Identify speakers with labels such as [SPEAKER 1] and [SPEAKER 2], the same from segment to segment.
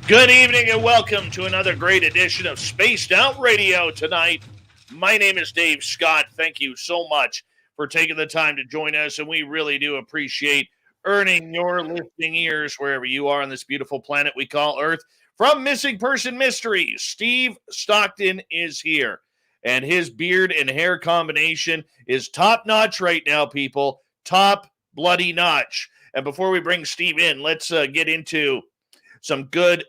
[SPEAKER 1] Good evening and welcome to another great edition of Spaced Out Radio tonight. My name is Dave Scott. Thank you so much for taking the time to join us, and we really do appreciate earning your listening ears wherever you are on this beautiful planet we call Earth. From Missing Person Mysteries, Steve Stockton is here, and his beard and hair combination is top-notch right now, people. Top bloody notch. And before we bring Steve in, let's get into some good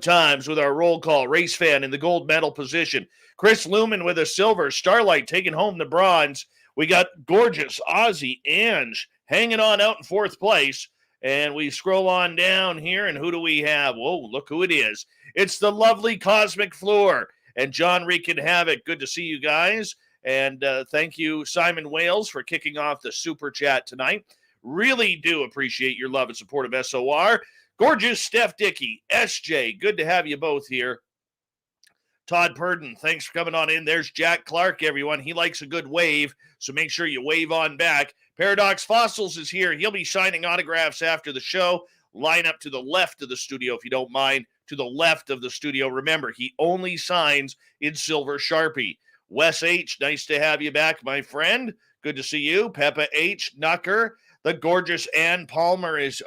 [SPEAKER 1] times with our roll call. Race fan in the gold medal position. Chris Lumen with a silver. Starlight taking home the bronze. We got gorgeous Ozzy Ange hanging on out in fourth place. And we scroll on down here, and who do we have? Whoa, look who it is. It's the lovely Cosmic Floor and John Wreakin Havoc. Good to see you guys. And thank you, Simon Wales, for kicking off the super chat tonight. Really do appreciate your love and support of SOR. Gorgeous Steph Dickey, SJ, good to have you both here. Todd Purdon, thanks for coming on in. There's Jack Clark, everyone. He likes a good wave, so make sure you wave on back. Paradox Fossils is here. He'll be signing autographs after the show. Line up to the left of the studio, if you don't mind, to the left of the studio. Remember, he only signs in silver Sharpie. Wes H., nice to have you back, my friend. Good to see you. Peppa H., Knucker. The gorgeous Ann Palmer is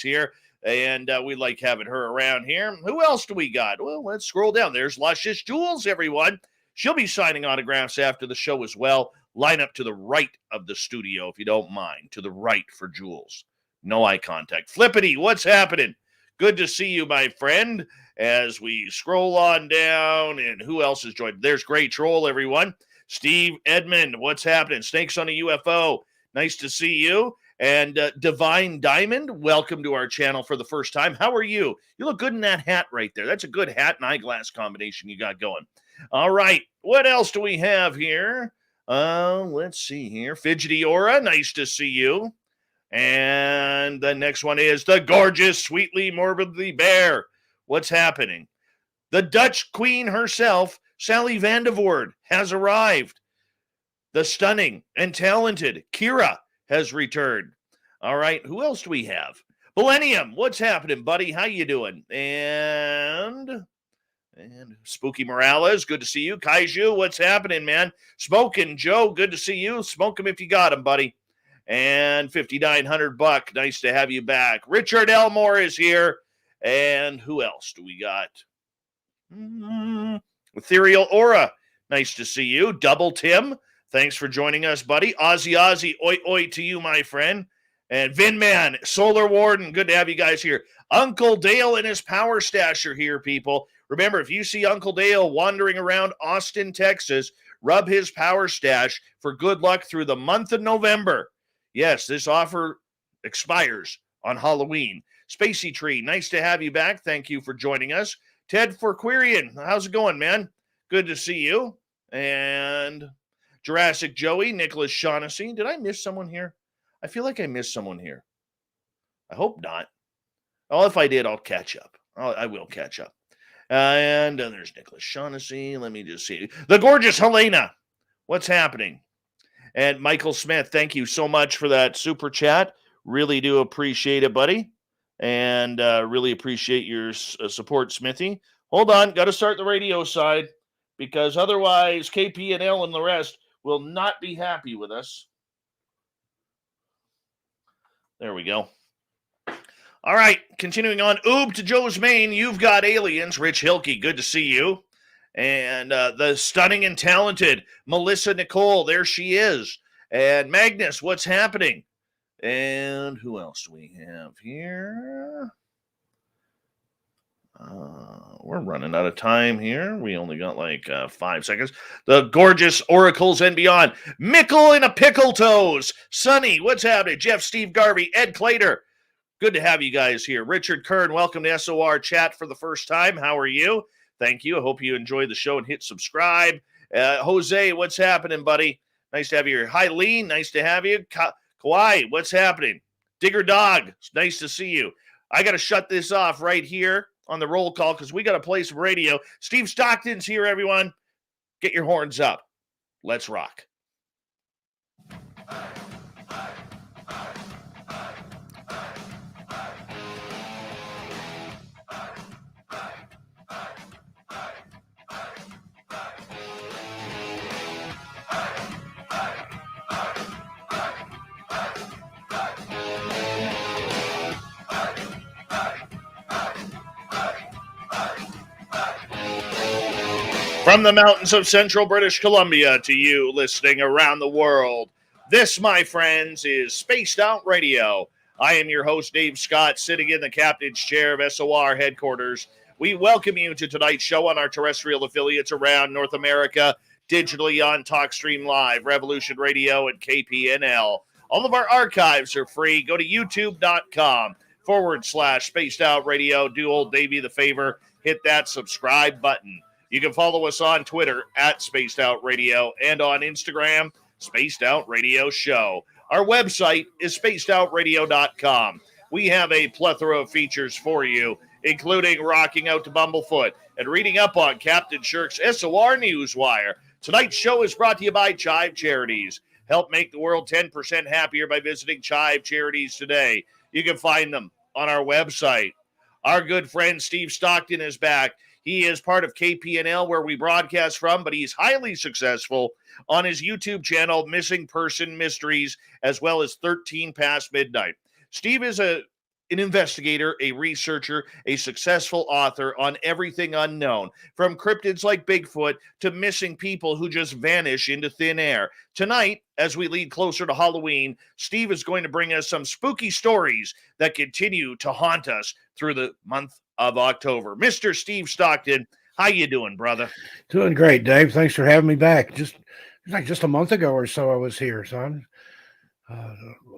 [SPEAKER 1] here. And we like having her around here. Who else do we got? Well, let's scroll down. There's Luscious Jules, everyone. She'll be signing autographs after the show as well. Line up to the right of the studio, if you don't mind. To the right for Jules. No eye contact. Flippity, what's happening? Good to see you, my friend. As we scroll on down, and who else is joined? There's Gray Troll, everyone. Steve Edmond, what's happening? Snakes on a UFO. Nice to see you. And Divine Diamond, welcome to our channel for the first time. How are you? You look good in that hat right there. That's a good hat and eyeglass combination you got going. All right, what else do we have here? Let's see here. Fidgety Aura, nice to see you. And the next one is the gorgeous, sweetly, morbidly Bear. What's happening? The Dutch Queen herself, Sally Vandevoort, has arrived. The stunning and talented Kira has returned. All right, who else do we have? Millennium, what's happening, buddy? How you doing? And Spooky Morales, good to see you. Kaiju, what's happening, man? Smoking Joe, good to see you. Smoke him if you got him, buddy. And $5,900, nice to have you back. Richard Elmore is here. And who else do we got? Ethereal Aura, nice to see you. Double Tim, thanks for joining us, buddy. Ozzy, oi, oi to you, my friend. And Vinman, Solar Warden, good to have you guys here. Uncle Dale and his Power Stash are here, people. Remember, if you see Uncle Dale wandering around Austin, Texas, rub his Power Stash for good luck through the month of November. Yes, this offer expires on Halloween. Spacey Tree, nice to have you back. Thank you for joining us. Ted Forquarian, how's it going, man? Good to see you. And Jurassic Joey, Nicholas Shaughnessy. Did I miss someone here? I feel like I missed someone here. I hope not. Well, if I did, I'll catch up. I will catch up. And there's Nicholas Shaughnessy. Let me just see. The gorgeous Helena. What's happening? And Michael Smith, thank you so much for that super chat. Really do appreciate it, buddy. And really appreciate your support, Smithy. Hold on. Got to start the radio side, because otherwise KP and L and the rest will not be happy with us. There we go. All right, continuing on. Oob to Joe's Main, you've got aliens. Rich Hilke, good to see you. And the stunning and talented Melissa Nicole, there she is. And Magnus, what's happening? And who else do we have here? We're running out of time here. We only got like 5 seconds. The gorgeous Oracles and Beyond. Mickle and a Pickle Toes. Sonny, what's happening? Jeff, Steve Garvey, Ed Clater. Good to have you guys here. Richard Kern, welcome to SOR Chat for the first time. How are you? Thank you. I hope you enjoyed the show and hit subscribe. Jose, what's happening, buddy? Nice to have you here. Hi, Lee. Nice to have you. Kawhi, what's happening? Digger Dog, it's nice to see you. I got to shut this off right here on the roll call because we got to play some radio. Steve Stockton's here, everyone. Get your horns up. Let's rock. From the mountains of central British Columbia to you listening around the world, this, my friends, is Spaced Out Radio. I am your host, Dave Scott, sitting in the captain's chair of SOR headquarters. We welcome you to tonight's show on our terrestrial affiliates around North America, digitally on TalkStream Live, Revolution Radio, and KPNL. All of our archives are free. Go to youtube.com/Spaced Out Radio. Do old Davey the favor, hit that subscribe button. You can follow us on Twitter at Spaced Out Radio and on Instagram, Spaced Out Radio Show. Our website is spacedoutradio.com. We have a plethora of features for you, including rocking out to Bumblefoot and reading up on Captain Shirk's SOR Newswire. Tonight's show is brought to you by Chive Charities. Help make the world 10% happier by visiting Chive Charities today. You can find them on our website. Our good friend Steve Stockton is back. He is part of KPNL, where we broadcast from, but he's highly successful on his YouTube channel, Missing Person Mysteries, as well as 13 Past Midnight. Steve is an investigator, a researcher, a successful author on everything unknown, from cryptids like Bigfoot to missing people who just vanish into thin air. Tonight, as we lead closer to Halloween, Steve is going to bring us some spooky stories that continue to haunt us through the month of October. Mr. Steve Stockton, how you doing, brother?
[SPEAKER 2] Doing great, Dave. Thanks for having me back. Just a month ago or so I was here, son.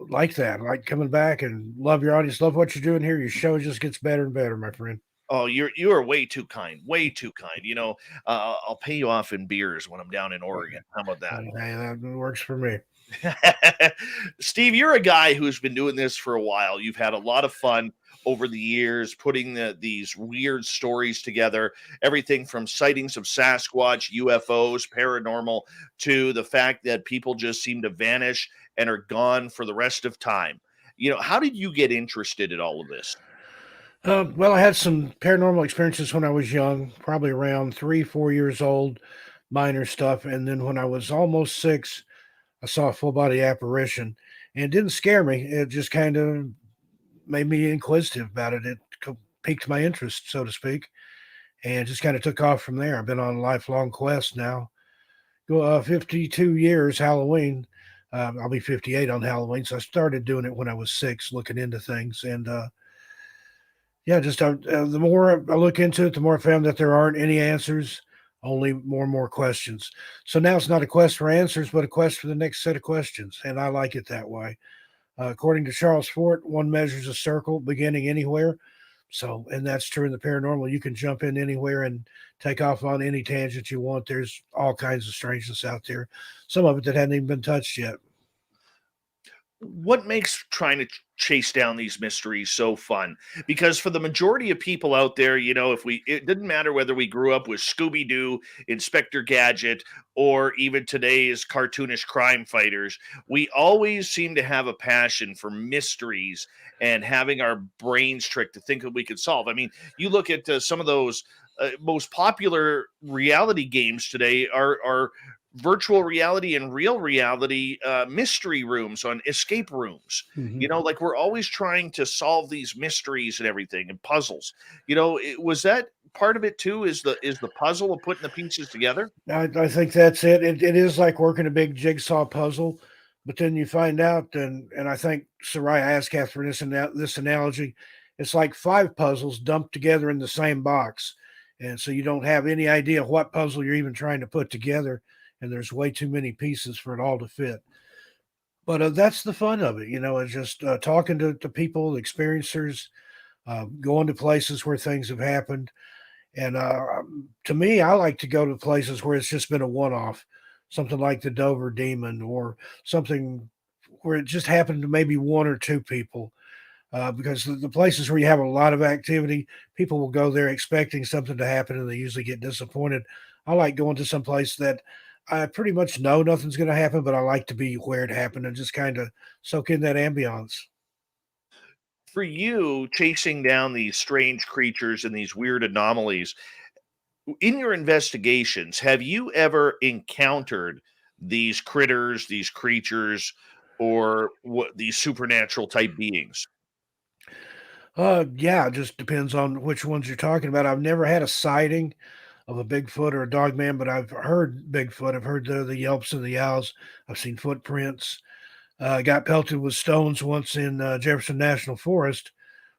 [SPEAKER 2] Like that. I like coming back and love your audience. Love what you're doing here. Your show just gets better and better, my friend.
[SPEAKER 1] Oh, you are way too kind. Way too kind. You know, I'll pay you off in beers when I'm down in Oregon. How about that?
[SPEAKER 2] Hey, that works for me.
[SPEAKER 1] Steve, you're a guy who's been doing this for a while. You've had a lot of fun over the years putting these weird stories together, everything from sightings of Sasquatch, UFOs, paranormal, to the fact that people just seem to vanish and are gone for the rest of time. You know, how did you get interested in all of this?
[SPEAKER 2] Well, I had some paranormal experiences when I was young, probably around 3-4 years old, minor stuff. And then when I was almost 6, I saw a full body apparition, and it didn't scare me. It just kind of made me inquisitive about it. It piqued my interest, so to speak, and just kind of took off from there. I've been on a lifelong quest now. 52 years, Halloween. I'll be 58 on Halloween, so I started doing it when I was 6, looking into things. And the more I look into it, the more I found that there aren't any answers, only more and more questions. So now it's not a quest for answers, but a quest for the next set of questions, and I like it that way. According to Charles Fort, one measures a circle beginning anywhere. So, and that's true in the paranormal. You can jump in anywhere and take off on any tangent you want. There's all kinds of strangeness out there, some of it that hadn't even been touched yet.
[SPEAKER 1] What makes trying to chase down these mysteries so fun? Because for the majority of people out there, you know, it didn't matter whether we grew up with Scooby-Doo, Inspector Gadget, or even today's cartoonish crime fighters, we always seem to have a passion for mysteries and having our brains tricked to think that we could solve. I mean, you look at some of those most popular reality games today are virtual reality and real reality mystery rooms on escape rooms.
[SPEAKER 2] Mm-hmm.
[SPEAKER 1] You know, like we're always trying to solve these mysteries and everything and puzzles. You know, was that part of it too? Is the puzzle of putting the pieces together?
[SPEAKER 2] I think that's it. It is like working a big jigsaw puzzle, but then you find out, and I think Soraya asked Catherine this analogy. It's like 5 puzzles dumped together in the same box, and so you don't have any idea what puzzle you're even trying to put together. And there's way too many pieces for it all to fit. But that's the fun of it, you know, it's just talking to people, experiencers, going to places where things have happened. And to me, I like to go to places where it's just been a one-off, something like the Dover Demon or something where it just happened to maybe 1 or 2 people. Because the places where you have a lot of activity, people will go there expecting something to happen and they usually get disappointed. I like going to some place that I pretty much know nothing's going to happen, but I like to be where it happened and just kind of soak in that ambiance.
[SPEAKER 1] For you, chasing down these strange creatures and these weird anomalies, in your investigations, have you ever encountered these critters, these creatures, or these supernatural type beings?
[SPEAKER 2] Yeah, it just depends on which ones you're talking about. I've never had a sighting of a Bigfoot or a dog man, but I've heard Bigfoot. I've heard the yelps and the yowls. I've seen footprints. I got pelted with stones once in Jefferson National Forest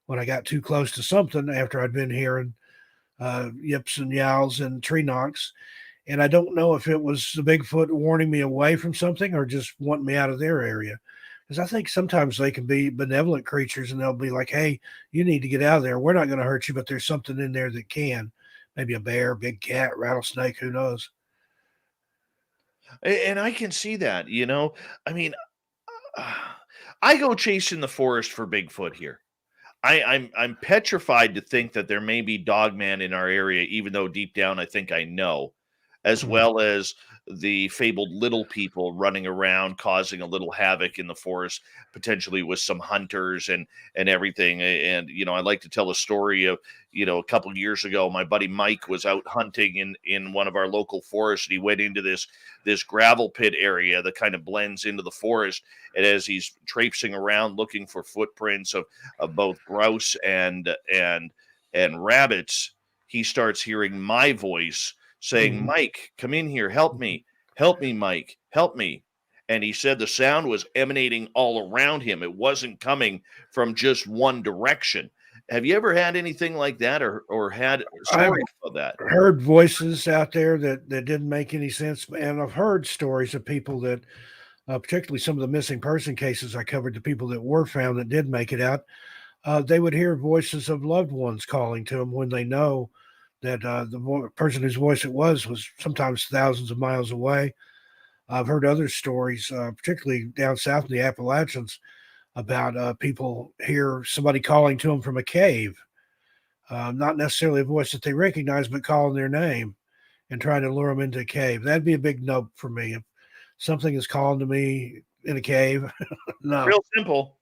[SPEAKER 2] when I got too close to something after I'd been hearing yips and yowls and tree knocks. And I don't know if it was the Bigfoot warning me away from something or just wanting me out of their area. Because I think sometimes they can be benevolent creatures and they'll be like, hey, you need to get out of there. We're not going to hurt you, but there's something in there that can. Maybe a bear, big cat, rattlesnake, who knows?
[SPEAKER 1] And I can see that, I mean, I go chasing the forest for Bigfoot here. I'm petrified to think that there may be dogman in our area, even though deep down I think I know, as
[SPEAKER 2] Mhm.
[SPEAKER 1] well as the fabled little people running around causing a little havoc in the forest, potentially with some hunters and everything. And I like to tell a story of a couple years ago, my buddy Mike was out hunting in one of our local forests, and he went into this gravel pit area that kind of blends into the forest. And as he's traipsing around looking for footprints of both grouse and rabbits, he starts hearing my voice saying,
[SPEAKER 2] Mhm.
[SPEAKER 1] "Mike, come in here, help me, Mike, help me." And he said the sound was emanating all around him. It wasn't coming from just one direction. Have you ever had anything like that, or had
[SPEAKER 2] I've
[SPEAKER 1] stories of that?
[SPEAKER 2] heard voices out there that didn't make any sense, and I've heard stories of people that, particularly some of the missing person cases I covered, the people that were found that did make it out, they would hear voices of loved ones calling to them when they know that person whose voice it was sometimes thousands of miles away. I've heard other stories, particularly down south in the Appalachians, about people hear somebody calling to them from a cave, not necessarily a voice that they recognize, but calling their name and trying to lure them into a cave. That'd be a big nope for me. If something is calling to me in a cave, no.
[SPEAKER 1] Real simple,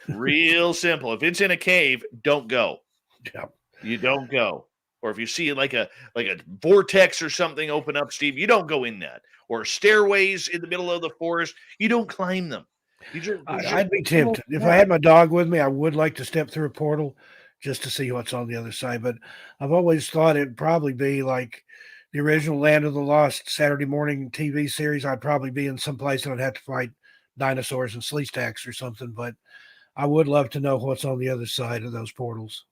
[SPEAKER 1] real simple. If it's in a cave, don't go.
[SPEAKER 2] Yeah.
[SPEAKER 1] You don't go. Or if you see like a vortex or something open up, Steve, you don't go in that. Or stairways in the middle of the forest, you don't climb them. You just there's just
[SPEAKER 2] I'd be
[SPEAKER 1] no
[SPEAKER 2] tempted. If I
[SPEAKER 1] point.
[SPEAKER 2] had my dog with me, I would like to step through a portal just to see what's on the other side. But I've always thought it'd probably be like the original Land of the Lost Saturday morning TV series. I'd probably be in some place and I'd have to fight dinosaurs and sleet stacks or something. But I would love to know what's on the other side of those portals.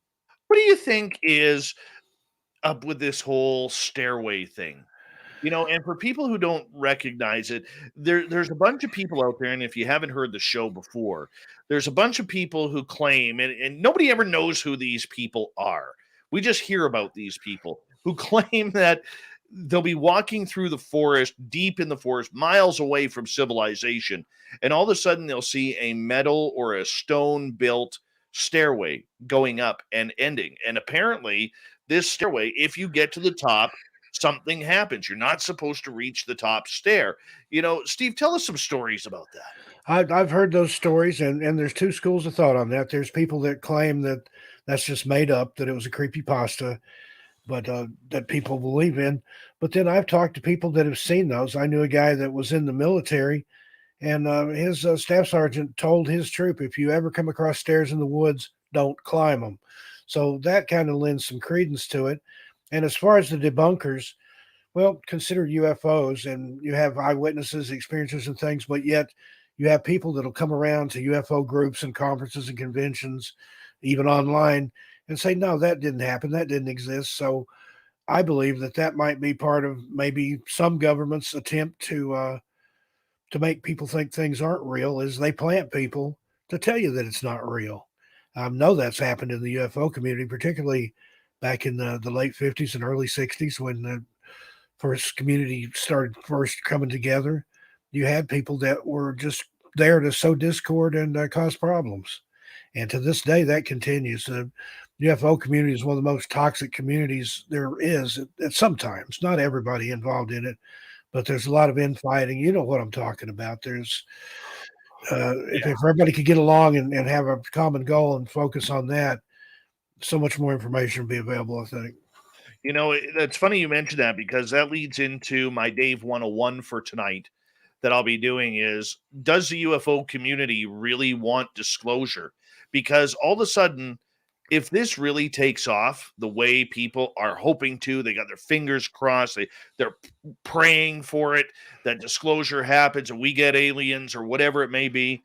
[SPEAKER 1] What do you think is up with this whole stairway thing? And for people who don't recognize it, there's a bunch of people out there, and if you haven't heard the show before, there's a bunch of people who claim, and nobody ever knows who these people are. We just hear about these people who claim that they'll be walking through the forest, deep in the forest, miles away from civilization, and all of a sudden they'll see a metal or a stone built stairway going up and ending. And apparently, this stairway, if you get to the top, something happens. You're not supposed to reach the top stair. Steve, tell us some stories about that.
[SPEAKER 2] I've heard those stories, and there's two schools of thought on that. There's people that claim that that's just made up, that it was a creepy pasta, but that people believe in. But then I've talked to people that have seen those. I knew a guy that was in the military, and his staff sergeant told his troop, if you ever come across stairs in the woods, don't climb them. So that kind of lends some credence to it. And as far as the debunkers, well, consider UFOs, and you have eyewitnesses, experiences, and things, but yet you have people that'll come around to UFO groups and conferences and conventions, even online, and say, no, that didn't happen. That didn't exist. So I believe that that might be part of maybe some government's attempt to make people think things aren't real, is they plant people to tell you that it's not real. I know that's happened in the UFO community, particularly back in the late 50s and early 60s when the first community started first coming together. You had people that were just there to sow discord and cause problems. And to this day, that continues. The UFO community is one of the most toxic communities there is at sometimes. Not everybody involved in it, but there's a lot of infighting. You know what I'm talking about. There's if everybody could get along and have a common goal and focus on that, so much more information would be available, I think.
[SPEAKER 1] That's funny you mentioned that, because that leads into my Dave 101 for tonight that I'll be doing is, does the UFO community really want disclosure? Because all of a sudden, if this really takes off the way people are hoping to, they got their fingers crossed, they're praying for it, that disclosure happens and we get aliens or whatever it may be.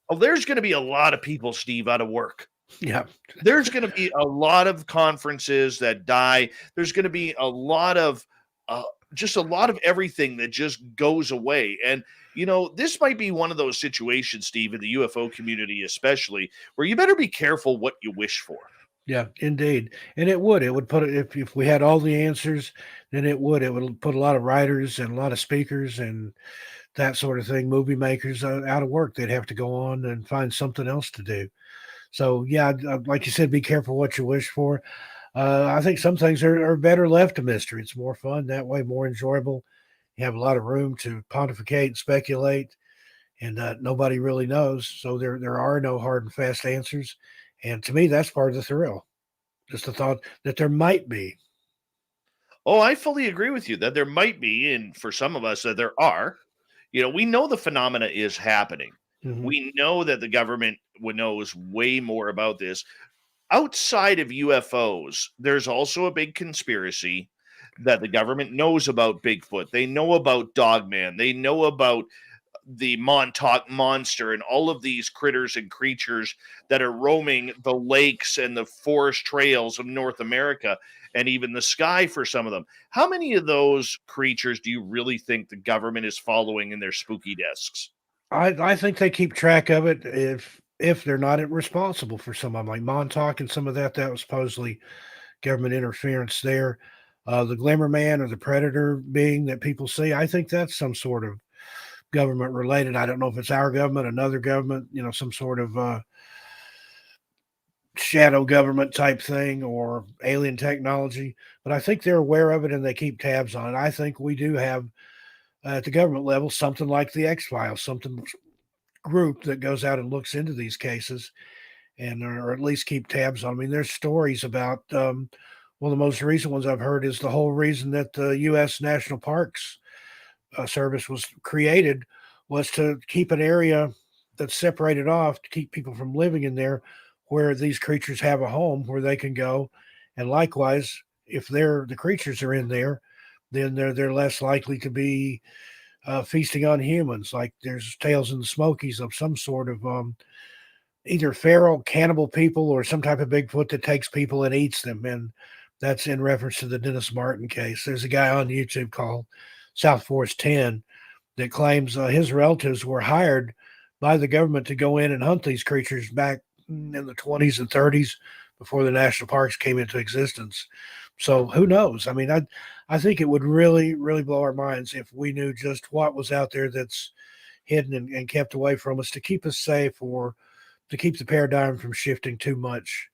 [SPEAKER 1] Oh, there's going to be a lot of people, Steve, out of work.
[SPEAKER 2] Yeah.
[SPEAKER 1] There's going to be a lot of conferences that die. There's going to be a lot of uh, just a lot of everything that just goes away. And this might be one of those situations, Steve, in the UFO community, especially, where you better be careful what you wish for.
[SPEAKER 2] Yeah, indeed. And it would put it, if we had all the answers, then it would put a lot of writers and a lot of speakers and that sort of thing, movie makers out of work. They'd have to go on and find something else to do. So yeah, like you said, be careful what you wish for. I think some things are better left a mystery. It's more fun that way, more enjoyable. You have a lot of room to pontificate and speculate, and nobody really knows. So there are no hard and fast answers. And to me, that's part of the thrill. Just the thought that there might be.
[SPEAKER 1] Oh, I fully agree with you that there might be, and for some of us that there are. We know the phenomena is happening.
[SPEAKER 2] Mhm.
[SPEAKER 1] We know that the government knows way more about this. Outside of UFOs, there's also a big conspiracy that the government knows about Bigfoot. They know about Dogman. They know about the Montauk Monster and all of these critters and creatures that are roaming the lakes and the forest trails of North America and even the sky for some of them. How many of those creatures do you really think the government is following in their spooky desks?
[SPEAKER 2] I think they keep track of it if they're not responsible for some of them, like Montauk and some of that was supposedly government interference there. The Glimmer Man or the Predator being that people see, I think that's some sort of government related. I don't know if it's our government, another government, some sort of shadow government type thing or alien technology. But I think they're aware of it and they keep tabs on it. I think we do have at the government level something like the X-Files, something group that goes out and looks into these cases and or at least keep tabs on. I mean, there's stories about one of the most recent ones I've heard is the whole reason that the U.S. National Parks Service was created was to keep an area that's separated off to keep people from living in there where these creatures have a home where they can go. And likewise, if the creatures are in there, then they're less likely to be feasting on humans. Like there's tales in the Smokies of some sort of either feral cannibal people or some type of Bigfoot that takes people and eats them. And that's in reference to the Dennis Martin case. There's a guy on YouTube called South Forest 10 that claims his relatives were hired by the government to go in and hunt these creatures back in the 20s and 30s before the national parks came into existence. So who knows? I mean, I think it would really, really blow our minds if we knew just what was out there that's hidden and kept away from us to keep us safe or to keep the paradigm from shifting too much.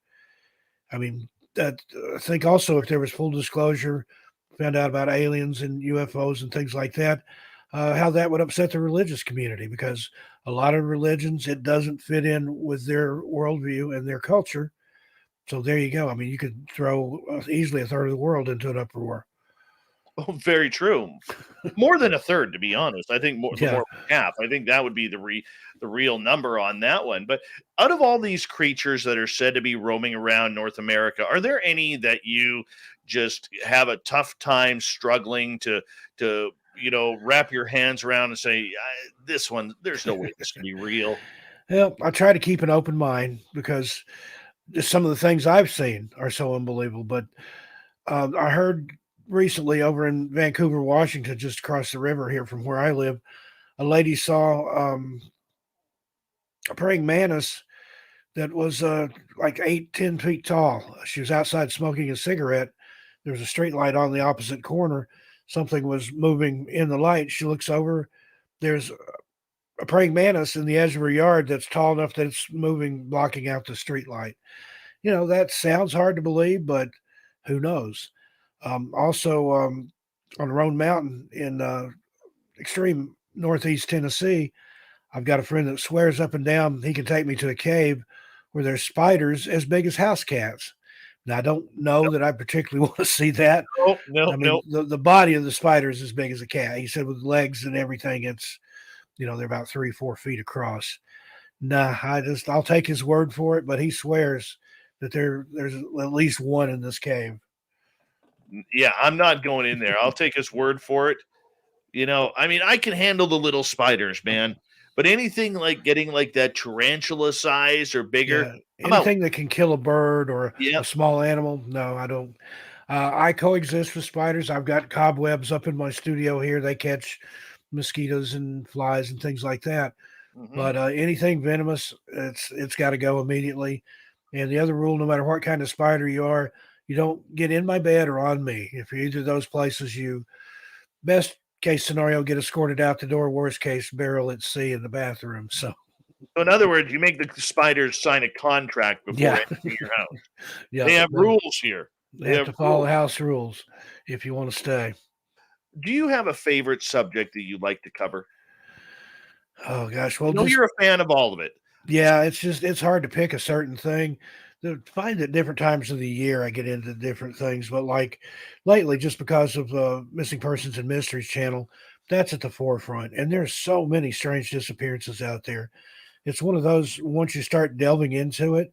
[SPEAKER 2] I mean, I think also if there was full disclosure, found out about aliens and UFOs and things like that, how that would upset the religious community because a lot of religions, it doesn't fit in with their worldview and their culture. So there you go. I mean, you could throw easily a third of the world into an uproar.
[SPEAKER 1] Oh, very true. More than a third, to be honest. I think more
[SPEAKER 2] Yeah.
[SPEAKER 1] than half. I think that would be the real number on that one. But out of all these creatures that are said to be roaming around North America, are there any that you just have a tough time struggling to wrap your hands around and say, this one, there's no way this can be real?
[SPEAKER 2] Well, I try to keep an open mind because just some of the things I've seen are so unbelievable. But I heard recently over in Vancouver, Washington, just across the river here from where I live, a lady saw a praying mantis that was like 8, 10 feet tall. She was outside smoking a cigarette. There was a street light on the opposite corner. Something was moving in the light. She looks over. There's a praying mantis in the edge of her yard that's tall enough that it's moving, blocking out the street light. That sounds hard to believe, but who knows? Also, on Roan Mountain in extreme northeast Tennessee, I've got a friend that swears up and down he can take me to a cave where there's spiders as big as house cats. Now, I don't know that I particularly want to see that.
[SPEAKER 1] Oh, no,
[SPEAKER 2] I mean,
[SPEAKER 1] no.
[SPEAKER 2] the body of the spider is as big as a cat. He said with legs and everything, it's, they're about 3, 4 feet across. Nah, I'll take his word for it, but he swears that there's at least one in this cave.
[SPEAKER 1] Yeah, I'm not going in there. I'll take his word for it. I mean, I can handle the little spiders, man. But anything like getting like that tarantula size or bigger,
[SPEAKER 2] Yeah,
[SPEAKER 1] I'm out.
[SPEAKER 2] anything that can kill a bird or
[SPEAKER 1] Yeah.
[SPEAKER 2] a small animal, no, I don't. I coexist with spiders. I've got cobwebs up in my studio here. They catch mosquitoes and flies and things like that.
[SPEAKER 1] Hmm.
[SPEAKER 2] But anything venomous, it's got to go immediately. And the other rule, no matter what kind of spider you are, you don't get in my bed or on me. If you're either of those places, you best case scenario get escorted out the door. Worst case, barrel at sea in the bathroom. So
[SPEAKER 1] So in other words, you make the spiders sign a contract before
[SPEAKER 2] yeah,
[SPEAKER 1] entering your house.
[SPEAKER 2] yeah,
[SPEAKER 1] They have rules here.
[SPEAKER 2] they
[SPEAKER 1] They
[SPEAKER 2] have
[SPEAKER 1] have
[SPEAKER 2] to follow
[SPEAKER 1] rules.
[SPEAKER 2] the house rules if you want to stay.
[SPEAKER 1] Do you have a favorite subject that you'd like to cover?
[SPEAKER 2] Oh gosh,
[SPEAKER 1] I
[SPEAKER 2] well,
[SPEAKER 1] know
[SPEAKER 2] just
[SPEAKER 1] you're a fan of all of it.
[SPEAKER 2] yeah, it's hard to pick a certain thing. Find at different times of the year I get into different things, but like lately, just because of Missing Persons and Mysteries channel, that's at the forefront. And there's so many strange disappearances out there. It's one of those once you start delving into it,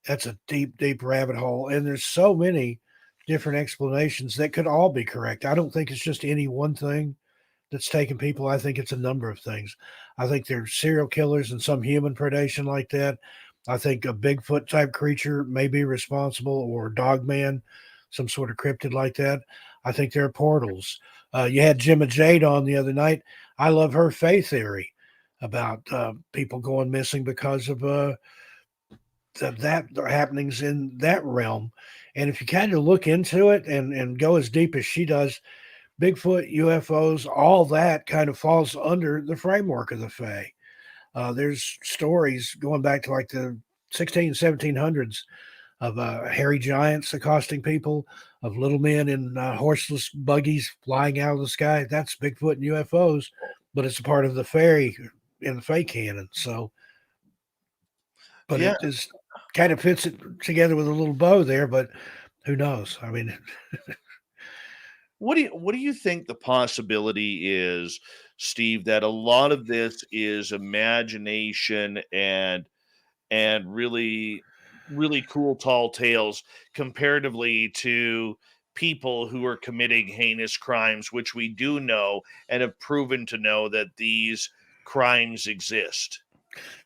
[SPEAKER 2] that's a deep, deep rabbit hole. And there's so many different explanations that could all be correct. I don't think it's just any one thing that's taking people. I think it's a number of things. I think there's serial killers and some human predation like that. I think a Bigfoot type creature may be responsible, or Dogman, some sort of cryptid like that. I think there are portals. You had Gemma Jade on the other night. I love her faith theory about people going missing because of that happenings in that realm. And if you kind of look into it and go as deep as she does, Bigfoot, UFOs, all that kind of falls under the framework of the Fae. There's stories going back to like the 1700s of hairy giants accosting people, of little men in horseless buggies flying out of the sky. That's Bigfoot and UFOs, but it's a part of the fairy in the Fae canon. So, but
[SPEAKER 1] Yeah.
[SPEAKER 2] it is kind of fits it together with a little bow there, but who knows? I mean,
[SPEAKER 1] What do you think the possibility is, Steve, that a lot of this is imagination and really really cool tall tales comparatively to people who are committing heinous crimes, which we do know and have proven to know that these crimes exist.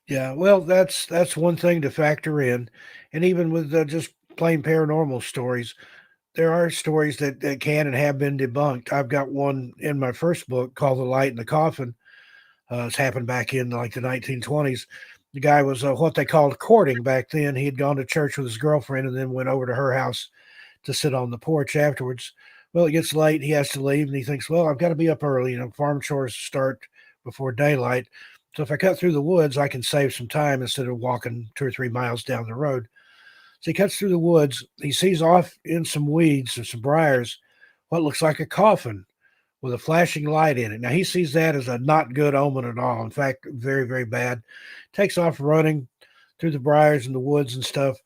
[SPEAKER 2] yeah, well, that's one thing to factor in, and even with just plain paranormal stories, there are stories that can and have been debunked. I've got one in my first book called "The Light in the Coffin." It's happened back in like the 1920s. The guy was what they called courting back then. He had gone to church with his girlfriend and then went over to her house to sit on the porch afterwards. Well, it gets late. He has to leave, and he thinks, "Well, I've got to be up early. Farm chores start before daylight. So if I cut through the woods, I can save some time instead of walking 2 or 3 miles down the road." So he cuts through the woods. He sees off in some weeds or some briars what looks like a coffin with a flashing light in it. Now he sees that as a not good omen at all. In fact, very, very bad. Takes off running through the briars and the woods and stuff,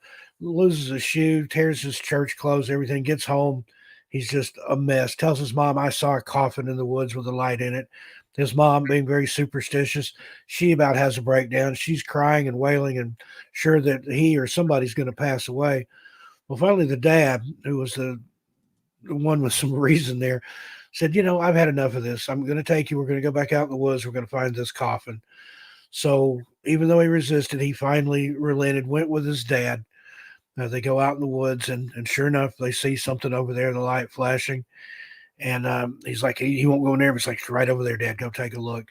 [SPEAKER 2] loses a shoe, tears his church clothes, everything, gets home. He's just a mess. Tells his mom, "I saw a coffin in the woods with a light in it." His mom, being very superstitious, she about has a breakdown. She's crying and wailing and sure that he or somebody's going to pass away. Well, finally, the dad, who was the one with some reason there, said, "I've had enough of this. I'm going to take you. We're going to go back out in the woods. We're going to find this coffin." So even though he resisted, he finally relented, went with his dad. They go out in the woods, and sure enough, they see something over there, the light flashing. And he's like, he won't go in there. But it's like, "It's right over there, Dad. Go take a look."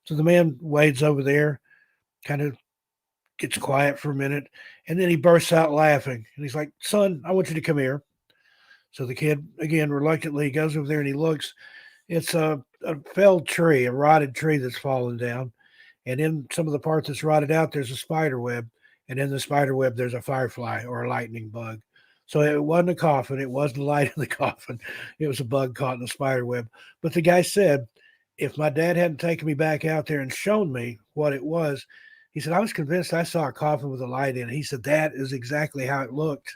[SPEAKER 2] So the man wades over there, kind of gets quiet for a minute, and then he bursts out laughing. And he's like, "Son, I want you to come here." So the kid, again, reluctantly goes over there and he looks. It's a felled tree, a rotted tree that's fallen down. And in some of the part that's rotted out, there's a spider web. And in the spider web, there's a firefly or a lightning bug. So it wasn't a coffin. It wasn't the light in the coffin. It was a bug caught in the spider web. But the guy said, if my dad hadn't taken me back out there and shown me what it was, he said, I was convinced I saw a coffin with a light in it. He said, that is exactly how it looked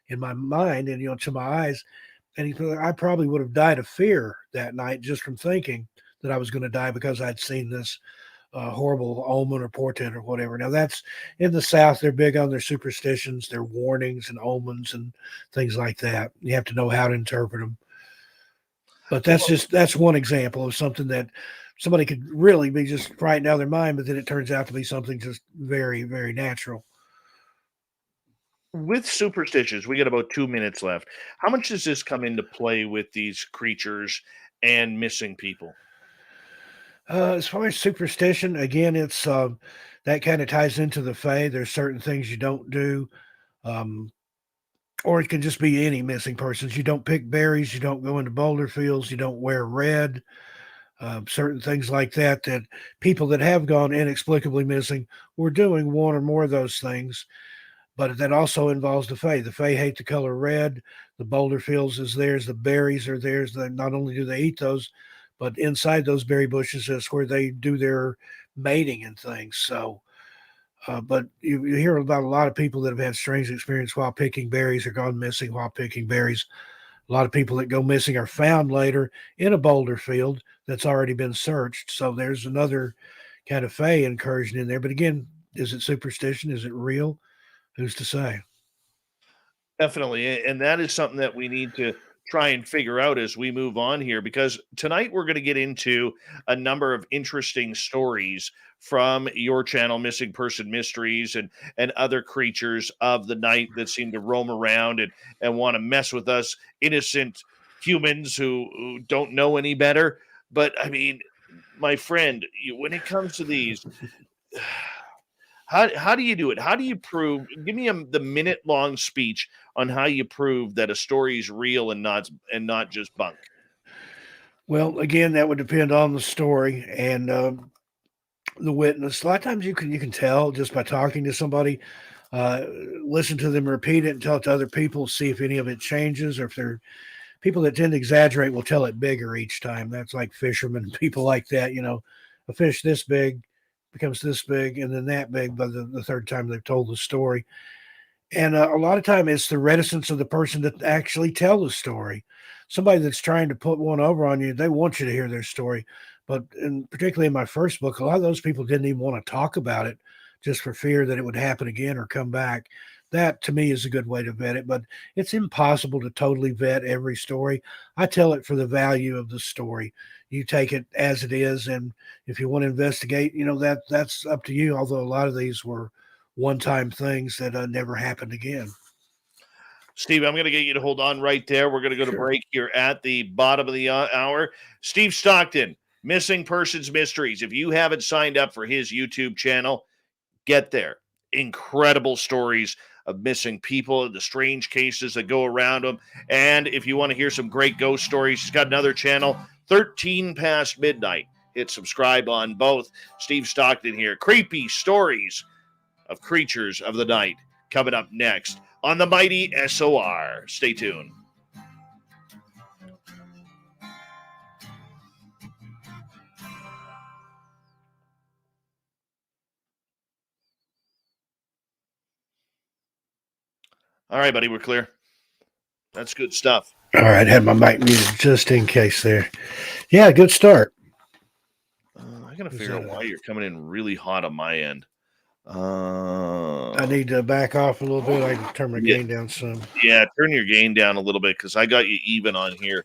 [SPEAKER 2] in my mind and, to my eyes. And he said, I probably would have died of fear that night just from thinking that I was going to die because I'd seen this horrible omen or portent or whatever. Now that's in the South. They're big on their superstitions, their warnings and omens and things like that. You have to know how to interpret them. But that's one example of something that somebody could really be just writing out of their mind, but then it turns out to be something just very, very natural.
[SPEAKER 1] With superstitions, we got about 2 minutes left. How much does this come into play with these creatures and missing people?
[SPEAKER 2] As far as superstition, again, it's that kind of ties into the Fae. There's certain things you don't do, um, or it can just be any missing persons. You don't pick berries, you don't go into boulder fields, you don't wear red, certain things like that. That people that have gone inexplicably missing were doing one or more of those things. But that also involves the Fae. The Fae hate the color red. The boulder fields is theirs. The berries are theirs. Not only do they eat those, but inside those berry bushes is where they do their mating and things. So, but you hear about a lot of people that have had strange experience while picking berries or gone missing while picking berries. A lot of people that go missing are found later in a boulder field that's already been searched. So there's another kind of Fae incursion in there. But again, is it superstition? Is it real? Who's to say?
[SPEAKER 1] Definitely. And that is something that we need to try and figure out as we move on here, because tonight we're going to get into a number of interesting stories from your channel, Missing Person Mysteries, and other creatures of the night that seem to roam around and want to mess with us innocent humans who don't know any better. But I mean, my friend, when it comes to these, how do you do it? How do you prove? Give me the minute long speech on how you prove that a story is real and not just bunk.
[SPEAKER 2] Well, again, that would depend on the story and the witness. A lot of times you can tell just by talking to somebody, uh, listen to them repeat it and tell it to other people, see if any of it changes, or if they're people that tend to exaggerate will tell it bigger each time. That's like fishermen, people like that. A fish this big becomes this big and then that big by the third time they've told the story. And a lot of time it's the reticence of the person to actually tell the story. Somebody that's trying to put one over on you, they want you to hear their story. But particularly in my first book, a lot of those people didn't even want to talk about it just for fear that it would happen again or come back. That to me is a good way to vet it, but it's impossible to totally vet every story. I tell it for the value of the story. You take it as it is, and if you want to investigate, that's up to you. Although a lot of these were one-time things that never happened again.
[SPEAKER 1] Steve, I'm going to get you to hold on right there. We're going to go to
[SPEAKER 2] Sure.
[SPEAKER 1] break here at the bottom of the hour. Steve Stockton, Missing Persons Mysteries. If you haven't signed up for his YouTube channel, get there. Incredible stories of missing people and the strange cases that go around them. And if you want to hear some great ghost stories, he's got another channel, 13 Past Midnight. Hit subscribe on both. Steve Stockton here. Creepy stories of creatures of the night coming up next on the mighty SOR. Stay tuned. All right, buddy, we're clear. That's good stuff.
[SPEAKER 2] All right, had my mic muted just in case there. Yeah, good start.
[SPEAKER 1] I got to figure out why you're coming in really hot on my end.
[SPEAKER 2] I need to back off a little bit. I can turn my gain down some.
[SPEAKER 1] Yeah, turn your gain down a little bit because I got you even on here.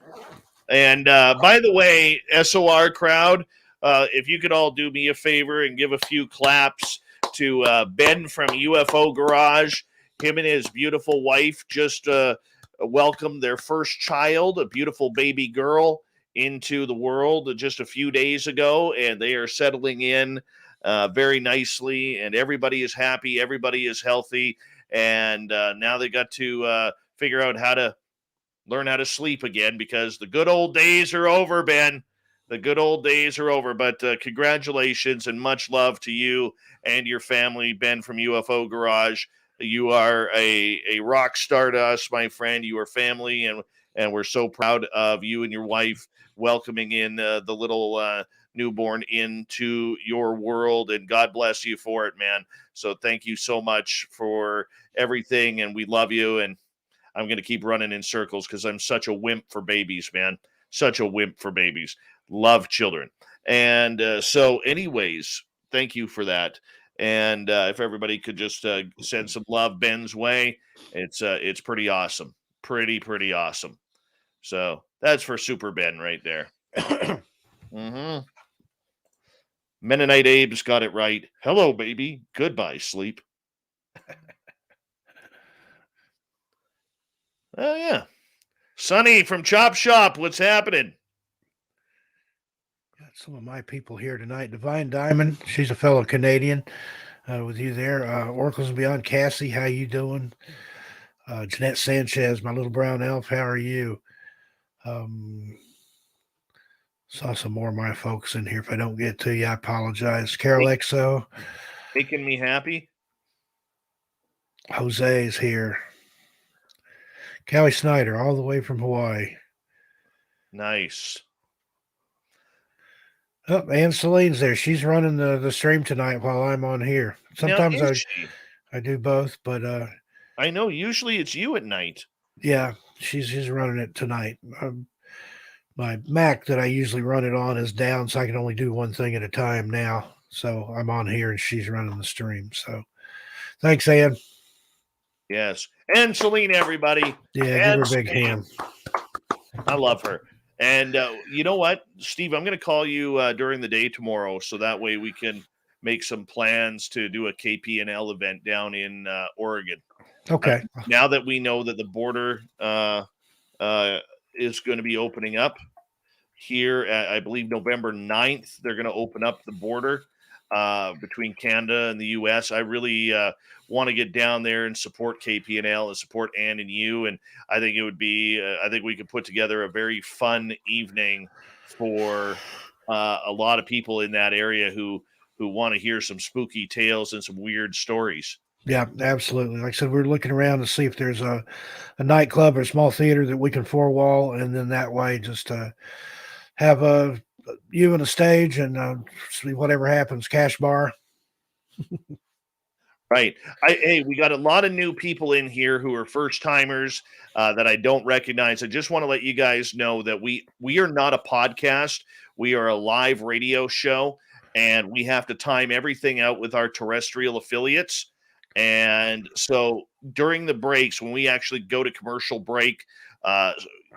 [SPEAKER 1] And by the way, SOR crowd, if you could all do me a favor and give a few claps to Ben from UFO Garage. Him and his beautiful wife just welcomed their first child, a beautiful baby girl, into the world just a few days ago, and they are settling in very nicely, and everybody is happy, everybody is healthy, and now they got to figure out how to learn how to sleep again because the good old days are over, Ben. The good old days are over, but congratulations and much love to you and your family, Ben from UFO Garage. You are a rock star to us, my friend. You are family, and we're so proud of you and your wife welcoming in the little newborn into your world, and God bless you for it, man. So thank you so much for everything, and we love you, and I'm going to keep running in circles because I'm such a wimp for babies, man. Such a wimp for babies. Love children. And so anyways, thank you for that. And if everybody could just send some love Ben's way, it's pretty awesome. Pretty awesome. So that's for Super Ben right there. Mm-hmm. Mennonite Abe's got it right. Hello, baby. Goodbye, sleep. Oh, yeah. Sonny from Chop Shop, what's happening?
[SPEAKER 2] Got some of my people here tonight. Divine Diamond, she's a fellow Canadian with you there. Oracles and Beyond, Cassie, how you doing? Jeanette Sanchez, my little brown elf, how are you? Saw some more of my folks in here. If I don't get to you, I apologize. Carol Exo.
[SPEAKER 1] Making me happy.
[SPEAKER 2] Jose's here. Callie Snyder, all the way from Hawaii.
[SPEAKER 1] Nice.
[SPEAKER 2] Oh, and Celine's there. She's running the stream tonight while I'm on here. Sometimes I do both, but
[SPEAKER 1] I know usually it's you at night.
[SPEAKER 2] Yeah, she's running it tonight. My Mac that I usually run it on is down, so I can only do one thing at a time now. So I'm on here and she's running the stream. So thanks, Ann.
[SPEAKER 1] Yes. And Celine, everybody.
[SPEAKER 2] Yeah, give her a big hand.
[SPEAKER 1] I love her. And you know what, Steve, I'm going to call you during the day tomorrow, so that way we can make some plans to do a KPNL event down in Oregon.
[SPEAKER 2] Okay.
[SPEAKER 1] Now that we know that the border is going to be opening up here, I believe November 9th, they're going to open up the border between Canada and the U.S. I really want to get down there and support KPNL and support Ann and you. And I think it would be, I think we could put together a very fun evening for a lot of people in that area who want to hear some spooky tales and some weird stories.
[SPEAKER 2] Yeah, absolutely. Like I said, we're looking around to see if there's a nightclub or a small theater that we can four wall, and then that way just have you and a stage and see whatever happens, cash bar.
[SPEAKER 1] Right. Hey, we got a lot of new people in here who are first timers that I don't recognize. I just want to let you guys know that we are not a podcast. We are a live radio show, and we have to time everything out with our terrestrial affiliates. And so during the breaks, when we actually go to commercial break,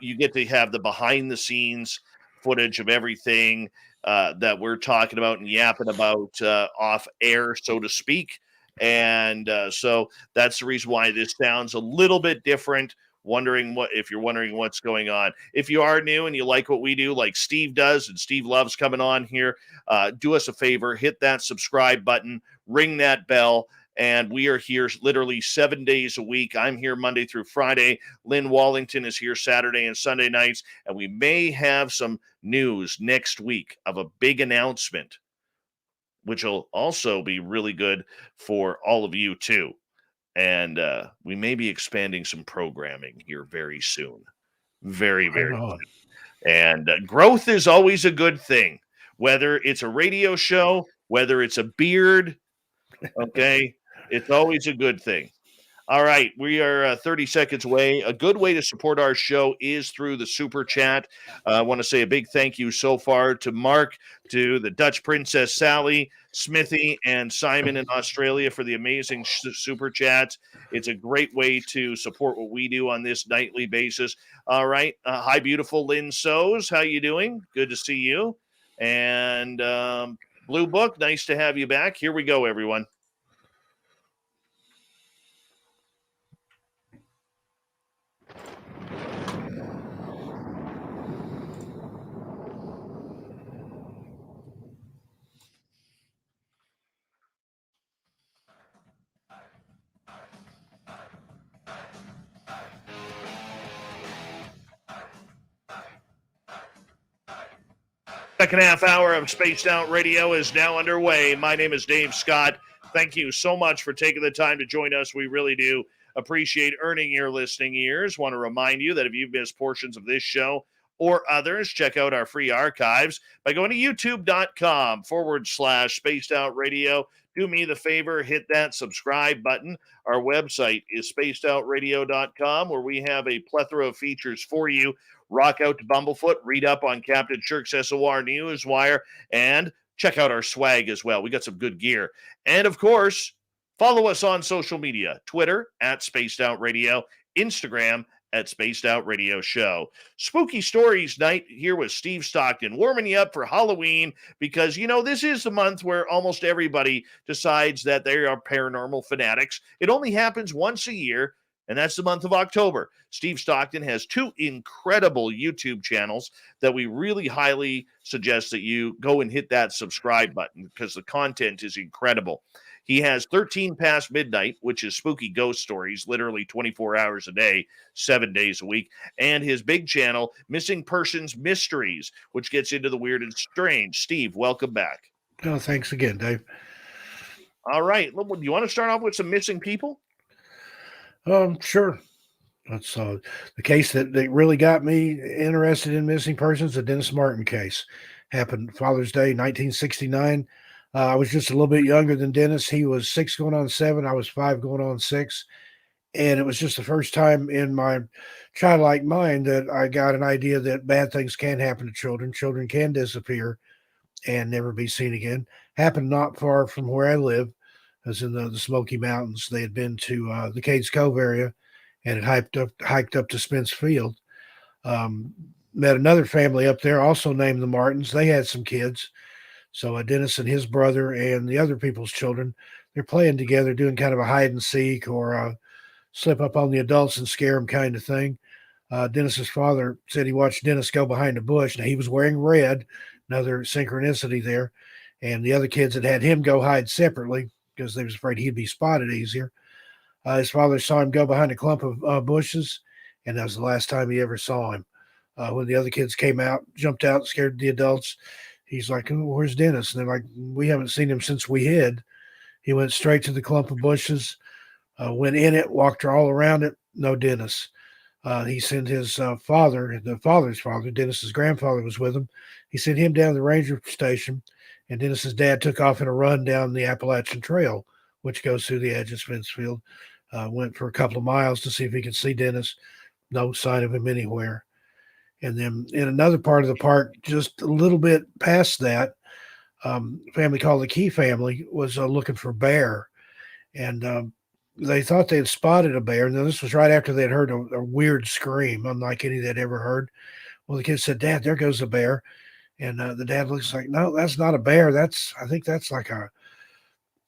[SPEAKER 1] you get to have the behind the scenes footage of everything that we're talking about and yapping about off air, so to speak. And so that's the reason why this sounds a little bit different. If you're wondering what's going on. If you are new and you like what we do, like Steve does, and Steve loves coming on here, do us a favor, hit that subscribe button, ring that bell. And we are here literally 7 days a week. I'm here Monday through Friday. Lynn Wallington is here Saturday and Sunday nights. And we may have some news next week of a big announcement, which will also be really good for all of you too. And we may be expanding some programming here very soon. Very soon. And growth is always a good thing, whether it's a radio show, whether it's a beard, okay? It's always a good thing. All right, we are 30 seconds away. A good way to support our show is through the Super Chat. I want to say a big thank you so far to Mark, to the Dutch Princess Sally, Smithy, and Simon in Australia for the amazing Super Chats. It's a great way to support what we do on this nightly basis. All right, hi, beautiful Lynn Sows. How you doing? Good to see you. And Blue Book, nice to have you back. Here we go, everyone. Second half hour of Spaced Out Radio is now underway. My name is Dave Scott. Thank you so much for taking the time to join us. We really do appreciate earning your listening ears. Want to remind you that if you've missed portions of this show or others, check out our free archives by going to youtube.com/Spaced Out Radio. Do me the favor, hit that subscribe button. Our website is spacedoutradio.com, where we have a plethora of features for you. Rock out to Bumblefoot, read up on Captain Shirk's SOR Newswire, and check out our swag as well. We got some good gear. And of course, follow us on social media, Twitter at Spaced Out Radio, Instagram at Spaced Out Radio Show. Spooky Stories night here with Steve Stockton, warming you up for Halloween because, this is the month where almost everybody decides that they are paranormal fanatics. It only happens once a year, and that's the month of October. Steve Stockton has 2 incredible YouTube channels that we really highly suggest that you go and hit that subscribe button because the content is incredible. He has 13 Past Midnight, which is spooky ghost stories, literally 24 hours a day, 7 days a week. And his big channel, Missing Persons Mysteries, which gets into the weird and strange. Steve, welcome back.
[SPEAKER 2] Oh, thanks again, Dave.
[SPEAKER 1] All right. Do you want to start off with some missing people?
[SPEAKER 2] Sure. That's the case that really got me interested in missing persons, the Dennis Martin case. Happened Father's Day, 1969. I was just a little bit younger than Dennis. He was 6 going on 7. I was 5 going on 6. And it was just the first time in my childlike mind that I got an idea that bad things can happen to children. Children can disappear and never be seen again. Happened not far from where I live, as in the Smoky Mountains. They had been to the Cades Cove area and had hiked up to Spence Field. Met another family up there, also named the Martins. They had some kids. So Dennis and his brother and the other people's children, they're playing together, doing kind of a hide and seek or slip up on the adults and scare them kind of thing. Dennis's father said he watched Dennis go behind a bush. Now, he was wearing red, another synchronicity there. And the other kids had him go hide separately because they was afraid he'd be spotted easier. His father saw him go behind a clump of bushes, and that was the last time he ever saw him. When the other kids came out, jumped out, scared the adults, he's like, oh, where's Dennis? And they're like, we haven't seen him since we hid. He went straight to the clump of bushes, went in it, walked all around it. No Dennis. He sent his father, the father's father, Dennis's grandfather was with him. He sent him down to the ranger station, and Dennis's dad took off in a run down the Appalachian Trail, which goes through the edge of Spencefield. Went for a couple of miles to see if he could see Dennis. No sign of him anywhere. And then in another part of the park, just a little bit past that, a family called the Key family was looking for bear. And they thought they had spotted a bear. And then this was right after they had heard a weird scream, unlike any they'd ever heard. Well, the kids said, Dad, there goes a bear. And the dad looks like, no, that's not a bear. I think that's like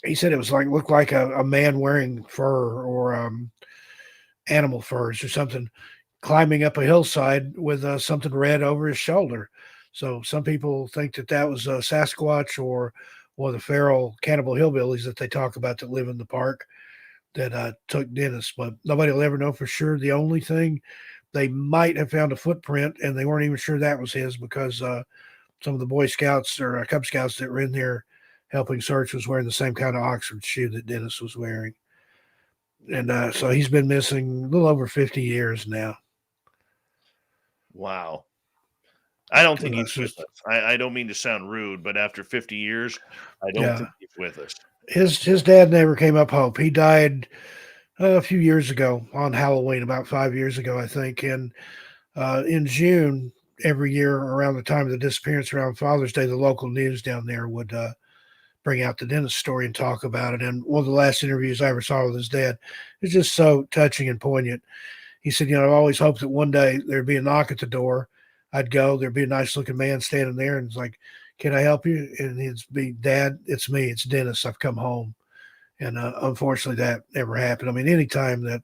[SPEAKER 2] he said it was looked like a man wearing fur or animal furs or something, climbing up a hillside with something red over his shoulder. So some people think that was a Sasquatch or one of the feral cannibal hillbillies that they talk about that live in the park that took Dennis. But nobody will ever know for sure. The only thing, they might have found a footprint, and they weren't even sure that was his because some of the Boy Scouts or Cub Scouts that were in there helping search was wearing the same kind of Oxford shoe that Dennis was wearing. And so he's been missing a little over 50 years now.
[SPEAKER 1] Wow. I don't think he's with us. I don't mean to sound rude, but after 50 years, I don't think he's with us.
[SPEAKER 2] His dad never came up hope. He died a few years ago on Halloween, about 5 years ago, I think. And in June, every year around the time of the disappearance around Father's Day, the local news down there would bring out the Dennis story and talk about it. And one of the last interviews I ever saw with his dad is just so touching and poignant. He said, I've always hoped that one day there'd be a knock at the door. I'd go, there'd be a nice looking man standing there and it's like, can I help you? And he'd be, Dad, it's me. It's Dennis. I've come home. And unfortunately that never happened. I mean, anytime that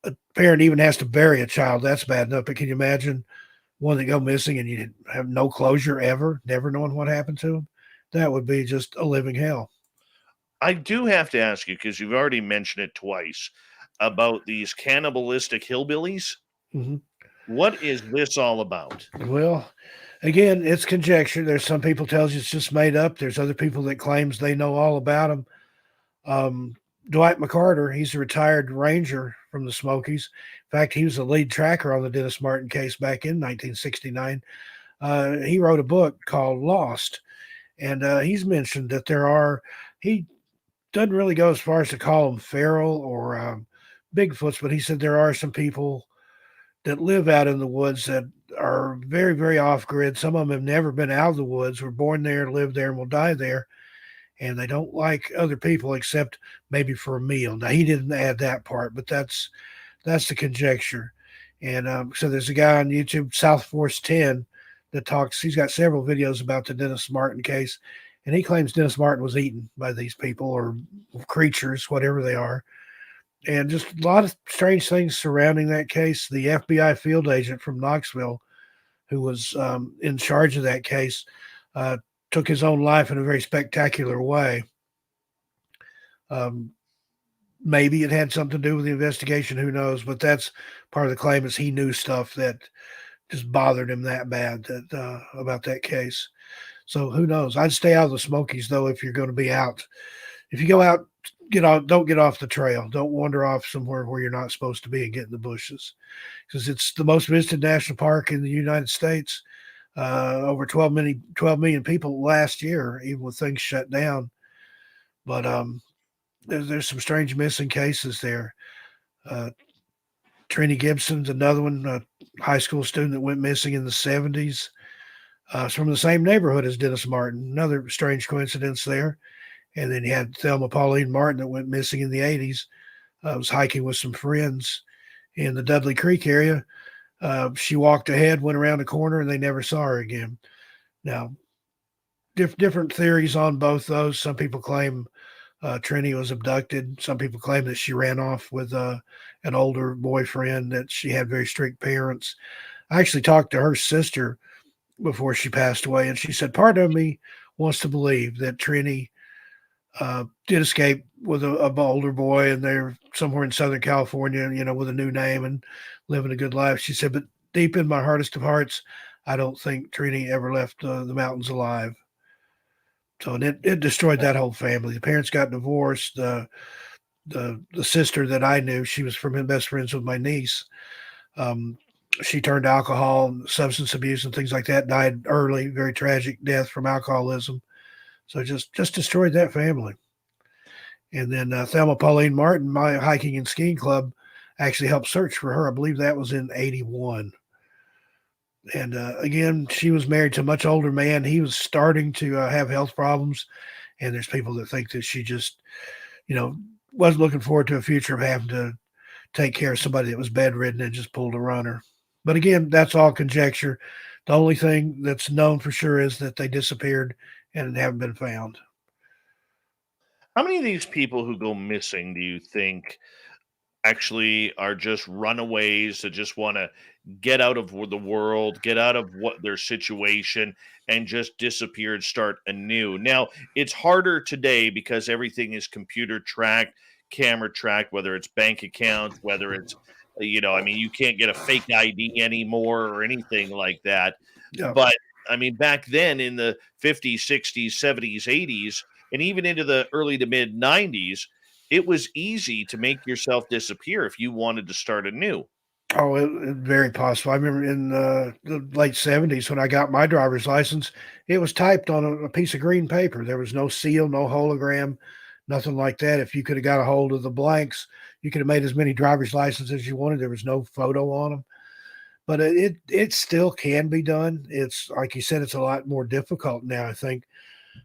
[SPEAKER 2] a parent even has to bury a child, that's bad enough. But can you imagine one that go missing and you have no closure ever, never knowing what happened to them? That would be just a living hell.
[SPEAKER 1] I do have to ask you, because you've already mentioned it twice, about these cannibalistic hillbillies.
[SPEAKER 2] Mm-hmm.
[SPEAKER 1] What is this all about?
[SPEAKER 2] Well, again, it's conjecture. There's some people tells you it's just made up. There's other people that claims they know all about them. Dwight McCarter, he's a retired ranger from the Smokies. In fact, he was the lead tracker on the Dennis Martin case back in 1969. He wrote a book called Lost, and he's mentioned that he doesn't really go as far as to call them feral or Bigfoots, but he said there are some people that live out in the woods that are very, very off grid. Some of them have never been out of the woods, were born there, live there, and will die there. And they don't like other people except maybe for a meal. Now he didn't add that part, but that's the conjecture. And so there's a guy on YouTube, South Force 10, that talks. He's got several videos about the Dennis Martin case, and he claims Dennis Martin was eaten by these people or creatures, whatever they are. And just a lot of strange things surrounding that case. The FBI field agent from Knoxville, who was in charge of that case, uh, took his own life in a very spectacular way. Um, Maybe it had something to do with the investigation. Who knows? But that's part of the claim is he knew stuff that just bothered him that bad that about that case. So who knows? I'd stay out of the Smokies though if you're going to be out. If you go out, get off. Don't get off the trail. Don't wander off somewhere where you're not supposed to be and get in the bushes, because it's the most visited national park in the United States. Over 12 million people last year, even with things shut down. But there's some strange missing cases there. Uh, Trini Gibson's another one, a high school student that went missing in the 70s. It's from the same neighborhood as Dennis Martin. Another strange coincidence there. And then you had Thelma Pauline Martin that went missing in the 80s. Was hiking with some friends in the Dudley Creek area. She walked ahead, went around the corner, and they never saw her again. Now, different theories on both those. Some people claim Trini was abducted. Some people claim that she ran off with an older boyfriend, that she had very strict parents. I actually talked to her sister before she passed away, and she said part of me wants to believe that Trini did escape with a older boy, and they're somewhere in Southern California, with a new name and living a good life. She said, but deep in my hardest of hearts, I don't think Trini ever left the mountains alive. So and it destroyed that whole family. The parents got divorced. The sister that I knew, she was best friends with my niece. She turned to alcohol, substance abuse, and things like that. Died early, very tragic death from alcoholism. So just destroyed that family. And then Thelma Pauline Martin, my hiking and skiing club, actually helped search for her. I believe that was in '81. And again, she was married to a much older man. He was starting to have health problems. And there's people that think that she just, wasn't looking forward to a future of having to take care of somebody that was bedridden and just pulled a runner. But again, that's all conjecture. The only thing that's known for sure is that they disappeared and haven't been found.
[SPEAKER 1] How many of these people who go missing do you think actually are just runaways that just want to get out of the world, get out of what their situation, and just disappear and start anew? Now, it's harder today because everything is computer tracked, camera tracked, whether it's bank accounts, whether it's, I mean, you can't get a fake ID anymore or anything like that.
[SPEAKER 2] Yeah.
[SPEAKER 1] But I mean, back then in the 50s, 60s, 70s, 80s, and even into the early to mid 90s, it was easy to make yourself disappear if you wanted to start anew.
[SPEAKER 2] Oh, very possible. I remember in the late 70s when I got my driver's license, it was typed on a piece of green paper. There was no seal, no hologram, nothing like that. If you could have got a hold of the blanks, you could have made as many driver's licenses as you wanted. There was no photo on them. But it still can be done. It's like you said, it's a lot more difficult now, I think.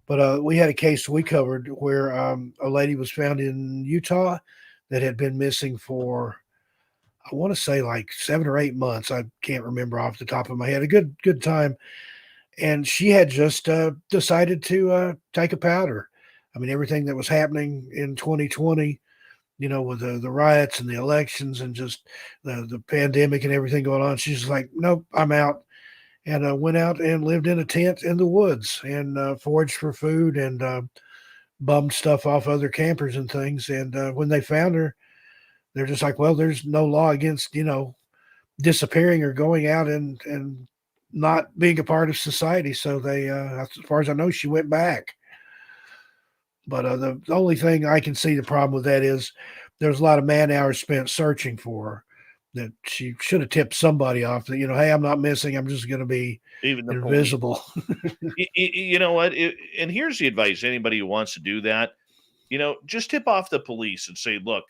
[SPEAKER 2] But we had a case we covered where a lady was found in Utah that had been missing for, I want to say, like 7 or 8 months. I can't remember off the top of my head. A good time, and she had just decided to take a powder. I mean, everything that was happening in 2020, with the riots and the elections and just the pandemic and everything going on. She's like, nope, I'm out. And went out and lived in a tent in the woods and foraged for food and bummed stuff off other campers and things. And when they found her, they're just like, well, there's no law against, disappearing or going out and not being a part of society. So they, as far as I know, she went back. But the only thing I can see the problem with that is there's a lot of man hours spent searching for her, that she should have tipped somebody off that, hey, I'm not missing. I'm just going to be
[SPEAKER 1] Even the
[SPEAKER 2] invisible.
[SPEAKER 1] You know what? And here's the advice: anybody who wants to do that, just tip off the police and say, "Look,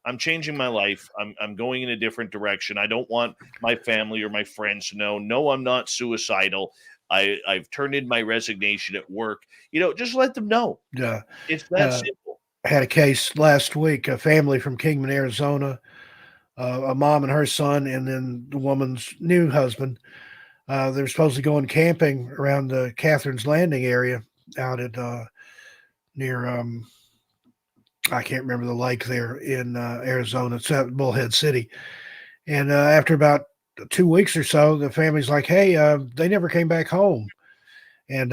[SPEAKER 1] I'm changing my life. I'm going in a different direction. I don't want my family or my friends to know. No, I'm not suicidal. I've turned in my resignation at work. Just let them know.
[SPEAKER 2] Yeah.
[SPEAKER 1] It's that simple.
[SPEAKER 2] I had a case last week, a family from Kingman, Arizona, a mom and her son, and then the woman's new husband. They were supposed to go camping around the Catherine's Landing area out at near I can't remember the lake there in Arizona. It's at Bullhead City. And after about 2 weeks or so, the family's like, "Hey, they never came back home," and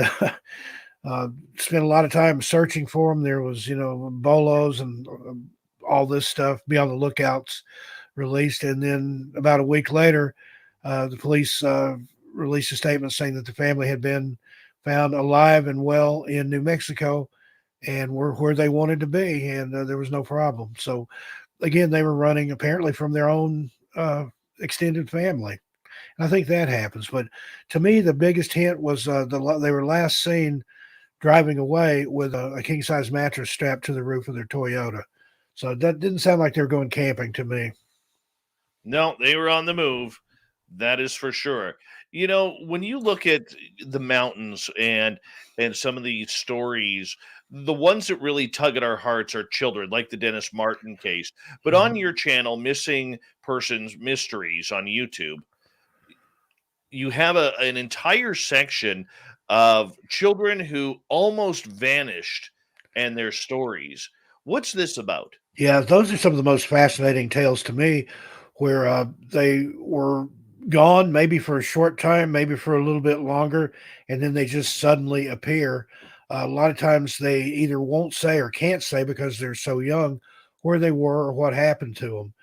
[SPEAKER 2] spent a lot of time searching for them. There was, bolos and all this stuff. Be on the lookouts released, and then about a week later, the police released a statement saying that the family had been found alive and well in New Mexico and were where they wanted to be, and there was no problem. So, again, they were running apparently from their own extended family. And I think that happens. But to me, the biggest hint was they were last seen driving away with a king size mattress strapped to the roof of their Toyota. So that didn't sound like they were going camping to me.
[SPEAKER 1] No, they were on the move. That is for sure. When you look at the mountains and some of these stories, the ones that really tug at our hearts are children, like the Dennis Martin case. But on your channel, Missing Persons Mysteries on YouTube, you have an entire section of children who almost vanished and their stories. What's this about?
[SPEAKER 2] Yeah, those are some of the most fascinating tales to me, where they were gone maybe for a short time, maybe for a little bit longer, and then they just suddenly appear. A lot of times they either won't say or can't say because they're so young where they were or what happened to them.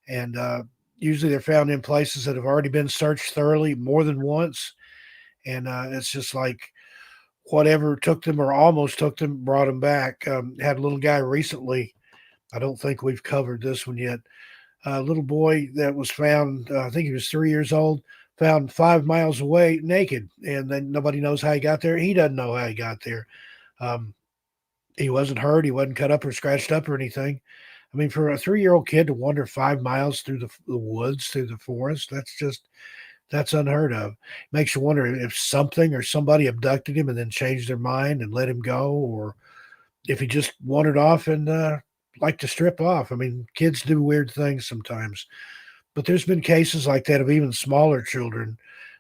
[SPEAKER 2] And usually they're found in places that have already been searched thoroughly more than once. And it's just like whatever took them or almost took them brought them back. Had a little guy recently. I don't think we've covered this one yet. A little boy that was found, I think he was 3 years old, found 5 miles away naked. And then nobody knows how he got there. He doesn't know how he got there. He wasn't hurt. He wasn't cut up or scratched up or anything. I mean, for a 3-year-old kid to wander 5 miles through the woods, through the forest, that's unheard of. Makes you wonder if something or somebody abducted him and then changed their mind and let him go, or if he just wandered off and liked to strip off. I mean, kids do weird things sometimes. But there's been cases like that of even smaller children,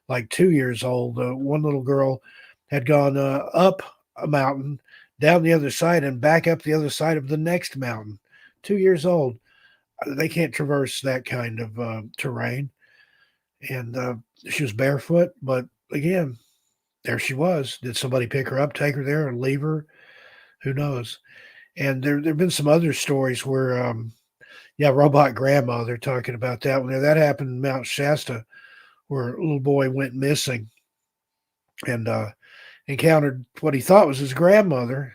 [SPEAKER 2] like 2 years old. One little girl had gone up a mountain, down the other side, and back up the other side of the next mountain. 2 years old. They can't traverse that kind of terrain. And she was barefoot, but again, there she was. Did somebody pick her up, take her there, or leave her? Who knows? And there've been some other stories where, robot grandma. They're talking about that one. That happened in Mount Shasta, where a little boy went missing and encountered what he thought was his grandmother,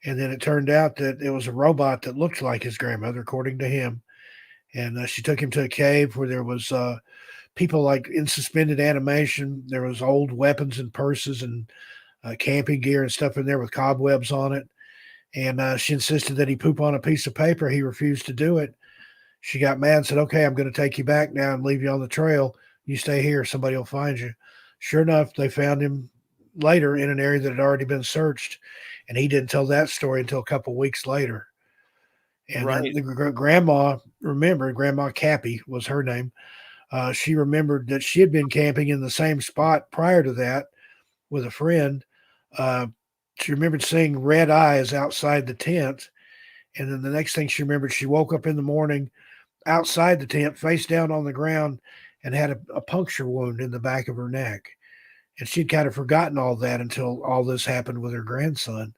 [SPEAKER 2] and then it turned out that it was a robot that looked like his grandmother, according to him. And she took him to a cave where there was people like in suspended animation. There was old weapons and purses and camping gear and stuff in there with cobwebs on it. And she insisted that he poop on a piece of paper. He refused to do it. She got mad and said, "Okay, I'm going to take you back now and leave you on the trail. You stay here. Somebody will find you." Sure enough, they found him later in an area that had already been searched. And he didn't tell that story until a couple of weeks later. And
[SPEAKER 1] Right.
[SPEAKER 2] the grandma remembered, Grandma Cappy was her name. She remembered that she had been camping in the same spot prior to that with a friend. She remembered seeing red eyes outside the tent. And then the next thing she remembered, she woke up in the morning outside the tent, face down on the ground, and had a puncture wound in the back of her neck. And she'd kind of forgotten all that until all this happened with her grandson.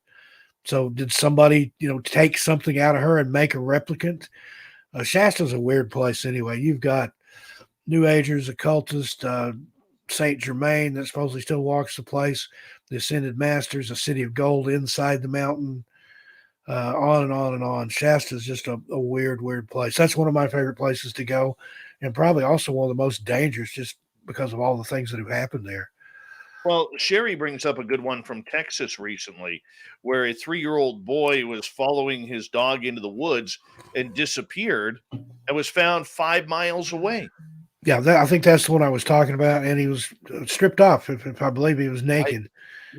[SPEAKER 2] So did somebody, take something out of her and make a replicant? Shasta's a weird place anyway. You've got New Agers, occultists, Saint Germain that supposedly still walks the place, the Ascended Masters, a city of gold inside the mountain, on and on and on. Shasta's just a weird, weird place. That's one of my favorite places to go, and probably also one of the most dangerous just because of all the things that have happened there.
[SPEAKER 1] Well, Sherry brings up a good one from Texas recently, where a 3-year-old boy was following his dog into the woods and disappeared and was found 5 miles away.
[SPEAKER 2] Yeah, I think that's the one I was talking about, and he was stripped off. If I believe he was
[SPEAKER 1] I,
[SPEAKER 2] naked,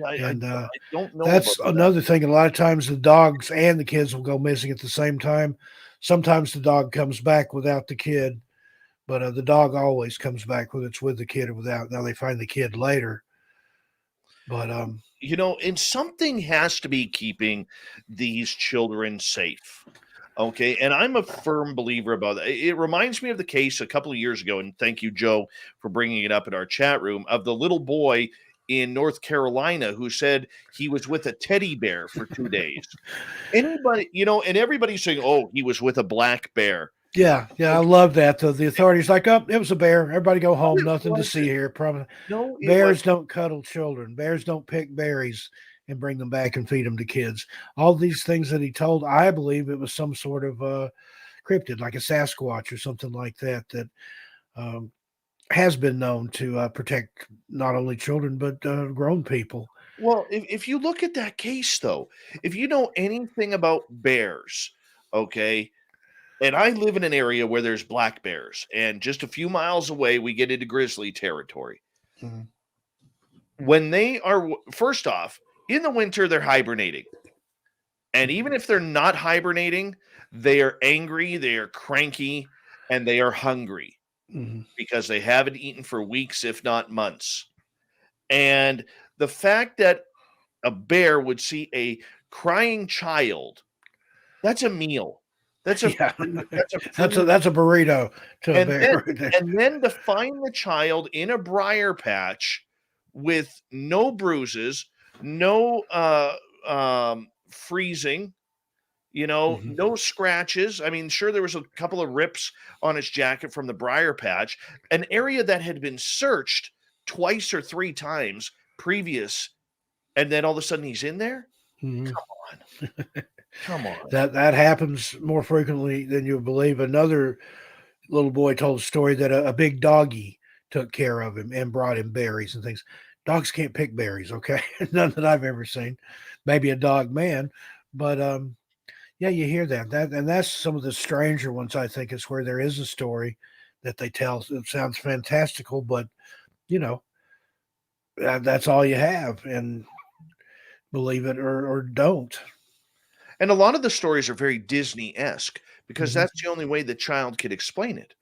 [SPEAKER 1] I
[SPEAKER 2] and
[SPEAKER 1] don't know about
[SPEAKER 2] that's
[SPEAKER 1] that.
[SPEAKER 2] another thing. A lot of times, the dogs and the kids will go missing at the same time. Sometimes the dog comes back without the kid, but the dog always comes back whether it's with the kid or without. Now they find the kid later, but
[SPEAKER 1] And something has to be keeping these children safe. Okay. And I'm a firm believer about that. It reminds me of the case a couple of years ago. And thank you, Joe, for bringing it up in our chat room of the little boy in North Carolina who said he was with a teddy bear for 2 days. And everybody's saying, oh, he was with a black bear.
[SPEAKER 2] yeah, I love that. The authorities like, oh, it was a bear. Everybody go home.
[SPEAKER 1] It
[SPEAKER 2] Nothing to see
[SPEAKER 1] wasn't.
[SPEAKER 2] here. Probably
[SPEAKER 1] No, it was.
[SPEAKER 2] bears don't cuddle children. Bears don't pick berries and bring them back and feed them to kids. All these things that he told, I believe it was some sort of cryptid, like a Sasquatch or something like that, that um, has been known to protect not only children but grown people.
[SPEAKER 1] Well, if you look at that case, though, if you know anything about bears, okay, and I live in an area where there's black bears, and just a few miles away, we get into grizzly territory.
[SPEAKER 2] Mhm.
[SPEAKER 1] When they are, first off, in the winter, they're hibernating. And even if they're not hibernating, they are angry, they are cranky, and they are hungry
[SPEAKER 2] Mhm.
[SPEAKER 1] because they haven't eaten for weeks, if not months. And the fact that a bear would see a crying child, that's a meal. That's a
[SPEAKER 2] Yeah,
[SPEAKER 1] free, that's a
[SPEAKER 2] that's
[SPEAKER 1] free,
[SPEAKER 2] a burrito to a
[SPEAKER 1] and
[SPEAKER 2] bear
[SPEAKER 1] then
[SPEAKER 2] right there.
[SPEAKER 1] and then to find the child in a briar patch with no bruises, no freezing,
[SPEAKER 2] Mhm.
[SPEAKER 1] no scratches. I mean, sure, there was a couple of rips on his jacket from the briar patch, an area that had been searched twice or three times previous, and then all of a sudden he's in there.
[SPEAKER 2] Mhm.
[SPEAKER 1] Come on, come on.
[SPEAKER 2] That happens more frequently than you believe. Another little boy told a story that a big doggy took care of him and brought him berries and things. Dogs can't pick berries, okay? None that I've ever seen. Maybe a dog man, but yeah, you hear that's some of the stranger ones. I think is where there is a story that they tell. It sounds fantastical, but you know that's all you have, and believe it or don't.
[SPEAKER 1] And a lot of the stories are very Disney-esque because
[SPEAKER 2] Mhm.
[SPEAKER 1] that's the only way the child could explain it.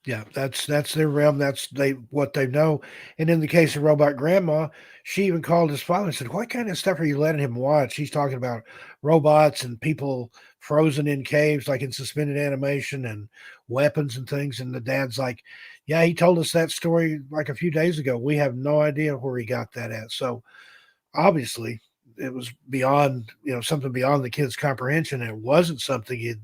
[SPEAKER 2] Yeah, that's their realm. That's what they know. And in the case of Robot Grandma, she even called his father and said, "What kind of stuff are you letting him watch?" She's talking about robots and people frozen in caves, like in suspended animation, and weapons and things. And the dad's like, "Yeah, he told us that story like a few days ago. We have no idea where he got that at." So obviously, it was beyond something beyond the kid's comprehension. And it wasn't something he'd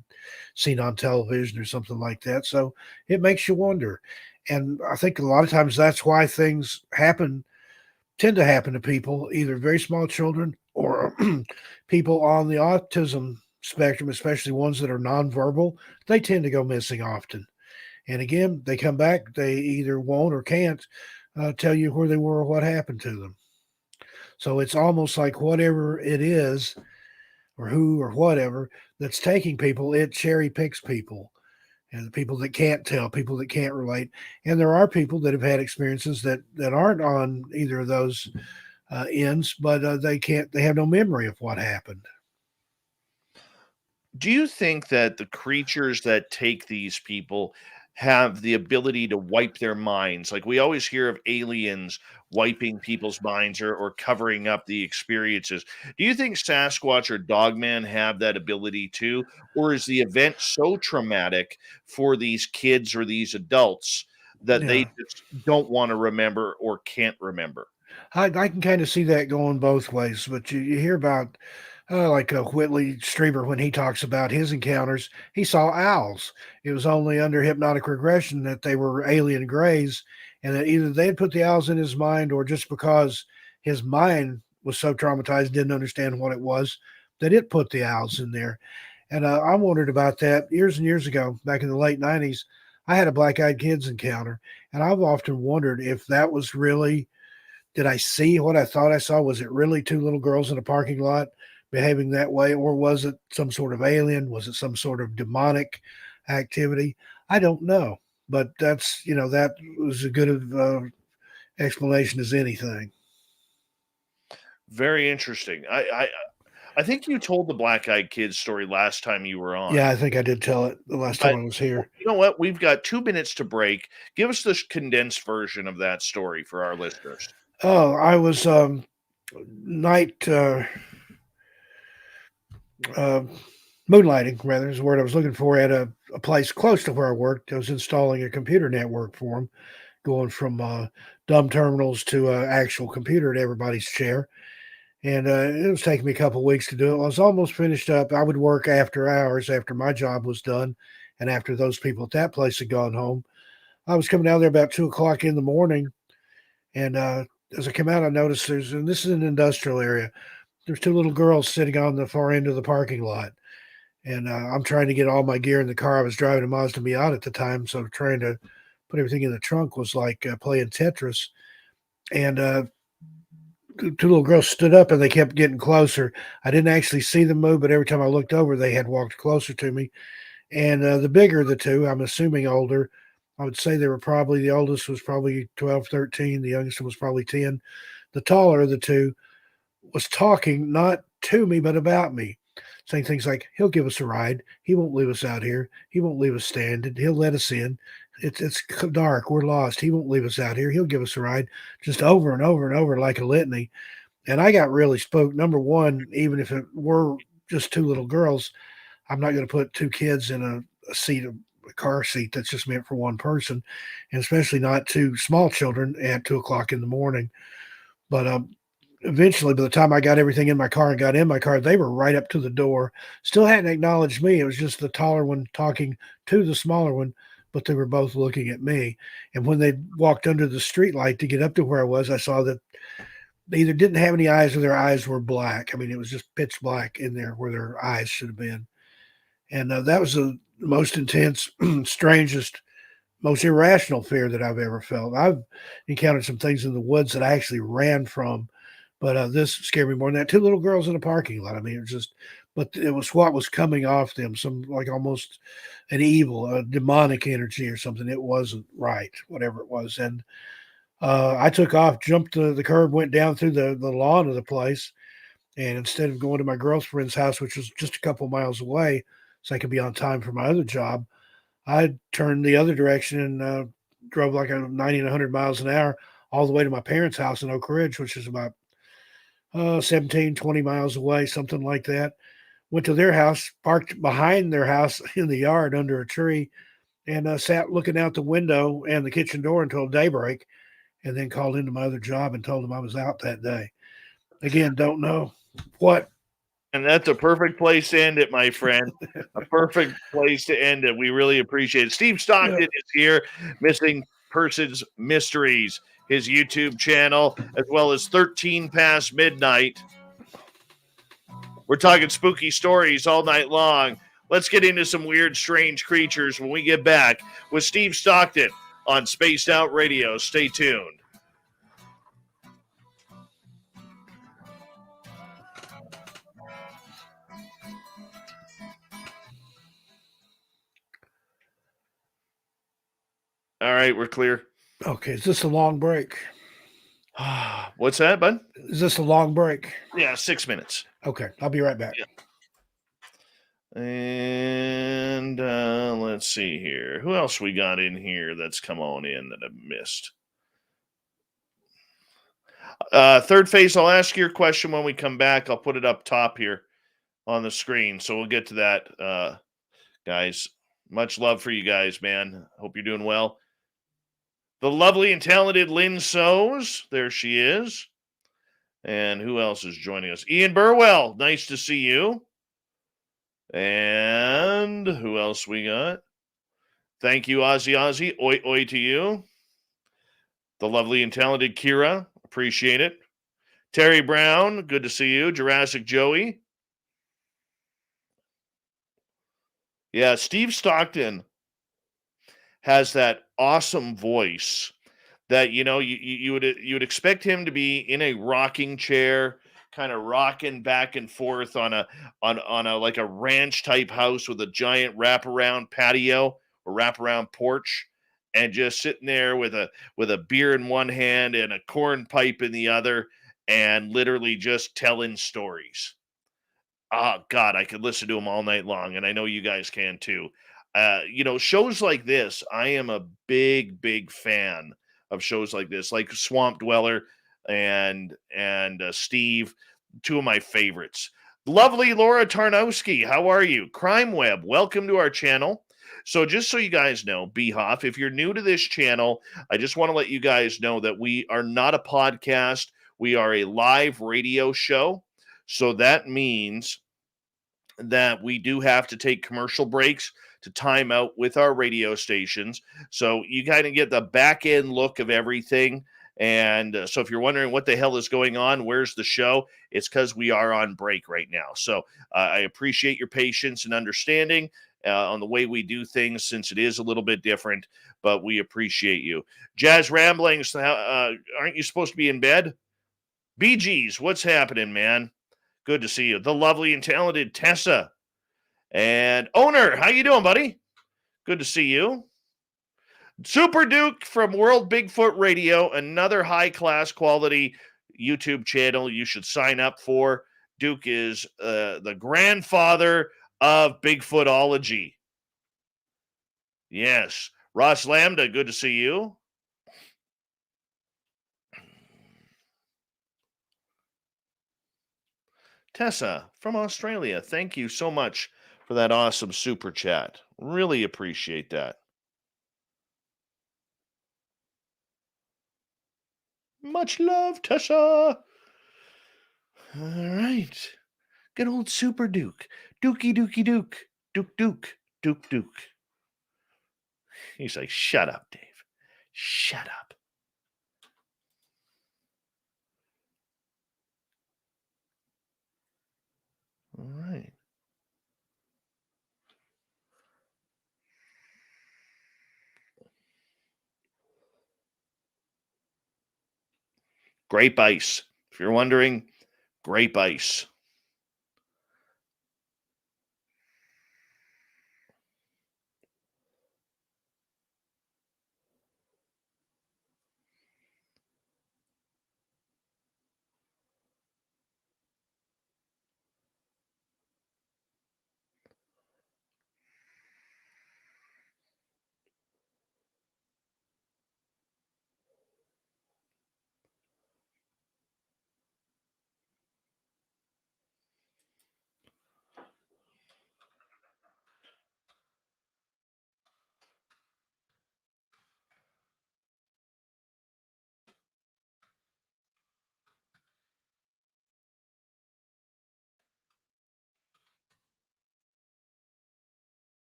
[SPEAKER 2] seen on television or something like that. So it makes you wonder. And I think a lot of times that's why things tend to happen to people, either very small children or people on the autism spectrum, especially ones that are nonverbal. They tend to go missing often. And again, they come back, they either won't or can't tell you where they were or what happened to them. So it's almost like whatever it is or who or whatever that's taking people, it cherry picks people and the people that can't tell, people that can't relate. And there are people that have had experiences that aren't on either of those ends, but they have no memory of what happened.
[SPEAKER 1] Do you think that the creatures that take these people have the ability to wipe their minds? Like we always hear of aliens wiping people's minds or covering up the experiences. Do you think Sasquatch or Dogman have that ability too? Or is the event so traumatic for these kids or these adults that they
[SPEAKER 2] Yeah,
[SPEAKER 1] just don't want to remember or can't remember?
[SPEAKER 2] I can kind of see that going both ways, but you hear about like Whitley Strieber when he talks about his encounters, he saw owls. It was only under hypnotic regression that they were alien grays, and that either they had put the owls in his mind, or just because his mind was so traumatized, didn't understand what it was, that it put the owls in there. And I wondered about that years and years ago, back in the late '90s. I had a black-eyed kids encounter, and I've often wondered if that was really did I see what I thought I saw? Was it really two little girls in a parking lot behaving that way, or was it some sort of alien? Was it some sort of demonic activity? I don't know, but that's that was as good of explanation as anything.
[SPEAKER 1] Very interesting. I think you told the Black Eyed Kids story last time you were on.
[SPEAKER 2] Yeah, I think I did tell it the last time
[SPEAKER 1] But
[SPEAKER 2] I was here.
[SPEAKER 1] you know what? We've got 2 minutes to break. Give us the condensed version of that story for our listeners.
[SPEAKER 2] Oh, I was night uh, moonlighting, rather, is the word I was looking for, at a place close to where I worked. I was installing a computer network for them, going from dumb terminals to actual computer at everybody's chair. And it was taking me a couple of weeks to do it. I was almost finished up. I would work after hours after my job was done, and after those people at that place had gone home. I was coming out there about 2 o'clock in the morning, and as I came out, I noticed and this is an industrial area. There's two little girls sitting on the far end of the parking lot, and I'm trying to get all my gear in the car. I was driving a Mazda Miata at the time, so trying to put everything in the trunk was like playing Tetris. And two little girls stood up and they kept getting closer. I didn't actually see them move, but every time I looked over, they had walked closer to me. And the bigger of the two, I'm assuming older, I would say they were probably, the oldest was probably 12, 13. The youngest was probably 10. The taller of the two was talking not to me, but about me, saying things like, he'll give us a ride. He won't leave us out here. He won't leave us standing. He'll let us in. It's dark. We're lost. He won't leave us out here. He'll give us a ride, just over and over and over like a litany. And I got really spooked. Number one, even if it were just two little girls, I'm not going to put two kids in a seat, a car seat that's just meant for one person, and especially not two small children at 2 o'clock in the morning. But eventually, by the time I got everything in my car and got in my car, they were right up to the door. Still hadn't acknowledged me. It was just the taller one talking to the smaller one, but they were both looking at me. And when they walked under the street light to get up to where I was, I saw that they either didn't have any eyes or their eyes were black. I mean, it was just pitch black in there where their eyes should have been. And that was the most intense, strangest, most irrational fear that I've ever felt. I've encountered some things in the woods that I actually ran from, but this scared me more than that. Two little girls in a parking lot. I mean, it was just, but it was what was coming off them, some like almost an evil, a demonic energy or something. It wasn't right, whatever it was. And I took off, jumped the curb, went down through the lawn of the place. And instead of going to my girlfriend's house, which was just a couple miles away, so I could be on time for my other job, I turned the other direction and drove like a 90 and 100 miles an hour all the way to my parents' house in Oak Ridge, which is about 17, 20 miles away, something like that. Went to their house, parked behind their house in the yard under a tree, and sat looking out the window and the kitchen door until daybreak, and then called into my other job and told them I was out that day. Again, don't know what.
[SPEAKER 1] And that's a perfect place to end it, my friend. A perfect place to end it. We really appreciate it. Steve Stockton is here, Missing Persons Mysteries, his YouTube channel, as well as 13 Past Midnight. We're talking spooky stories all night long. Let's get into some weird, strange creatures when we get back with Steve Stockton on Spaced Out Radio. Stay tuned. All right, we're clear.
[SPEAKER 2] Okay, is this a long break?
[SPEAKER 1] What's that, bud?
[SPEAKER 2] Is this a long break?
[SPEAKER 1] Yeah, 6 minutes.
[SPEAKER 2] Okay, I'll be right back.
[SPEAKER 1] Yeah. And let's see here. Who else we got in here that's come on in that I've missed? Third phase, I'll ask your question when we come back. I'll put it up top here on the screen. So we'll get to that, guys. Much love for you guys, man. Hope you're doing well. The lovely and talented Lynn Soes. There she is. And who else is joining us? Ian Burwell. Nice to see you. And who else we got? Thank you, Ozzy. Oi, oi to you. The lovely and talented Kira. Appreciate it. Terry Brown. Good to see you. Jurassic Joey. Yeah, Steve Stockton has that awesome voice that you would expect him to be in a rocking chair, kind of rocking back and forth on a like a ranch type house with a giant wraparound patio or wraparound porch, and just sitting there with a beer in one hand and a corn pipe in the other, and literally just telling stories. Oh God, I could listen to him all night long, and I know you guys can too. Shows like this, I am a big, big fan of shows like this, like Swamp Dweller and Steve, two of my favorites. Lovely Laura Tarnowski, how are you? Crime Web, welcome to our channel. So just so you guys know, Behoff, if you're new to this channel, I just want to let you guys know that we are not a podcast. We are a live radio show. So that means that we do have to take commercial breaks to time out with our radio stations. So you kind of get the back end look of everything. And so if you're wondering what the hell is going on, where's the show? It's because we are on break right now. So I appreciate your patience and understanding on the way we do things, since it is a little bit different, but we appreciate you. Jazz Ramblings, aren't you supposed to be in bed? BG's, what's happening, man? Good to see you. The lovely and talented Tessa. And Owner, how you doing, buddy? Good to see you. Super Duke from World Bigfoot Radio, another high-class quality YouTube channel you should sign up for. Duke is the grandfather of Bigfootology. Yes. Ross Lambda, good to see you. Tessa from Australia, thank you so much for that awesome super chat. Really appreciate that. Much love, Tessa. All right. Good old Super Duke. Dookie Dookie Duke. Duke Duke. Duke Duke. He's like, shut up, Dave. Shut up. All right. Grape ice. If you're wondering, grape ice.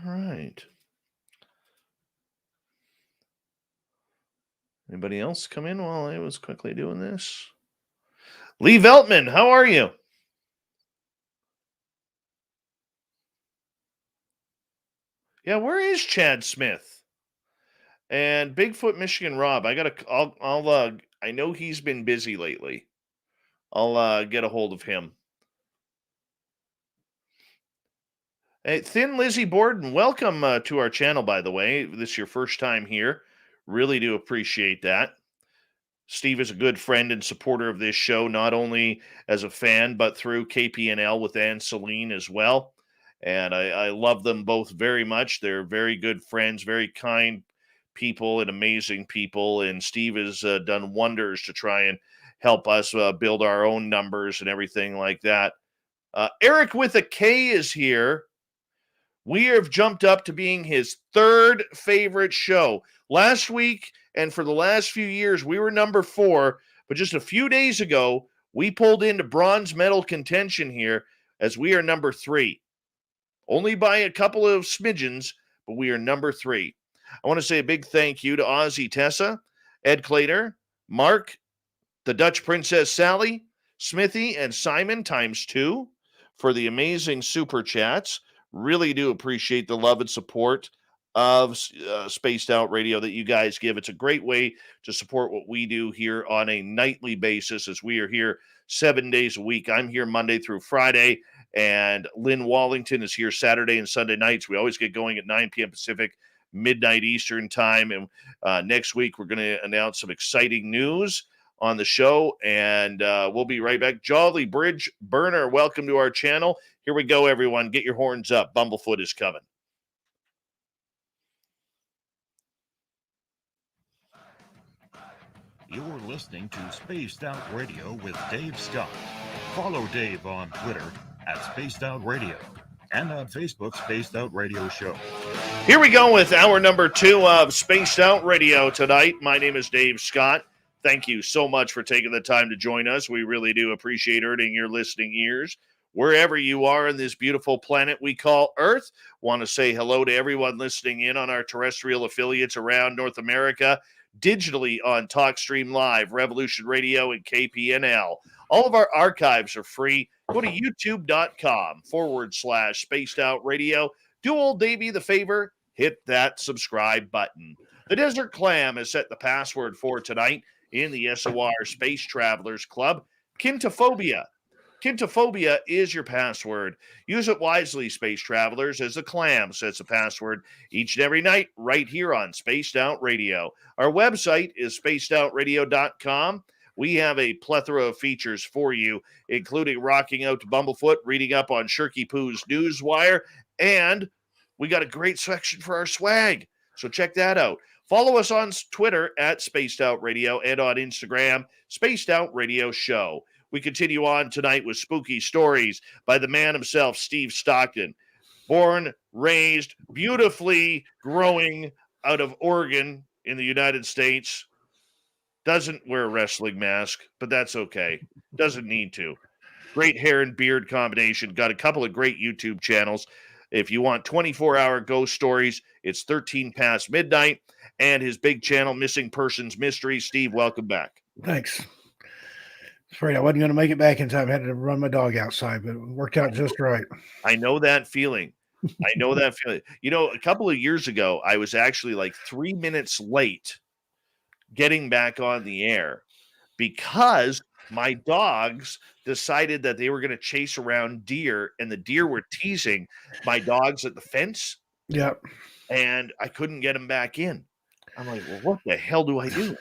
[SPEAKER 1] All right. Anybody else come in while I was quickly doing this? Lee Veltman, how are you? Yeah, where is Chad Smith? And Bigfoot Michigan Rob, I know he's been busy lately. I'll get a hold of him. Hey, Thin Lizzie Borden, welcome to our channel, by the way. This is your first time here. Really do appreciate that. Steve is a good friend and supporter of this show, not only as a fan, but through KPNL with Ann Celine as well. And I love them both very much. They're very good friends, very kind people and amazing people. And Steve has done wonders to try and help us build our own numbers and everything like that. Eric with a K is here. We have jumped up to being his third favorite show. Last week and for the last few years, we were number 4. But just a few days ago, we pulled into bronze medal contention here as we are number 3. Only by a couple of smidgens, but we are number 3. I want to say a big thank you to Ozzy Tessa, Ed Clater, Mark, the Dutch Princess Sally, Smithy, and Simon ×2 for the amazing super chats. Really do appreciate the love and support of Spaced Out Radio that you guys give. It's a great way to support what we do here on a nightly basis, as we are here 7 days a week. I'm here Monday through Friday, and Lynn Wallington is here Saturday and Sunday nights. We always get going at 9 p.m. Pacific, midnight Eastern time. And next week, we're going to announce some exciting news on the show, and we'll be right back. Jolly Bridge Burner, welcome to our channel. Here we go, everyone. Get your horns up. Bumblefoot is coming.
[SPEAKER 3] You're listening to Spaced Out Radio with Dave Scott. Follow Dave on Twitter at Spaced Out Radio and on Facebook, Spaced Out Radio Show.
[SPEAKER 1] Here we go with hour number 2 of Spaced Out Radio tonight. My name is Dave Scott. Thank you so much for taking the time to join us. We really do appreciate earning your listening ears wherever you are in this beautiful planet we call Earth. Want to say hello to everyone listening in on our terrestrial affiliates around North America, digitally on TalkStream Live, Revolution Radio, and KPNL. All of our archives are free. Go to youtube.com/Spaced Out Radio. Do old Davey the favor, hit that subscribe button. The Desert Clam has set the password for tonight in the SOR Space Travelers Club. Kintophobia. Kintophobia is your password. Use it wisely, space travelers, as the clam sets a password each and every night right here on Spaced Out Radio. Our website is spacedoutradio.com. We have a plethora of features for you, including rocking out to Bumblefoot, reading up on Shirky Poo's Newswire, and we got a great section for our swag. So check that out. Follow us on Twitter at Spaced Out Radio and on Instagram, Spaced Out Radio Show. We continue on tonight with spooky stories by the man himself, Steve Stockton. Born, raised, beautifully growing out of Oregon in the United States. Doesn't wear a wrestling mask, but that's okay. Doesn't need to. Great hair and beard combination. Got a couple of great YouTube channels. If you want 24-hour ghost stories, it's 13 past midnight. And his big channel, Missing Persons Mysteries. Steve, welcome back.
[SPEAKER 2] Thanks. Afraid I wasn't going to make it back in time. I had to run my dog outside, but it worked out just right.
[SPEAKER 1] I know that feeling. You know, a couple of years ago, I was actually like 3 minutes late getting back on the air because my dogs decided that they were going to chase around deer, and the deer were teasing my dogs at the fence.
[SPEAKER 2] Yep.
[SPEAKER 1] And I couldn't get them back in. I'm like, well, what the hell do I do?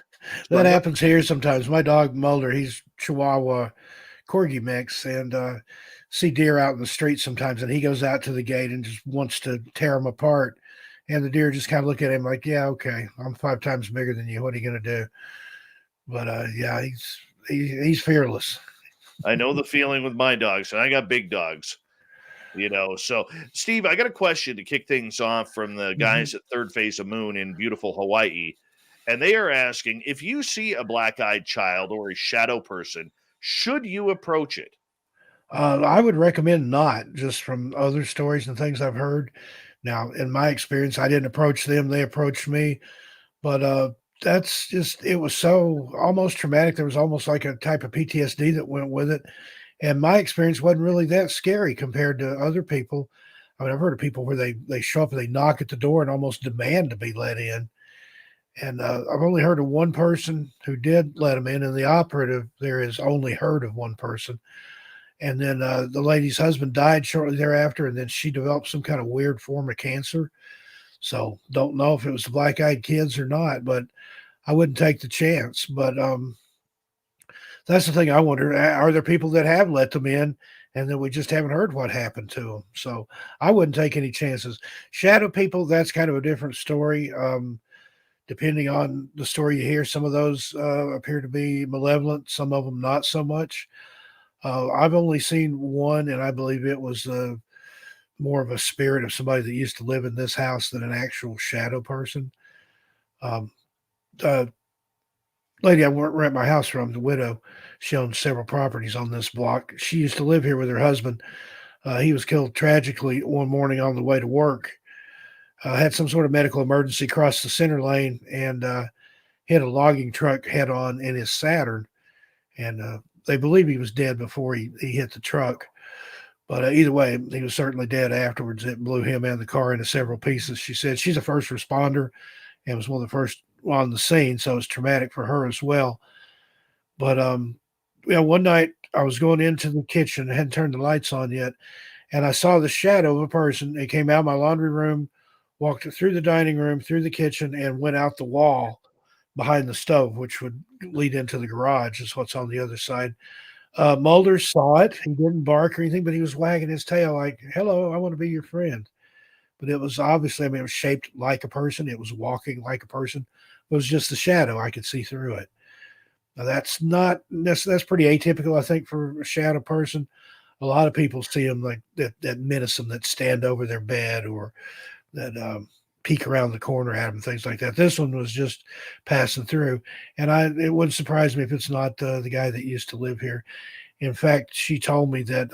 [SPEAKER 2] That happens here sometimes. My dog Mulder, he's Chihuahua Corgi mix, and see deer out in the street sometimes, and he goes out to the gate and just wants to tear them apart. And the deer just kind of look at him like, yeah, okay, I'm 5 times bigger than you. What are you going to do? But yeah, he's fearless.
[SPEAKER 1] I know the feeling with my dogs, and I got big dogs. You know, so Steve, I got a question to kick things off from the guys at Third Phase of Moon in beautiful Hawaii. And they are asking, if you see a black-eyed child or a shadow person, should you approach it?
[SPEAKER 2] I would recommend not, just from other stories and things I've heard. Now, in my experience, I didn't approach them. They approached me. But that's just, it was so almost traumatic. There was almost like a type of PTSD that went with it. And my experience wasn't really that scary compared to other people. I mean, I've heard of people where they show up and they knock at the door and almost demand to be let in. And I've only heard of one person who did let them in, and the operative there has only heard of one person. And then the lady's husband died shortly thereafter, and then she developed some kind of weird form of cancer. So don't know if it was the black-eyed kids or not, but I wouldn't take the chance. But that's the thing I wonder. Are there people that have let them in and then we just haven't heard what happened to them? So I wouldn't take any chances. Shadow people, that's kind of a different story. Depending on the story you hear, some of those appear to be malevolent, some of them not so much. I've only seen one, and I believe it was more of a spirit of somebody that used to live in this house than an actual shadow person. I wouldn't take any chances. Shadow people, that's kind of a different story. Depending on the story you hear, some of those appear to be malevolent, some of them not so much. I've only seen one, and I believe it was more of a spirit of somebody that used to live in this house than an actual shadow person. The lady I rent my house from, the widow, she owns several properties on this block. She used to live here with her husband. He was killed tragically one morning on the way to work. Had some sort of medical emergency, crossed the center lane, and hit a logging truck head on in his Saturn. And they believe he was dead before he hit the truck. But either way, he was certainly dead afterwards. It blew him and the car into several pieces. She said she's a first responder and was one of the first on the scene, so it's traumatic for her as well. But one night I was going into the kitchen, I hadn't turned the lights on yet, and I saw the shadow of a person. It came out of my laundry room, walked through the dining room, through the kitchen, and went out the wall behind the stove, which would lead into the garage. Is what's on the other side. Mulder saw it. He didn't bark or anything, but he was wagging his tail like, "Hello, I want to be your friend." But it was obviously, I mean, it was shaped like a person. It was walking like a person. It was just the shadow. I could see through it. Now that's pretty atypical, I think, for a shadow person. A lot of people see them like that menacing, that stand over their bed or that peek around the corner at them, things like that. This one was just passing through, and it wouldn't surprise me if it's not the guy that used to live here. In fact, she told me that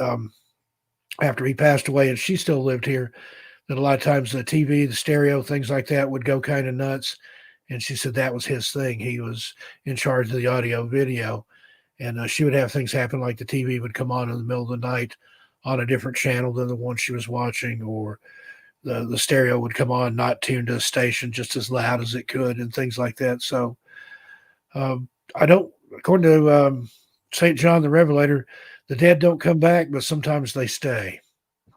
[SPEAKER 2] after he passed away, and she still lived here, that a lot of times the TV, the stereo, things like that would go kind of nuts. And she said that was his thing. He was in charge of the audio video. And she would have things happen like the TV would come on in the middle of the night on a different channel than the one she was watching, or the stereo would come on not tuned to a station just as loud as it could, and things like that. So I don't, according to St. John the Revelator, the dead don't come back, but sometimes they stay.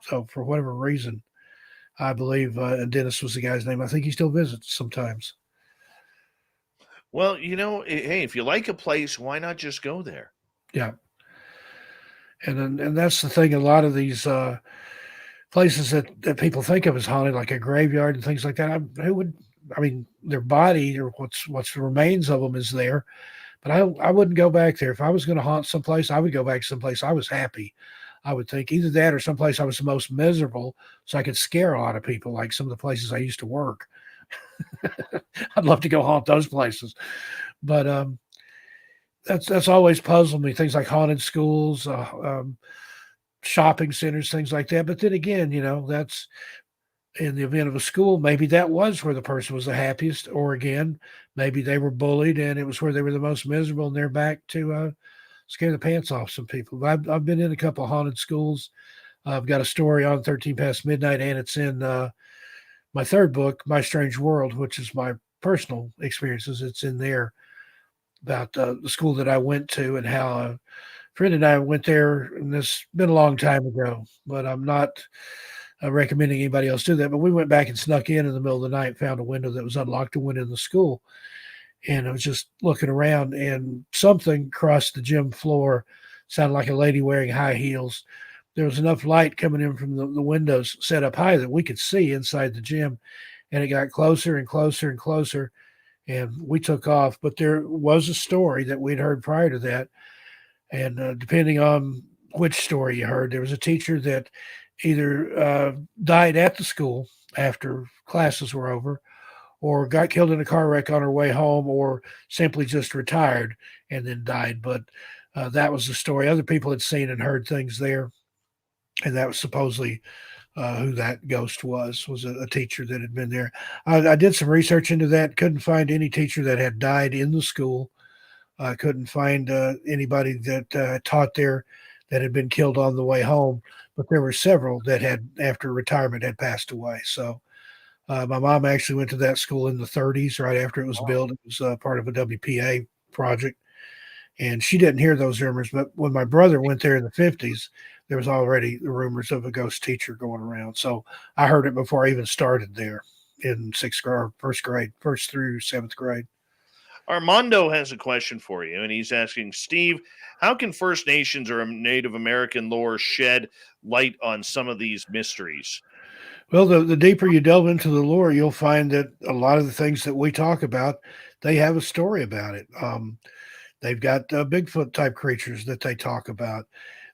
[SPEAKER 2] So for whatever reason, I believe Dennis was the guy's name. I think he still visits sometimes.
[SPEAKER 1] Well, hey, if you like a place, why not just go there?
[SPEAKER 2] Yeah. And that's the thing. A lot of these places that people think of as haunted, like a graveyard and things like that, their body or what's the remains of them is there, but I wouldn't go back there. If I was going to haunt someplace, I would go back someplace I was happy. I would think either that or someplace I was the most miserable, so I could scare a lot of people, like some of the places I used to work. I'd love to go haunt those places, but that's always puzzled me. Things like haunted schools, shopping centers, things like that. But then again, that's in the event of a school. Maybe that was where the person was the happiest, or again, maybe they were bullied and it was where they were the most miserable, and they're back to scare the pants off some people. I've been in a couple of haunted schools. I've got a story on 13 Past Midnight, and it's in my third book, My Strange World, which is my personal experiences. It's in there about the school that I went to and how a friend and I went there. And this has been a long time ago, but I'm not recommending anybody else do that. But we went back and snuck in the middle of the night, found a window that was unlocked, and went in the school. And I was just looking around, and something crossed the gym floor. Sounded like a lady wearing high heels. There was enough light coming in from the windows set up high that we could see inside the gym, and it got closer and closer and closer, and we took off. But there was a story that we'd heard prior to that, and depending on which story you heard, there was a teacher that either died at the school after classes were over, or got killed in a car wreck on her way home, or simply just retired and then died. But that was the story. Other people had seen and heard things there. And that was supposedly who that ghost was a teacher that had been there. I did some research into that. Couldn't find any teacher that had died in the school. I couldn't find anybody that taught there that had been killed on the way home. But there were several that had, after retirement, had passed away. So my mom actually went to that school in the 30s, right after it was built. It was part of a WPA project. And she didn't hear those rumors. But when my brother went there in the 50s, there was already the rumors of a ghost teacher going around. So I heard it before I even started there in first through seventh grade.
[SPEAKER 1] Armando has a question for you, and he's asking, Steve, how can First Nations or Native American lore shed light on some of these mysteries?
[SPEAKER 2] Well, the deeper you delve into the lore, you'll find that a lot of the things that we talk about, they have a story about it. They've got Bigfoot type creatures that they talk about.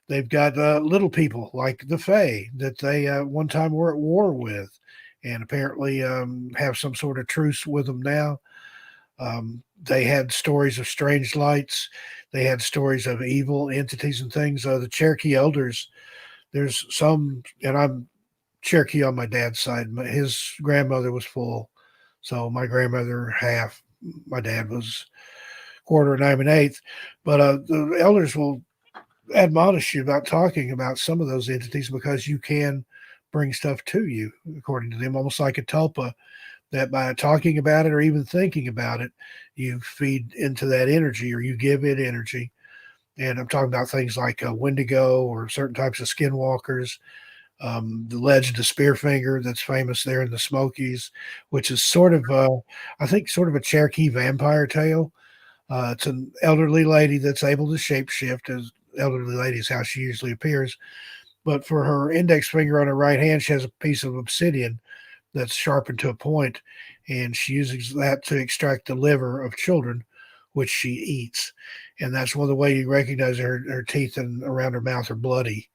[SPEAKER 2] They've got little people like the Fae that they one time were at war with, and apparently have some sort of truce with them now. They had stories of strange lights. They had stories of evil entities and things. The Cherokee elders, there's some, and I'm Cherokee on my dad's side. His grandmother was full, so my grandmother half. My dad was quarter, and I'm an eighth. But the elders will admonish you about talking about some of those entities because you can bring stuff to you, according to them, almost like a tulpa, that by talking about it or even thinking about it, you feed into that energy or you give it energy. And I'm talking about things like Wendigo or certain types of skinwalkers, the legend of Spearfinger that's famous there in the Smokies, which is sort of, I think, sort of a Cherokee vampire tale. It's an elderly lady that's able to shapeshift, as elderly lady is how she usually appears. But for her index finger on her right hand, she has a piece of obsidian that's sharpened to a point, and she uses that to extract the liver of children, which she eats. And that's one of the way you recognize her teeth and around her mouth are bloody.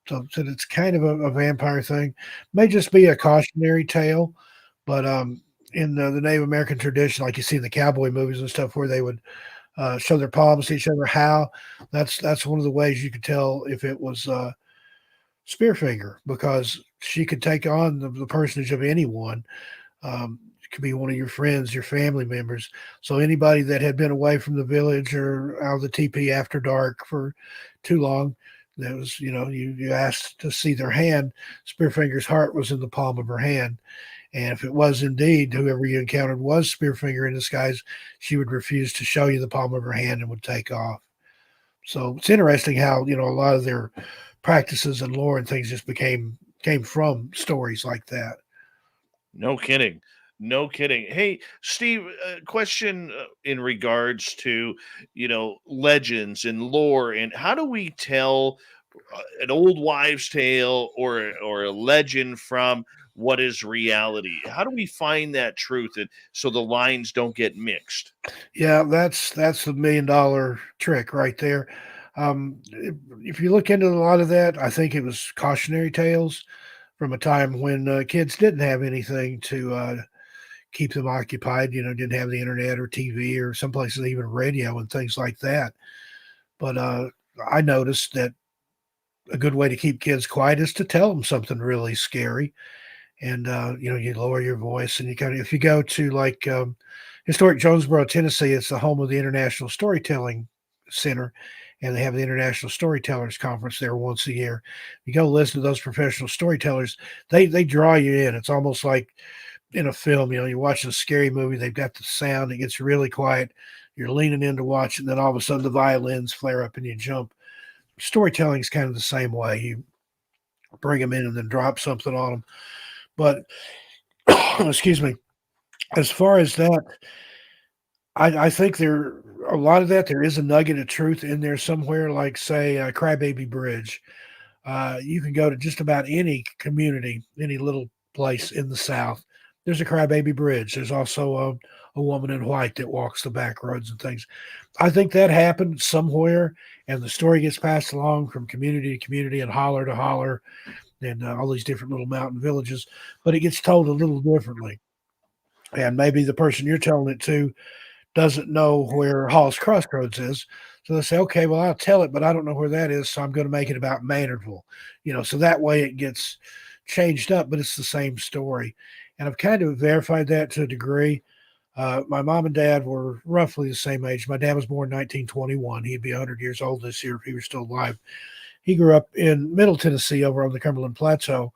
[SPEAKER 2] So it's kind of a vampire thing. May just be a cautionary tale, but in the Native American tradition, like you see in the cowboy movies and stuff, where they would show their palms to each other, how that's one of the ways you could tell if it was Spearfinger, because she could take on the personage of anyone. It could be one of your friends, your family members. So anybody that had been away from the village or out of the teepee after dark for too long, that was, you asked to see their hand. Spearfinger's heart was in the palm of her hand. And if it was indeed whoever you encountered was Spearfinger in disguise, she would refuse to show you the palm of her hand and would take off. So it's interesting how, a lot of their practices and lore and things just came from stories like that.
[SPEAKER 1] No kidding. No kidding. Hey, Steve, question in regards to, legends and lore, and how do we tell an old wives' tale or a legend from what is reality? How do we find that truth, and so the lines don't get mixed?
[SPEAKER 2] Yeah, that's the $1 million trick right there. If you look into a lot of that, I think it was cautionary tales from a time when kids didn't have anything to keep them occupied. Didn't have the internet or TV or some places even radio and things like that. But I noticed that a good way to keep kids quiet is to tell them something really scary. And you lower your voice, and you kind of, if you go to like historic Jonesboro, Tennessee, it's the home of the International Storytelling Center, and they have the International Storytellers Conference there once a year. You go listen to those professional storytellers; they draw you in. It's almost like in a film. You're watching a scary movie. They've got the sound; it gets really quiet. You're leaning in to watch, and then all of a sudden the violins flare up and you jump. Storytelling is kind of the same way. You bring them in and then drop something on them. But excuse me, as far as that, I think there a lot of that there is a nugget of truth in there somewhere, like say Crybaby Bridge. You can go to just about any community, any little place in the South. There's a Crybaby Bridge. There's also a woman in white that walks the back roads and things. I think that happened somewhere, and the story gets passed along from community to community and holler to holler, and all these different little mountain villages, but it gets told a little differently. And maybe the person you're telling it to doesn't know where Hall's Crossroads is. So they say, okay, well, I'll tell it, but I don't know where that is. So I'm going to make it about Maynardville, so that way it gets changed up, but it's the same story. And I've kind of verified that to a degree. My mom and dad were roughly the same age. My dad was born in 1921. He'd be 100 years old this year if he were still alive. He grew up in Middle Tennessee over on the Cumberland Plateau,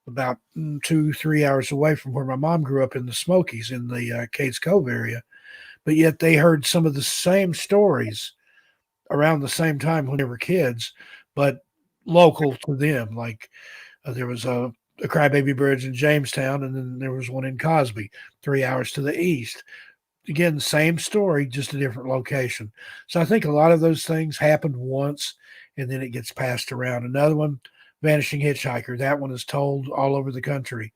[SPEAKER 2] about 2-3 hours away from where my mom grew up in the Smokies in the Cades Cove area. But yet they heard some of the same stories around the same time when they were kids, but local to them. Like there was a Crybaby Bridge in Jamestown, and then there was one in Cosby, 3 hours to the east. Again, the same story, just a different location. So I think a lot of those things happened once, and then it gets passed around. Another one, Vanishing Hitchhiker. That one is told all over the country.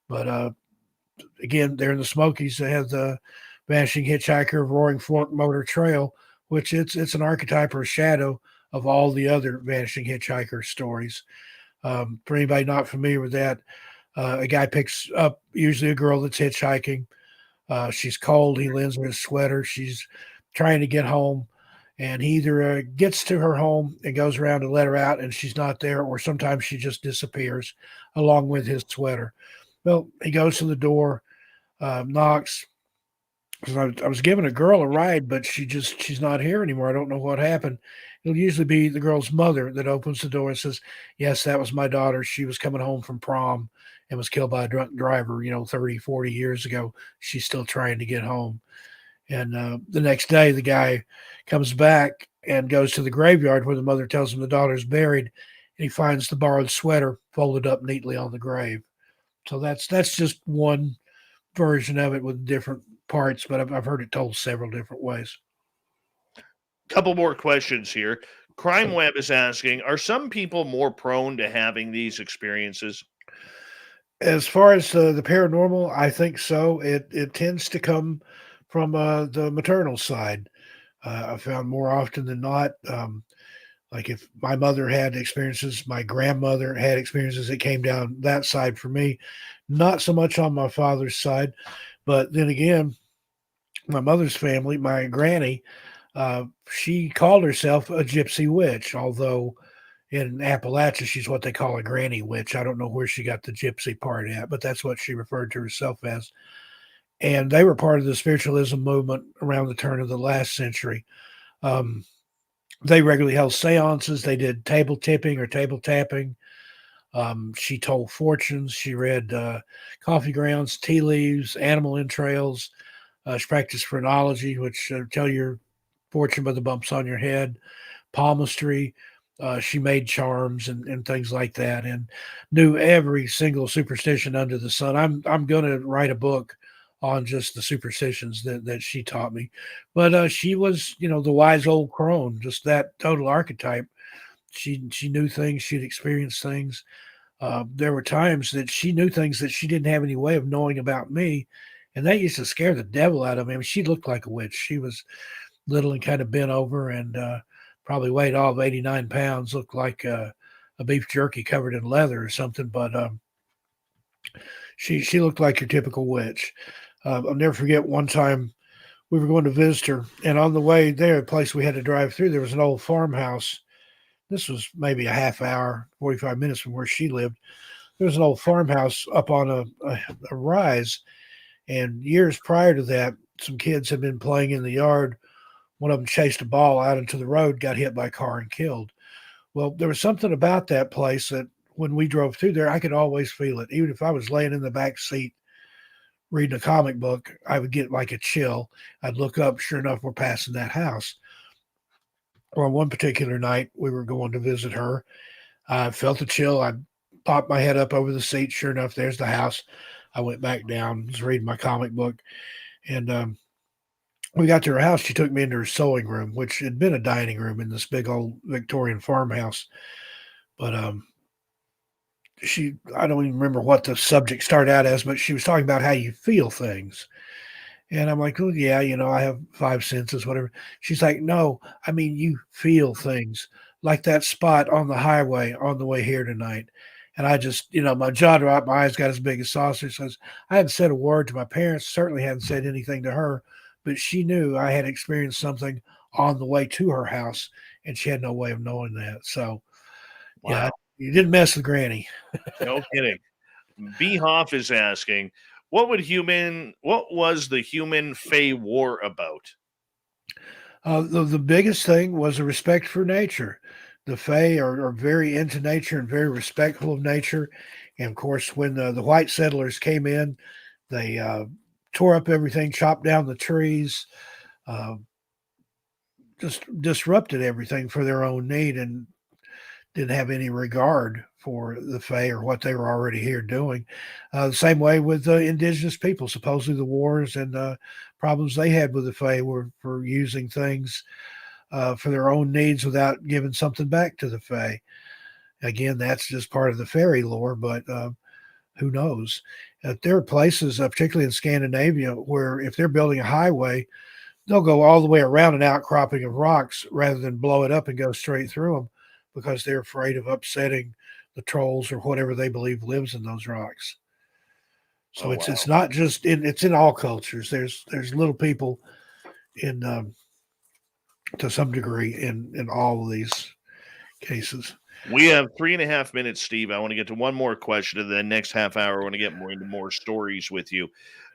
[SPEAKER 2] But again, there in the Smokies, they have the Vanishing Hitchhiker of Roaring Fork Motor Trail, which it's an archetype or a shadow of all the other Vanishing Hitchhiker stories. For anybody not familiar with that, a guy picks up usually a girl that's hitchhiking. She's cold. He lends her his sweater. She's trying to get home, and he either gets to her home and goes around to let her out, and she's not there, or sometimes she just disappears along with his sweater. Well, he goes to the door, knocks. I was giving a girl a ride, but she's not here anymore. I don't know what happened. it'll usually be the girl's mother that opens the door and says, "Yes, that was my daughter. She was coming home from prom and was killed by a drunk driver, 30, 40 years ago. She's still trying to get home." And the next day, the guy comes back and goes to the graveyard where the mother tells him the daughter's buried, and he finds the borrowed sweater folded up neatly on the grave. So that's just one version of it with different parts, but I've heard it told several different ways.
[SPEAKER 1] Couple more questions here. Crime Web is asking, are some people more prone to having these experiences?
[SPEAKER 2] As far as the paranormal, I think so. It tends to come from the maternal side. I found more often than not, like if my mother had experiences, my grandmother had experiences, it came down that side for me. Not so much on my father's side, but then again, my mother's family, my granny, she called herself a gypsy witch, although in Appalachia, she's what they call a granny witch. I don't know where she got the gypsy part at, but that's what she referred to herself as. And they were part of the spiritualism movement around the turn of the last century. Um, they regularly held seances. They did table tipping or table tapping. She told fortunes. She read coffee grounds, tea leaves, animal entrails. She practiced phrenology, which tell your fortune by the bumps on your head, palmistry. She made charms and things like that, and knew every single superstition under the sun. I'm going to write a book on just the superstitions that she taught me. But she was, the wise old crone, just that total archetype. She knew things. She'd experienced things. There were times that she knew things that she didn't have any way of knowing about me, and that used to scare the devil out of me. I mean, she looked like a witch. She was little and kind of bent over, and probably weighed all of 89 pounds, looked like a beef jerky covered in leather or something. But she looked like your typical witch. I'll never forget one time we were going to visit her, and on the way there, the place we had to drive through, there was an old farmhouse. This was maybe a half hour, 45 minutes from where she lived. There was an old farmhouse up on a rise, and years prior to that, some kids had been playing in the yard. One of them chased a ball out into the road, got hit by a car and killed. Well, there was something about that place that when we drove through there, I could always feel it. Even if I was laying in the back seat reading a comic book, I would get like a chill. I'd look up, sure enough, we're passing that house. Well, one particular night, we were going to visit her. I felt a chill. I popped my head up over the seat. Sure enough, there's the house. I went back down, was reading my comic book, and we got to her house. She took me into her sewing room, which had been a dining room in this big old Victorian farmhouse. But I don't even remember what the subject started out as, but she was talking about how you feel things. And I'm like, oh, yeah, I have five senses, whatever. She's like, no, I mean, you feel things like that spot on the highway on the way here tonight. And I just, my jaw dropped, my eyes got as big as saucers. Says, I hadn't said a word to my parents, certainly hadn't said anything to her, but she knew I had experienced something on the way to her house, and she had no way of knowing that. So, yeah,
[SPEAKER 1] Wow.
[SPEAKER 2] you didn't mess with Granny.
[SPEAKER 1] No kidding. B. Hoff is asking, what was the human Fey war about?
[SPEAKER 2] The biggest thing was a respect for nature. The Fae are very into nature and very respectful of nature. And of course, when the white settlers came in, they tore up everything, chopped down the trees, uh, just disrupted everything for their own need, and didn't have any regard for the Fae or what they were already here doing. The same way with indigenous people. Supposedly the wars and problems they had with the Fae were for using things for their own needs without giving something back to the Fae. Again, that's just part of the fairy lore, but who knows? There are places, particularly in Scandinavia, where if they're building a highway, they'll go all the way around an outcropping of rocks rather than blow it up and go straight through them because they're afraid of upsetting the trolls or whatever they believe lives in those rocks. So it's not just it's in all cultures. There's little people in to some degree in all of these cases.
[SPEAKER 1] We have 3.5 minutes, Steve. I want to get to one more question, and then next half hour, I want to get more into more stories with you.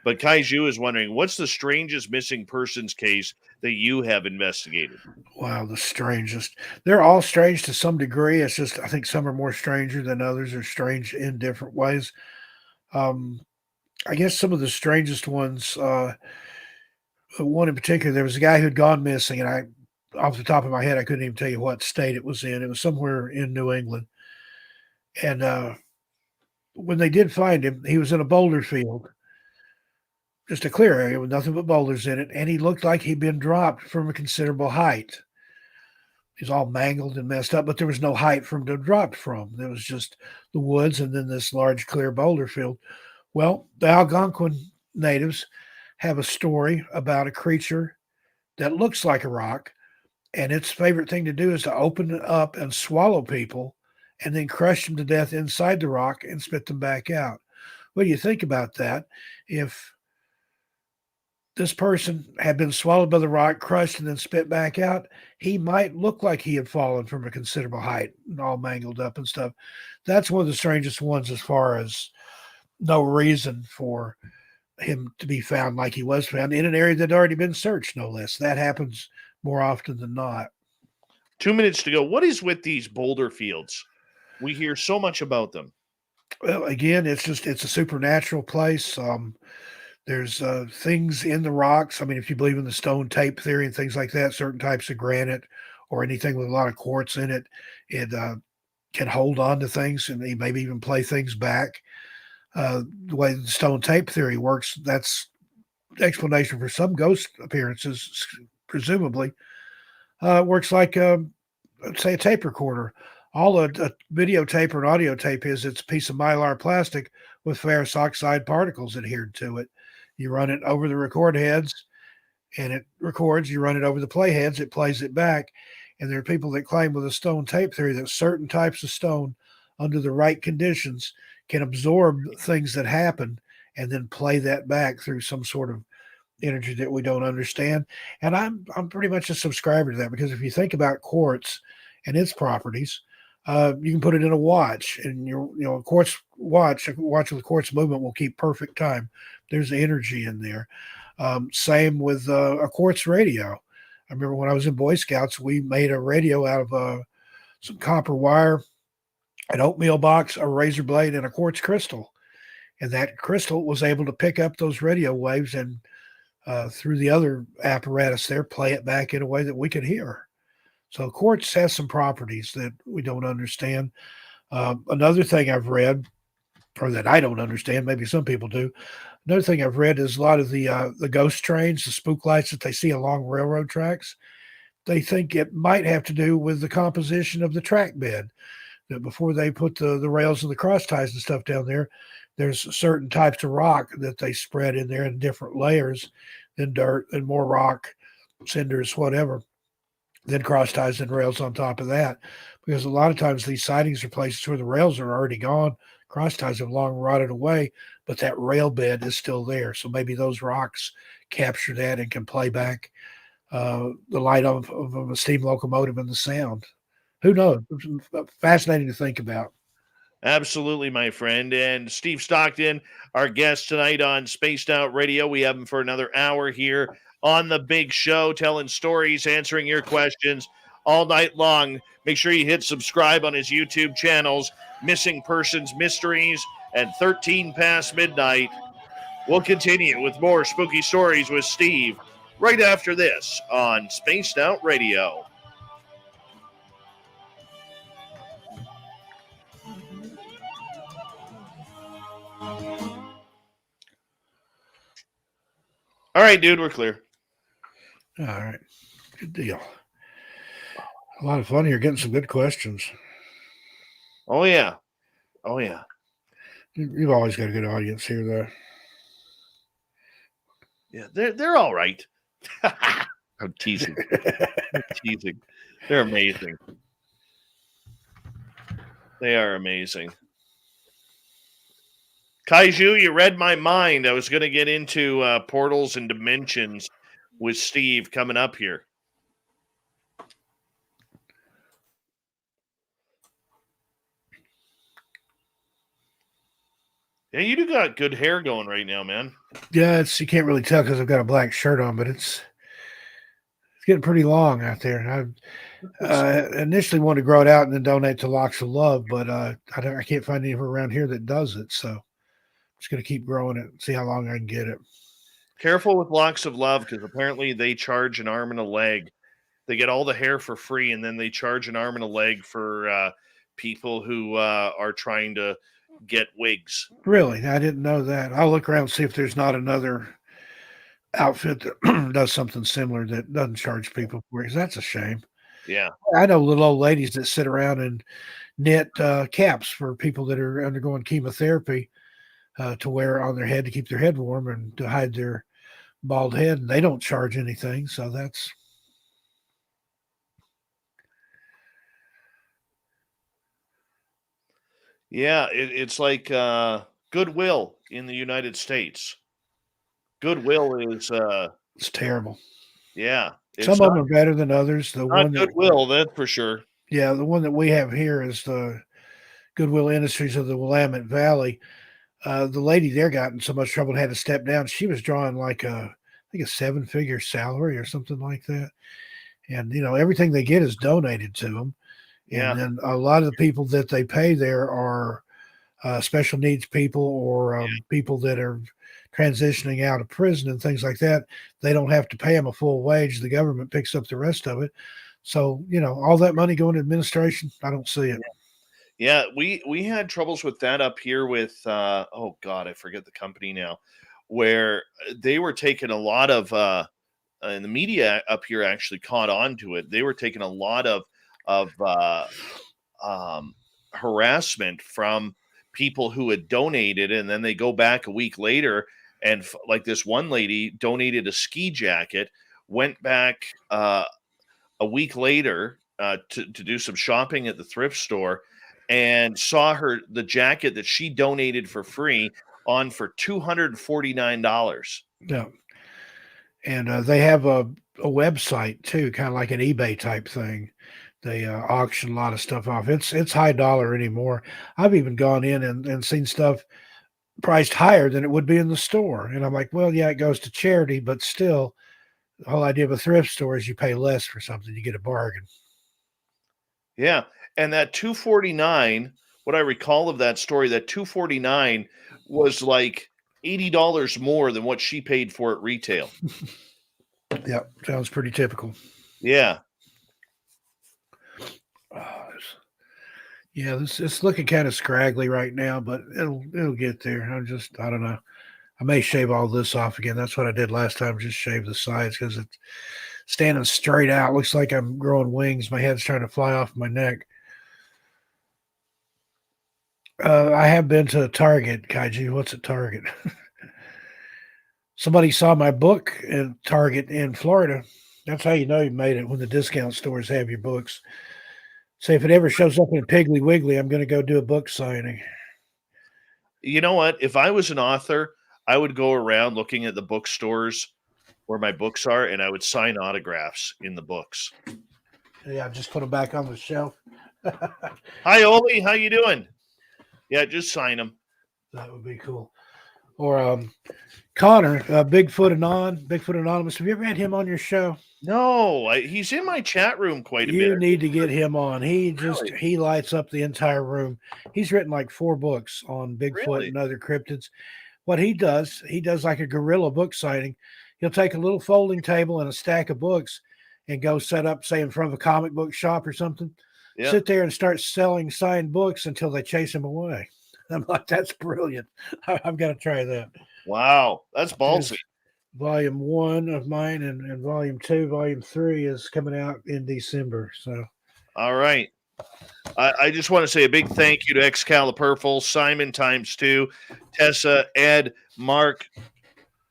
[SPEAKER 1] But Kaiju is wondering, what's the strangest missing persons case that you have investigated?
[SPEAKER 2] Wow, the strangest. They're all strange to some degree. It's just I think some are more stranger than others are strange in different ways. Um, I guess some of the strangest ones, one in particular, there was a guy who'd gone missing, and off the top of my head, I couldn't even tell you what state it was in. It was somewhere in New England. And when they did find him, he was in a boulder field, just a clear area with nothing but boulders in it. And he looked like he'd been dropped from a considerable height. He's all mangled and messed up, but there was no height for him to have dropped from. There was just the woods and then this large clear boulder field. Well, the Algonquin natives have a story about a creature that looks like a rock, and its favorite thing to do is to open it up and swallow people and then crush them to death inside the rock and spit them back out. What do you think about that? If this person had been swallowed by the rock, crushed, and then spit back out, he might look like he had fallen from a considerable height and all mangled up and stuff. That's one of the strangest ones as far as no reason for him to be found like he was found in an area that had already been searched, no less. That happens more often than not.
[SPEAKER 1] 2 minutes to go. What is with these boulder fields? We hear so much about them.
[SPEAKER 2] Well, again, it's a supernatural place. There's things in the rocks. I mean, if you believe in the stone tape theory and things like that, certain types of granite or anything with a lot of quartz in it, it can hold on to things and maybe even play things back. The way the stone tape theory works, that's the explanation for some ghost appearances, presumably. Works like, say, a tape recorder. All a videotape or an audio tape is, it's a piece of mylar plastic with ferrous oxide particles adhered to it. You run it over the record heads and it records. You run it over the play heads, it plays it back. And there are people that claim with a stone tape theory that certain types of stone, under the right conditions, can absorb things that happen and then play that back through some sort of energy that we don't understand. And I'm pretty much a subscriber to that, because if you think about quartz and its properties, you can put it in a watch, and a quartz watch, a watch with quartz movement will keep perfect time. There's energy in there. Same with a quartz radio. I remember when I was in Boy Scouts, we made a radio out of some copper wire, an oatmeal box, a razor blade, and a quartz crystal. And that crystal was able to pick up those radio waves and through the other apparatus there, play it back in a way that we could hear. So quartz has some properties that we don't understand. Another thing I've read, or that I don't understand, maybe some people do. Another thing I've read is a lot of the ghost trains, the spook lights that they see along railroad tracks. They think it might have to do with the composition of the track bed. That before they put the rails and the cross ties and stuff down there, there's certain types of rock that they spread in there in different layers, then dirt, then more rock, cinders, whatever, then cross ties and rails on top of that. Because a lot of times these sightings are places where the rails are already gone, cross ties have long rotted away, but that rail bed is still there. So maybe those rocks capture that and can play back the light of a steam locomotive and the sound. Who knows? It's fascinating to think about.
[SPEAKER 1] Absolutely, my friend. And Steve Stockton, our guest tonight on Spaced Out Radio. We have him for another hour here on the big show, telling stories, answering your questions all night long. Make sure you hit subscribe on his YouTube channels, Missing Persons Mysteries and 13 Past Midnight. We'll continue with more spooky stories with Steve right after this on Spaced Out Radio. All right, dude, we're clear.
[SPEAKER 2] All right. Good deal. A lot of fun here, getting some good questions.
[SPEAKER 1] Oh, yeah. Oh, yeah.
[SPEAKER 2] You've always got a good audience here, though.
[SPEAKER 1] Yeah, they're all right. I'm teasing. I'm teasing. They're amazing. They are amazing. Kaiju, you read my mind. I was going to get into portals and dimensions with Steve coming up here. Yeah, you do got good hair going right now, man.
[SPEAKER 2] Yeah, you can't really tell because I've got a black shirt on, but it's getting pretty long out there. I initially wanted to grow it out and then donate to Locks of Love, but I can't find anywhere around here that does it. So I'm just going to keep growing it and see how long I can get it.
[SPEAKER 1] Careful with Locks of Love because apparently they charge an arm and a leg. They get all the hair for free, and then they charge an arm and a leg for people who are trying to get wigs.
[SPEAKER 2] Really? I didn't know that. I'll look around and see if there's not another outfit that does something similar that doesn't charge people for it. 'Cause that's a shame.
[SPEAKER 1] Yeah.
[SPEAKER 2] I know little old ladies that sit around and knit caps for people that are undergoing chemotherapy to wear on their head to keep their head warm and to hide their bald head. And they don't charge anything. So that's.
[SPEAKER 1] Yeah, it's like Goodwill in the United States. Goodwill is,
[SPEAKER 2] It's terrible.
[SPEAKER 1] yeah,
[SPEAKER 2] Some
[SPEAKER 1] it's
[SPEAKER 2] of them are better than others. The
[SPEAKER 1] not
[SPEAKER 2] one that,
[SPEAKER 1] Goodwill, that's for sure.
[SPEAKER 2] yeah, the one that we have here is the Goodwill Industries of the Willamette Valley. The lady there got in so much trouble and had to step down. She was drawing like I think a 7-figure salary or something like that. And, everything they get is donated to them.
[SPEAKER 1] Yeah.
[SPEAKER 2] And then a lot of the people that they pay there are special needs people or people that are transitioning out of prison and things like that. They don't have to pay them a full wage. The government picks up the rest of it. So, all that money going to administration, I don't see it.
[SPEAKER 1] Yeah, we had troubles with that up here with oh god, I forget the company now, where they were taking a lot of and the media up here actually caught on to it. They were taking a lot of harassment from people who had donated, and then they go back a week later and like this one lady donated a ski jacket, went back a week later to do some shopping at the thrift store and saw the jacket that she donated for free on for $249.
[SPEAKER 2] Yeah. And they have a website too, kind of like an eBay type thing. They auction a lot of stuff off. It's high dollar anymore. I've even gone in and seen stuff priced higher than it would be in the store. And I'm like, well, yeah, it goes to charity, but still, the whole idea of a thrift store is you pay less for something, you get a bargain.
[SPEAKER 1] Yeah, and that 249, what I recall of that story, that 249 was like $80 more than what she paid for at retail.
[SPEAKER 2] Yeah, sounds pretty typical.
[SPEAKER 1] Yeah.
[SPEAKER 2] Yeah, it's looking kind of scraggly right now, but it'll get there. I don't know. I may shave all this off again. That's what I did last time, just shave the sides because it's standing straight out. Looks like I'm growing wings. My head's trying to fly off my neck. I have been to Target, Kaiju. What's a Target? Somebody saw my book at Target in Florida. That's how you know you made it, when the discount stores have your books. Say if it ever shows up in Piggly Wiggly, I'm going to go do a book signing.
[SPEAKER 1] You know what? If I was an author, I would go around looking at the bookstores where my books are, and I would sign autographs in the books.
[SPEAKER 2] Yeah, just put them back on the shelf.
[SPEAKER 1] Hi, Oli. How you doing? Yeah, just sign them.
[SPEAKER 2] That would be cool. Or Connor, Bigfoot Anonymous. Have you ever had him on your show?
[SPEAKER 1] No, he's in my chat room quite a bit.
[SPEAKER 2] You need to get him on. He lights up the entire room. He's written like 4 books on Bigfoot and other cryptids. What he does like a guerrilla book signing. He'll take a little folding table and a stack of books and go set up, say, in front of a comic book shop or something. Yeah. Sit there and start selling signed books until they chase him away. I'm like, that's brilliant. I've got to try that.
[SPEAKER 1] Wow, that's ballsy.
[SPEAKER 2] Volume 1 of mine and volume 2, volume 3 is coming out in December. So,
[SPEAKER 1] all right. I just want to say a big thank you to Excalibur, Simon ×2, Tessa, Ed, Mark,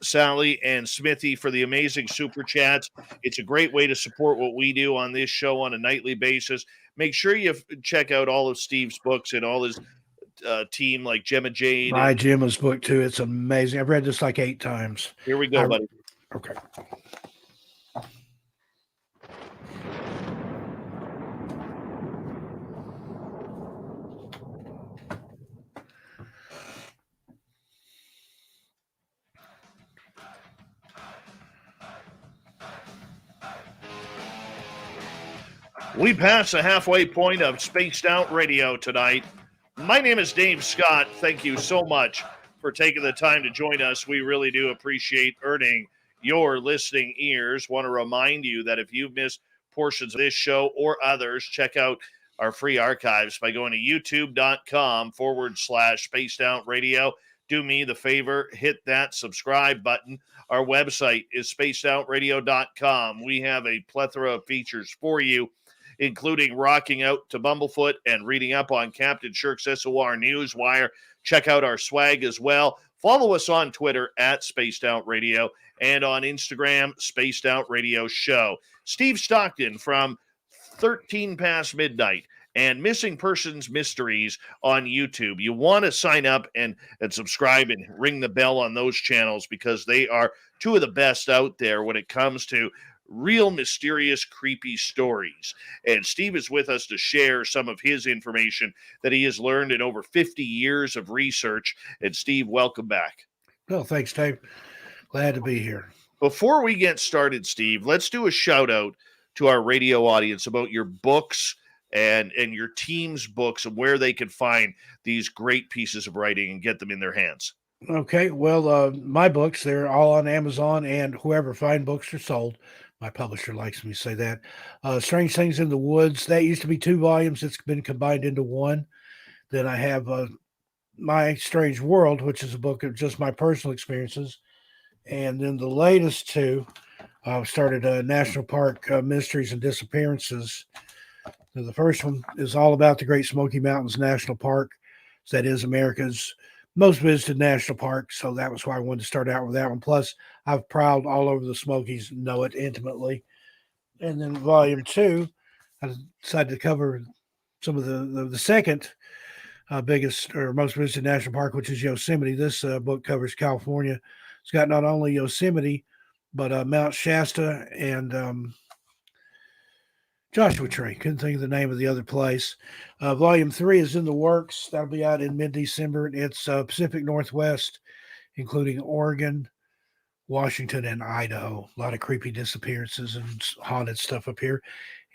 [SPEAKER 1] Sally, and Smithy for the amazing super chats. It's a great way to support what we do on this show on a nightly basis. Make sure you check out all of Steve's books and all his team, like Gemma Jade.
[SPEAKER 2] My Gemma's book too. It's amazing. I've read this like 8 times.
[SPEAKER 1] Here we go, buddy.
[SPEAKER 2] Okay.
[SPEAKER 1] We pass the halfway point of Spaced Out Radio tonight. My name is Dave Scott. Thank you so much for taking the time to join us. We really do appreciate earning your listening ears. Want to remind you that if you've missed portions of this show or others, check out our free archives by going to youtube.com/Spaced Out Radio. Do me the favor, hit that subscribe button. Our website is spacedoutradio.com. We have a plethora of features for you, including rocking out to Bumblefoot and reading up on Captain Shirk's SOR Newswire. Check out our swag as well. Follow us on Twitter at Spaced Out Radio and on Instagram, Spaced Out Radio Show. Steve Stockton from 13 Past Midnight and Missing Persons Mysteries on YouTube. You want to sign up and subscribe and ring the bell on those channels because they are two of the best out there when it comes to real mysterious, creepy stories. And Steve is with us to share some of his information that he has learned in over 50 years of research. And Steve, welcome back.
[SPEAKER 2] Well, thanks, Dave. Glad to be here.
[SPEAKER 1] Before we get started, Steve, let's do a shout out to our radio audience about your books and your team's books and where they can find these great pieces of writing and get them in their hands.
[SPEAKER 2] Okay, well, my books, they're all on Amazon and whoever fine books are sold. My publisher likes me to say that. Strange Things in the Woods, that used to be 2 volumes. It's been combined into 1. Then I have My Strange World, which is a book of just my personal experiences. And then the latest 2, started National Park Mysteries and Disappearances. So the first one is all about the Great Smoky Mountains National Park. So that is America's most visited national park. So that was why I wanted to start out with that one. Plus, I've prowled all over the Smokies and know it intimately. And then volume 2, I decided to cover some of the second biggest or most visited national park, which is Yosemite. This book covers California. It's got not only Yosemite, but Mount Shasta and Joshua Tree. Couldn't think of the name of the other place. Volume 3 is in the works. That'll be out in mid-December. It's Pacific Northwest, including Oregon, Washington, and Idaho. A lot of creepy disappearances and haunted stuff up here.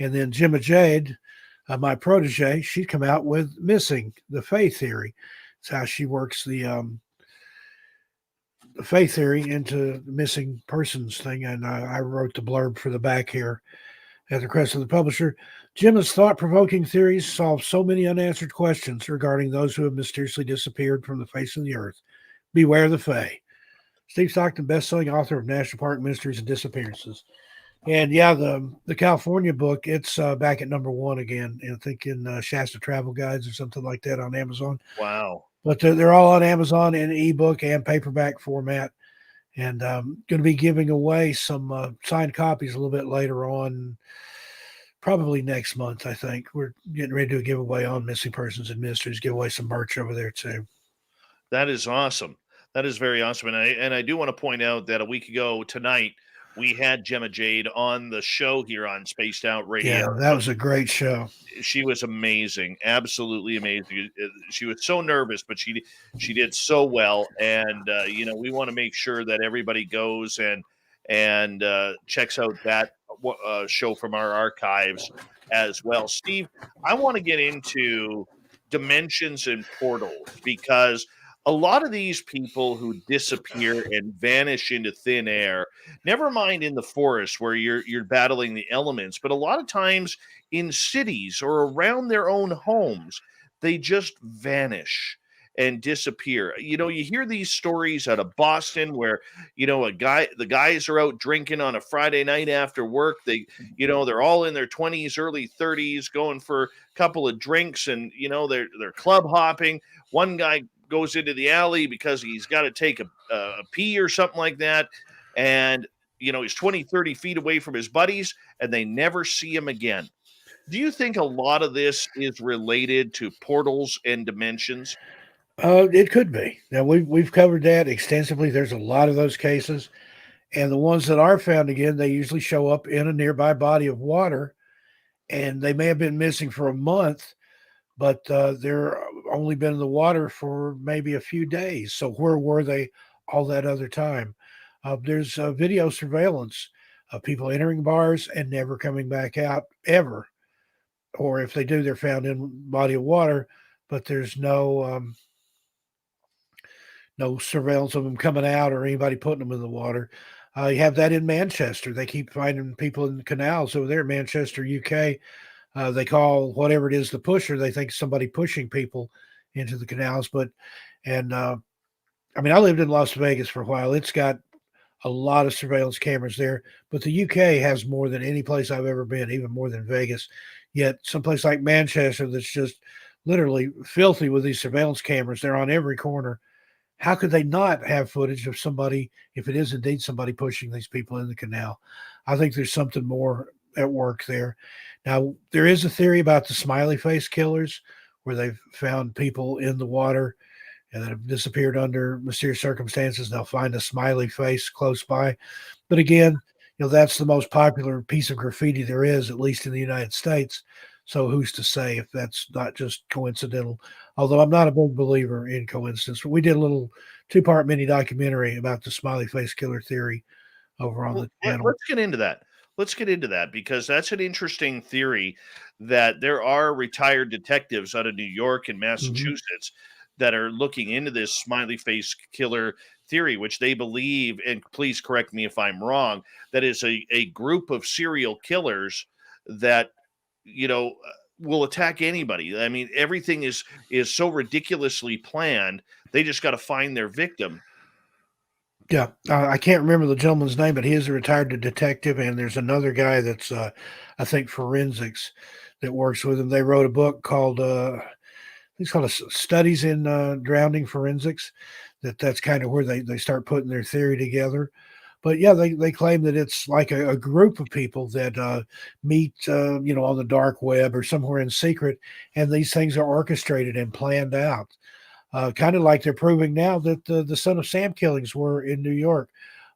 [SPEAKER 2] And then Gemma Jade, my protege, she'd come out with Missing, the Faith Theory. It's how she works the faith theory into the missing persons thing. And I wrote the blurb for the back here at the request of the publisher. Gemma's thought-provoking theories solve so many unanswered questions regarding those who have mysteriously disappeared from the face of the earth. Beware the Fae. Steve Stockton, best-selling author of National Park Mysteries and Disappearances. And yeah, the California book, it's back at number 1 again. I think in Shasta Travel Guides or something like that on Amazon.
[SPEAKER 1] Wow.
[SPEAKER 2] But they're all on Amazon in ebook and paperback format. And going to be giving away some signed copies a little bit later on, probably next month, I think. We're getting ready to do a giveaway on Missing Persons and Mysteries, give away some merch over there too.
[SPEAKER 1] That is awesome. That is very awesome. And I do want to point out that a week ago tonight, we had Gemma Jade on the show here on Spaced Out Radio.
[SPEAKER 2] Yeah, that was a great show.
[SPEAKER 1] She was amazing, absolutely amazing. She was so nervous, but she did so well. And we want to make sure that everybody goes and checks out that show from our archives as well. Steve, I want to get into dimensions and portals because a lot of these people who disappear and vanish into thin air, never mind in the forest where you're battling the elements, but a lot of times in cities or around their own homes, they just vanish and disappear. You hear these stories out of Boston where, the guys are out drinking on a Friday night after work. They're all in their 20s, early 30s, going for a couple of drinks and, they're club hopping. One guy goes into the alley because he's got to take a pee or something like that. And, he's 20, 30 feet away from his buddies and they never see him again. Do you think a lot of this is related to portals and dimensions?
[SPEAKER 2] It could be. Now we've covered that extensively. There's a lot of those cases, and the ones that are found again, they usually show up in a nearby body of water, and they may have been missing for a month, but they're only been in the water for maybe a few days. So where were they all that other time? There's video surveillance of people entering bars and never coming back out ever. or if they do, they're found in body of water, but there's no surveillance of them coming out or anybody putting them in the water. You have that in Manchester. They keep finding people in the canals over there in Manchester, UK. They call whatever it is the pusher. They think somebody pushing people into the canals. I mean, I lived in Las Vegas for a while. It's got a lot of surveillance cameras there, but the UK has more than any place I've ever been, even more than Vegas. Yet someplace like Manchester that's just literally filthy with these surveillance cameras. They're on every corner. How could they not have footage of somebody, if it is indeed somebody pushing these people in the canal? I think there's something more at work there. Now, there is a theory about the smiley face killers where they've found people in the water and that have disappeared under mysterious circumstances. They'll find a smiley face close by. But again, that's the most popular piece of graffiti there is, at least in the United States. So who's to say if that's not just coincidental? Although I'm not a big believer in coincidence. We did a little 2-part mini documentary about the smiley face killer theory over on the channel.
[SPEAKER 1] Let's get into that. Let's get into that because that's an interesting theory that there are retired detectives out of New York and Massachusetts that are looking into this smiley face killer theory, which they believe, and please correct me if I'm wrong, that is a group of serial killers that will attack anybody. I mean, everything is so ridiculously planned. They just got to find their victim.
[SPEAKER 2] Yeah, I can't remember the gentleman's name, but he is a retired detective, and there's another guy that's, I think, forensics that works with him. They wrote a book called, it's called Studies in Drowning Forensics. That's kind of where they start putting their theory together. But yeah, they claim that it's like a group of people that meet, on the dark web or somewhere in secret, and these things are orchestrated and planned out. Kind of like they're proving now that the Son of Sam killings were in New York.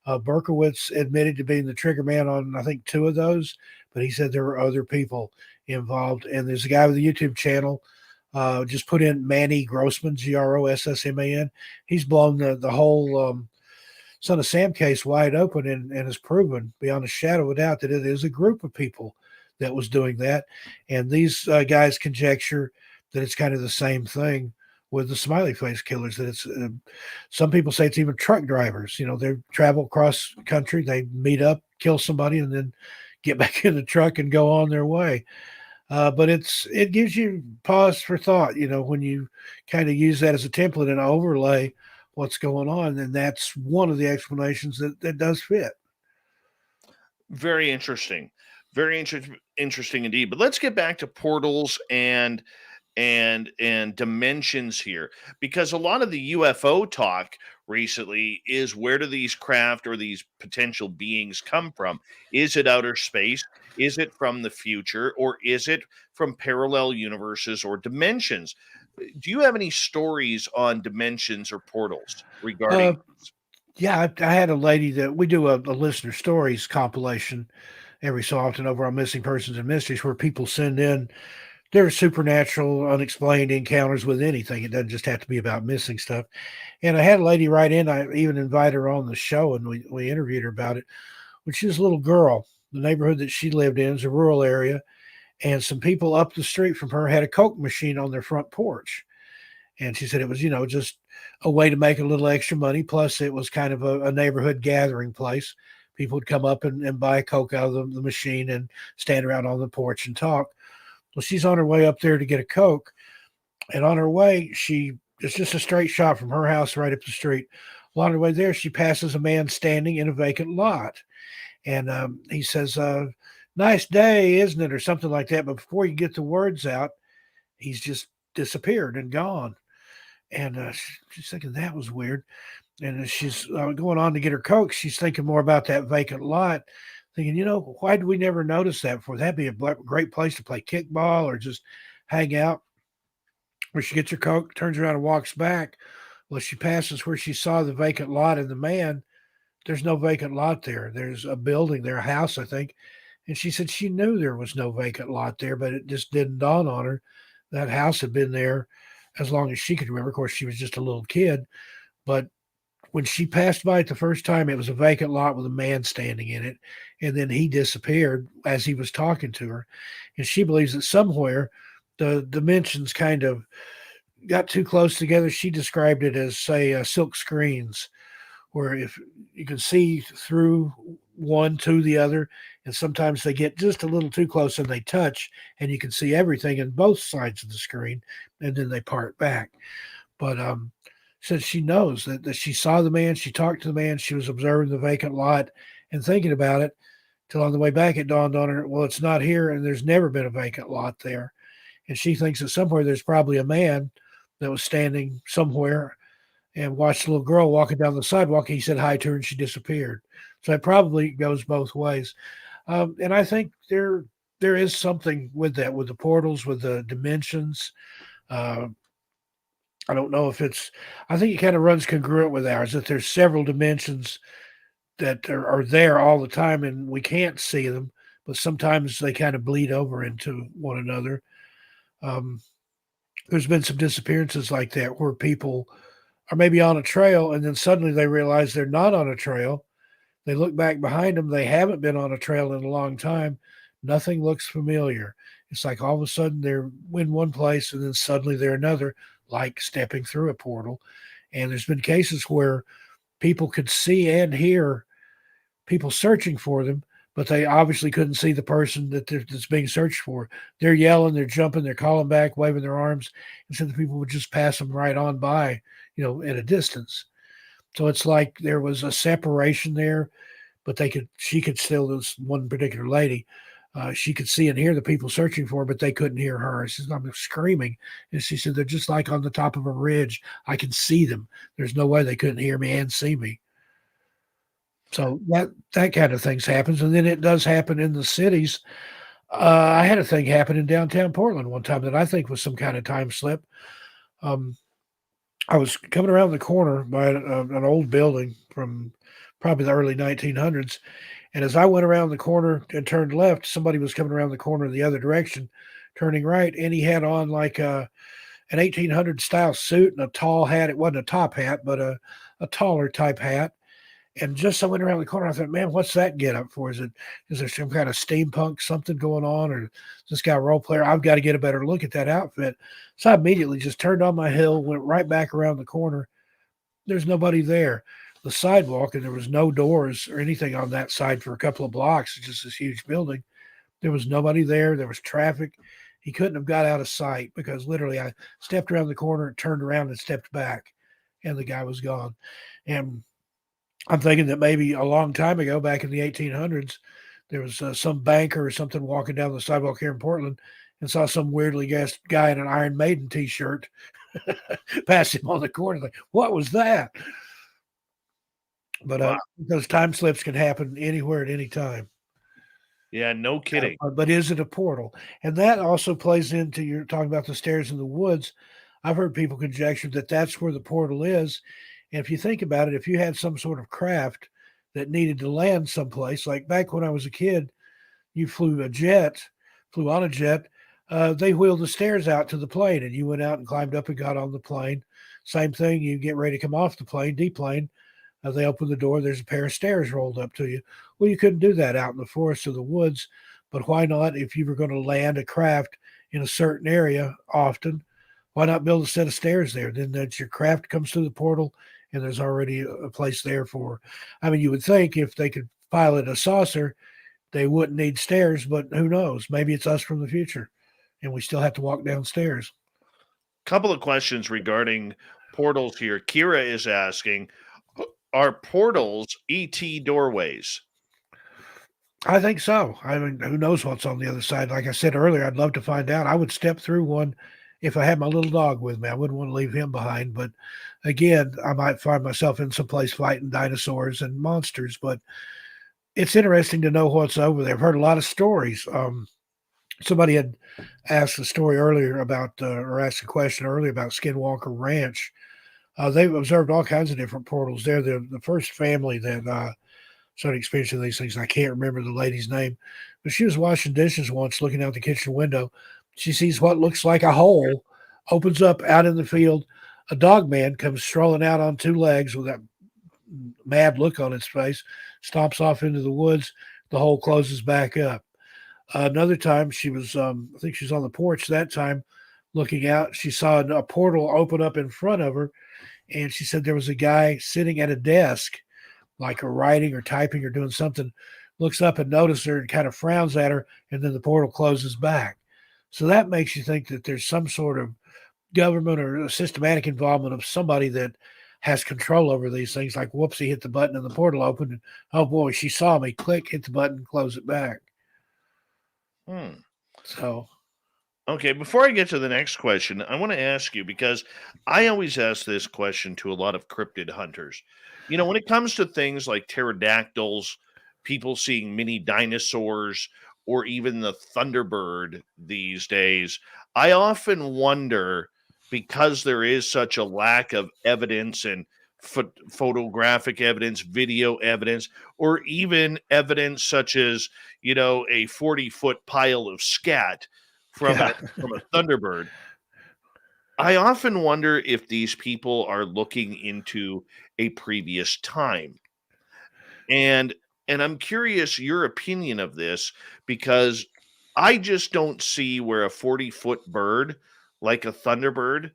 [SPEAKER 2] Berkowitz admitted to being the trigger man on, I think, 2 of those, but he said there were other people involved. And there's a guy with a YouTube channel, just put in Manny Grossman, Grossman. He's blown the whole Son of Sam case wide open and has proven beyond a shadow of a doubt that it is a group of people that was doing that. And these guys conjecture that it's kind of the same thing with the smiley face killers, that it's some people say it's even truck drivers. They travel across country, they meet up, kill somebody, and then get back in the truck and go on their way. But it gives you pause for thought, when you kind of use that as a template and overlay what's going on. And that's one of the explanations that does fit.
[SPEAKER 1] Very interesting. Very interesting indeed. But let's get back to portals and dimensions here, because a lot of the UFO talk recently is, where do these craft or these potential beings come from? Is it outer space? Is it from the future? Or is it from parallel universes or dimensions? Do you have any stories on dimensions or portals regarding?
[SPEAKER 2] Yeah, I had a lady that we do a listener stories compilation every so often over on Missing Persons and Mysteries, where people send in their supernatural, unexplained encounters with anything. It doesn't just have to be about missing stuff. And I had a lady write in. I even invited her on the show, and we interviewed her about it. When she was a little girl, the neighborhood that she lived in is a rural area, and some people up the street from her had a Coke machine on their front porch. And she said it was, just a way to make a little extra money. Plus, it was kind of a neighborhood gathering place. People would come up and buy a Coke out of the machine and stand around on the porch and talk. Well, she's on her way up there to get a Coke. And on her way, it's just a straight shot from her house right up the street. Well, on her way there, she passes a man standing in a vacant lot. And he says, nice day, isn't it? Or something like that. But before you get the words out, he's just disappeared and gone. And she's thinking that was weird. And as she's going on to get her Coke, she's thinking more about that vacant lot, thinking, why did we never notice that before? That'd be a great place to play kickball or just hang out. Where she gets her Coke, turns around and walks back. Well, she passes where she saw the vacant lot and the man. There's no vacant lot there. There's a building there, a house, I think. And she said she knew there was no vacant lot there, but it just didn't dawn on her. That house had been there as long as she could remember. Of course, she was just a little kid. But when she passed by it the first time, it was a vacant lot with a man standing in it. And then he disappeared as he was talking to her. And she believes that somewhere the dimensions kind of got too close together. She described it as, say, silk screens, where if you can see through one to the other, and sometimes they get just a little too close and they touch, and you can see everything in both sides of the screen, and then they part back. But since she knows that she saw the man, she talked to the man, she was observing the vacant lot and thinking about it, till on the way back it dawned on her, well, it's not here, and there's never been a vacant lot there. And she thinks that somewhere there's probably a man that was standing somewhere and watched a little girl walking down the sidewalk. He said hi to her and she disappeared. So it probably goes both ways. And I think there is something with that, with the portals, with the dimensions. I don't know if I think it kind of runs congruent with ours, that there's several dimensions that are there all the time and we can't see them, but sometimes they kind of bleed over into one another. There's been some disappearances like that where people are maybe on a trail and then suddenly they realize they're not on a trail. They look back behind them. They haven't been on a trail in a long time. Nothing looks familiar. It's like all of a sudden they're in one place and then suddenly they're another, like stepping through a portal. And there's been cases where people could see and hear people searching for them, but they obviously couldn't see the person that's being searched for. They're yelling, they're jumping, they're calling back, waving their arms, and so the people would just pass them right on by, at a distance. So it's like there was a separation there, but she could still, this one particular lady, she could see and hear the people searching for her, but they couldn't hear her. She said, I'm screaming. And she said, they're just like on the top of a ridge. I can see them. There's no way they couldn't hear me and see me. So that kind of things happens. And then it does happen in the cities. I had a thing happen in downtown Portland one time that I think was some kind of time slip. I was coming around the corner by an old building from probably the early 1900s. And as I went around the corner and turned left, somebody was coming around the corner the other direction, turning right. And he had on like an 1800 style suit and a tall hat. It wasn't a top hat, but a taller type hat. And just so I went around the corner, I thought, man, what's that get up for? Is there some kind of steampunk something going on? Or is this guy a role player? I've got to get a better look at that outfit. So I immediately just turned on my hill, went right back around the corner. There's nobody there. The sidewalk, and there was no doors or anything on that side for a couple of blocks. It's just this huge building. There was nobody there. There was traffic. He couldn't have got out of sight because literally I stepped around the corner, turned around and stepped back, and the guy was gone. And I'm thinking that maybe a long time ago, back in the 1800s, there was some banker or something walking down the sidewalk here in Portland and saw some weirdly dressed guy in an Iron Maiden T-shirt pass him on the corner. Like, what was that? But
[SPEAKER 1] Wow.
[SPEAKER 2] those time slips can happen anywhere at any time.
[SPEAKER 1] Yeah, no kidding.
[SPEAKER 2] But is it a portal? And that also plays into, you're talking about the stairs in the woods. I've heard people conjecture that that's where the portal is. And if you think about it, if you had some sort of craft that needed to land someplace, like back when I was a kid, you flew on a jet, they wheeled the stairs out to the plane and you went out and climbed up and got on the plane. Same thing, you get ready to come off the plane, deplane, they open the door, there's a pair of stairs rolled up to you. Well, you couldn't do that out in the forest or the woods, but why not, if you were going to land a craft in a certain area often, why not build a set of stairs there? Then that your craft comes through the portal and there's already a place there for, I mean, you would think if they could pilot a saucer, they wouldn't need stairs, but who knows? Maybe it's us from the future and we still have to walk downstairs.
[SPEAKER 1] Couple of questions regarding portals here. Kira is asking, are portals ET doorways?
[SPEAKER 2] I think so. I mean, who knows what's on the other side? Like I said earlier, I'd love to find out. I would step through one if I had my little dog with me. I wouldn't want to leave him behind. But again, I might find myself in some place fighting dinosaurs and monsters. But it's interesting to know what's over there. I've heard a lot of stories. Somebody had asked a story earlier about, or asked a question earlier about Skinwalker Ranch. They've observed all kinds of different portals there. The first family that started experiencing these things, I can't remember the lady's name, but she was washing dishes once, looking out the kitchen window. She sees what looks like a hole opens up out in the field. A dog man comes strolling out on two legs with that mad look on its face, stomps off into the woods. The hole closes back up. Another time she was, I think she was on the porch that time looking out. She saw a portal open up in front of her, and she said there was a guy sitting at a desk, like writing or typing or doing something, looks up and notices her and kind of frowns at her, and then the portal closes back. So that makes you think that there's some sort of government or a systematic involvement of somebody that has control over these things. Like, whoopsie, hit the button and the portal opened, and oh boy, she saw me. Click, hit the button, close it back. So,
[SPEAKER 1] okay, before I get to the next question, I want to ask you, because I always ask this question to a lot of cryptid hunters. When it comes to things like pterodactyls, people seeing mini dinosaurs, or even the Thunderbird these days, I often wonder, because there is such a lack of evidence and photographic evidence, video evidence, or even evidence such as, a 40-foot pile of scat from
[SPEAKER 2] yeah.
[SPEAKER 1] from a Thunderbird. I often wonder if these people are looking into a previous time. And I'm curious your opinion of this, because I just don't see where a 40-foot bird like a Thunderbird,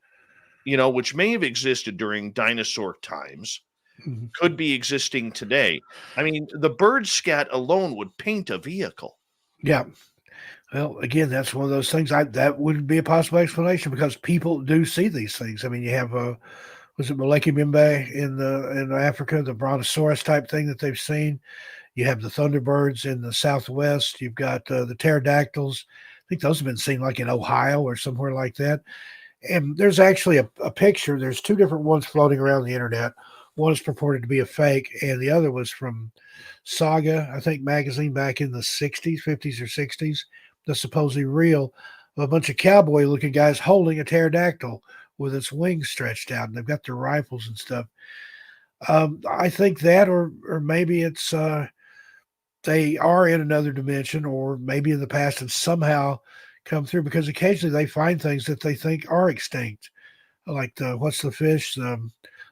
[SPEAKER 1] which may have existed during dinosaur times,
[SPEAKER 2] Mhm.
[SPEAKER 1] could be existing today. I mean, the bird scat alone would paint a vehicle.
[SPEAKER 2] Yeah. Well, again, that's one of those things. That wouldn't be a possible explanation because people do see these things. I mean, you have was it Maleki Mimbe in Africa, the brontosaurus type thing that they've seen. You have the thunderbirds in the southwest. You've got the pterodactyls. I think those have been seen like in Ohio or somewhere like that. And there's actually a picture. There's two different ones floating around the internet. One is purported to be a fake, and the other was from Saga, I think, magazine back in the 60s, 50s or 60s. That's supposedly real. A bunch of cowboy-looking guys holding a pterodactyl with its wings stretched out, and they've got their rifles and stuff. I think that, or maybe it's they are in another dimension, or maybe in the past and somehow come through, because occasionally they find things that they think are extinct, like what's the fish?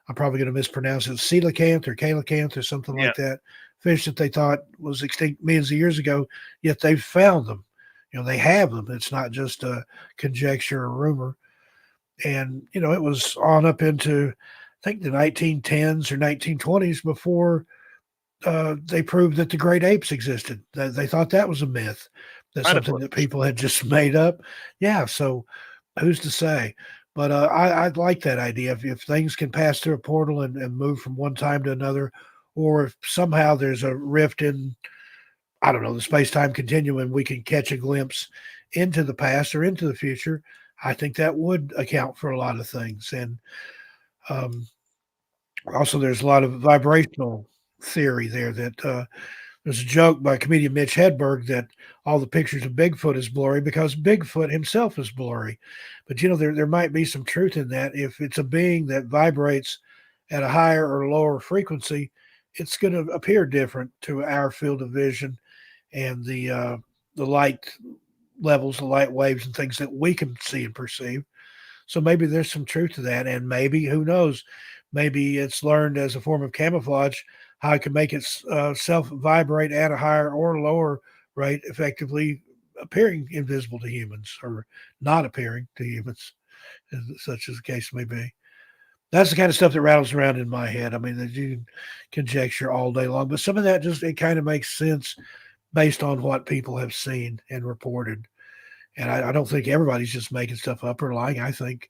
[SPEAKER 2] I'm probably going to mispronounce it, coelacanth or coelacanth or something
[SPEAKER 1] Yeah.
[SPEAKER 2] like that. Fish that they thought was extinct millions of years ago, yet they've found them. They have them. It's not just a conjecture or rumor. And, it was on up into, I think, the 1910s or 1920s before they proved that the great apes existed. They thought that was a myth. That's something that people had just made up. Yeah, so who's to say? But I like that idea. If things can pass through a portal and move from one time to another, or if somehow there's a rift in, I don't know, the space-time continuum, we can catch a glimpse into the past or into the future, I think that would account for a lot of things. And also there's a lot of vibrational theory there that there's a joke by comedian Mitch Hedberg that all the pictures of Bigfoot is blurry because Bigfoot himself is blurry. But, there might be some truth in that. If it's a being that vibrates at a higher or lower frequency, it's going to appear different to our field of vision and the light levels, the light waves and things that we can see and perceive. So maybe there's some truth to that. And maybe, who knows, maybe it's learned as a form of camouflage how it can make itself vibrate at a higher or lower rate, effectively appearing invisible to humans or not appearing to humans, such as the case may be. That's the kind of stuff that rattles around in my head. I mean, that you can conjecture all day long, but some of that it kind of makes sense based on what people have seen and reported. And I don't think everybody's just making stuff up or lying. I think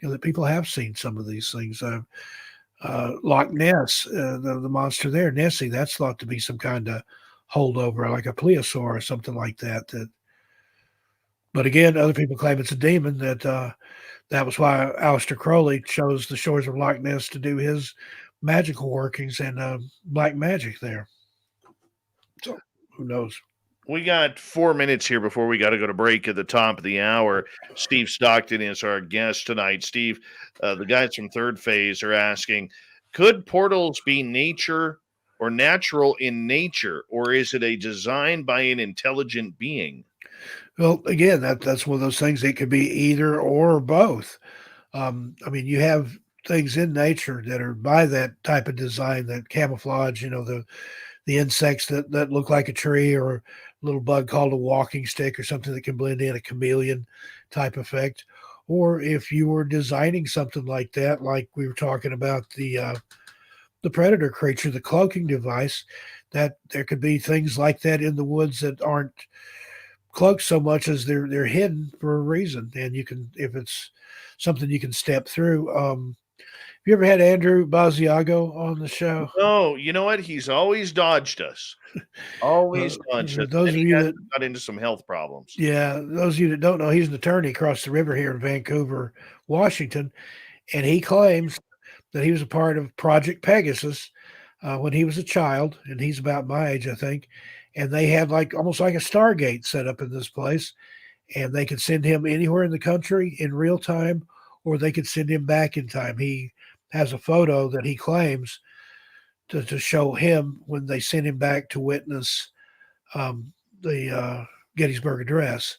[SPEAKER 2] that people have seen some of these things. Loch Ness, the monster there, Nessie, that's thought to be some kind of holdover, like a plesiosaur or something like that. But again, other people claim it's a demon. That was why Aleister Crowley chose the shores of Loch Ness to do his magical workings and black magic there. So who knows?
[SPEAKER 1] We got 4 minutes here before we got to go to break at the top of the hour. Steve Stockton is our guest tonight. Steve, the guys from Third Phase are asking, could portals be nature or natural in nature, or is it a design by an intelligent being?
[SPEAKER 2] Well, again, that's one of those things. It could be either or both. I mean, you have things in nature that are by that type of design, that camouflage, the insects that look like a tree, or a little bug called a walking stick, or something that can blend in, a chameleon type effect. Or if you were designing something like that, like we were talking about the predator creature, the cloaking device, that there could be things like that in the woods that aren't cloaked so much as they're hidden for a reason, and you can, if it's something you can step through. Have you ever had Andrew Basiago on the show?
[SPEAKER 1] No, you know what? He's always dodged us. Always dodged us.
[SPEAKER 2] Those
[SPEAKER 1] And
[SPEAKER 2] of
[SPEAKER 1] he
[SPEAKER 2] you
[SPEAKER 1] has
[SPEAKER 2] that
[SPEAKER 1] got into some health problems.
[SPEAKER 2] Yeah, those of you that don't know, he's an attorney across the river here in Vancouver, Washington, and he claims that he was a part of Project Pegasus when he was a child, and he's about my age, I think. And they had like almost like a Stargate set up in this place, and they could send him anywhere in the country in real time, or they could send him back in time. He has a photo that he claims to show him when they sent him back to witness the Gettysburg Address.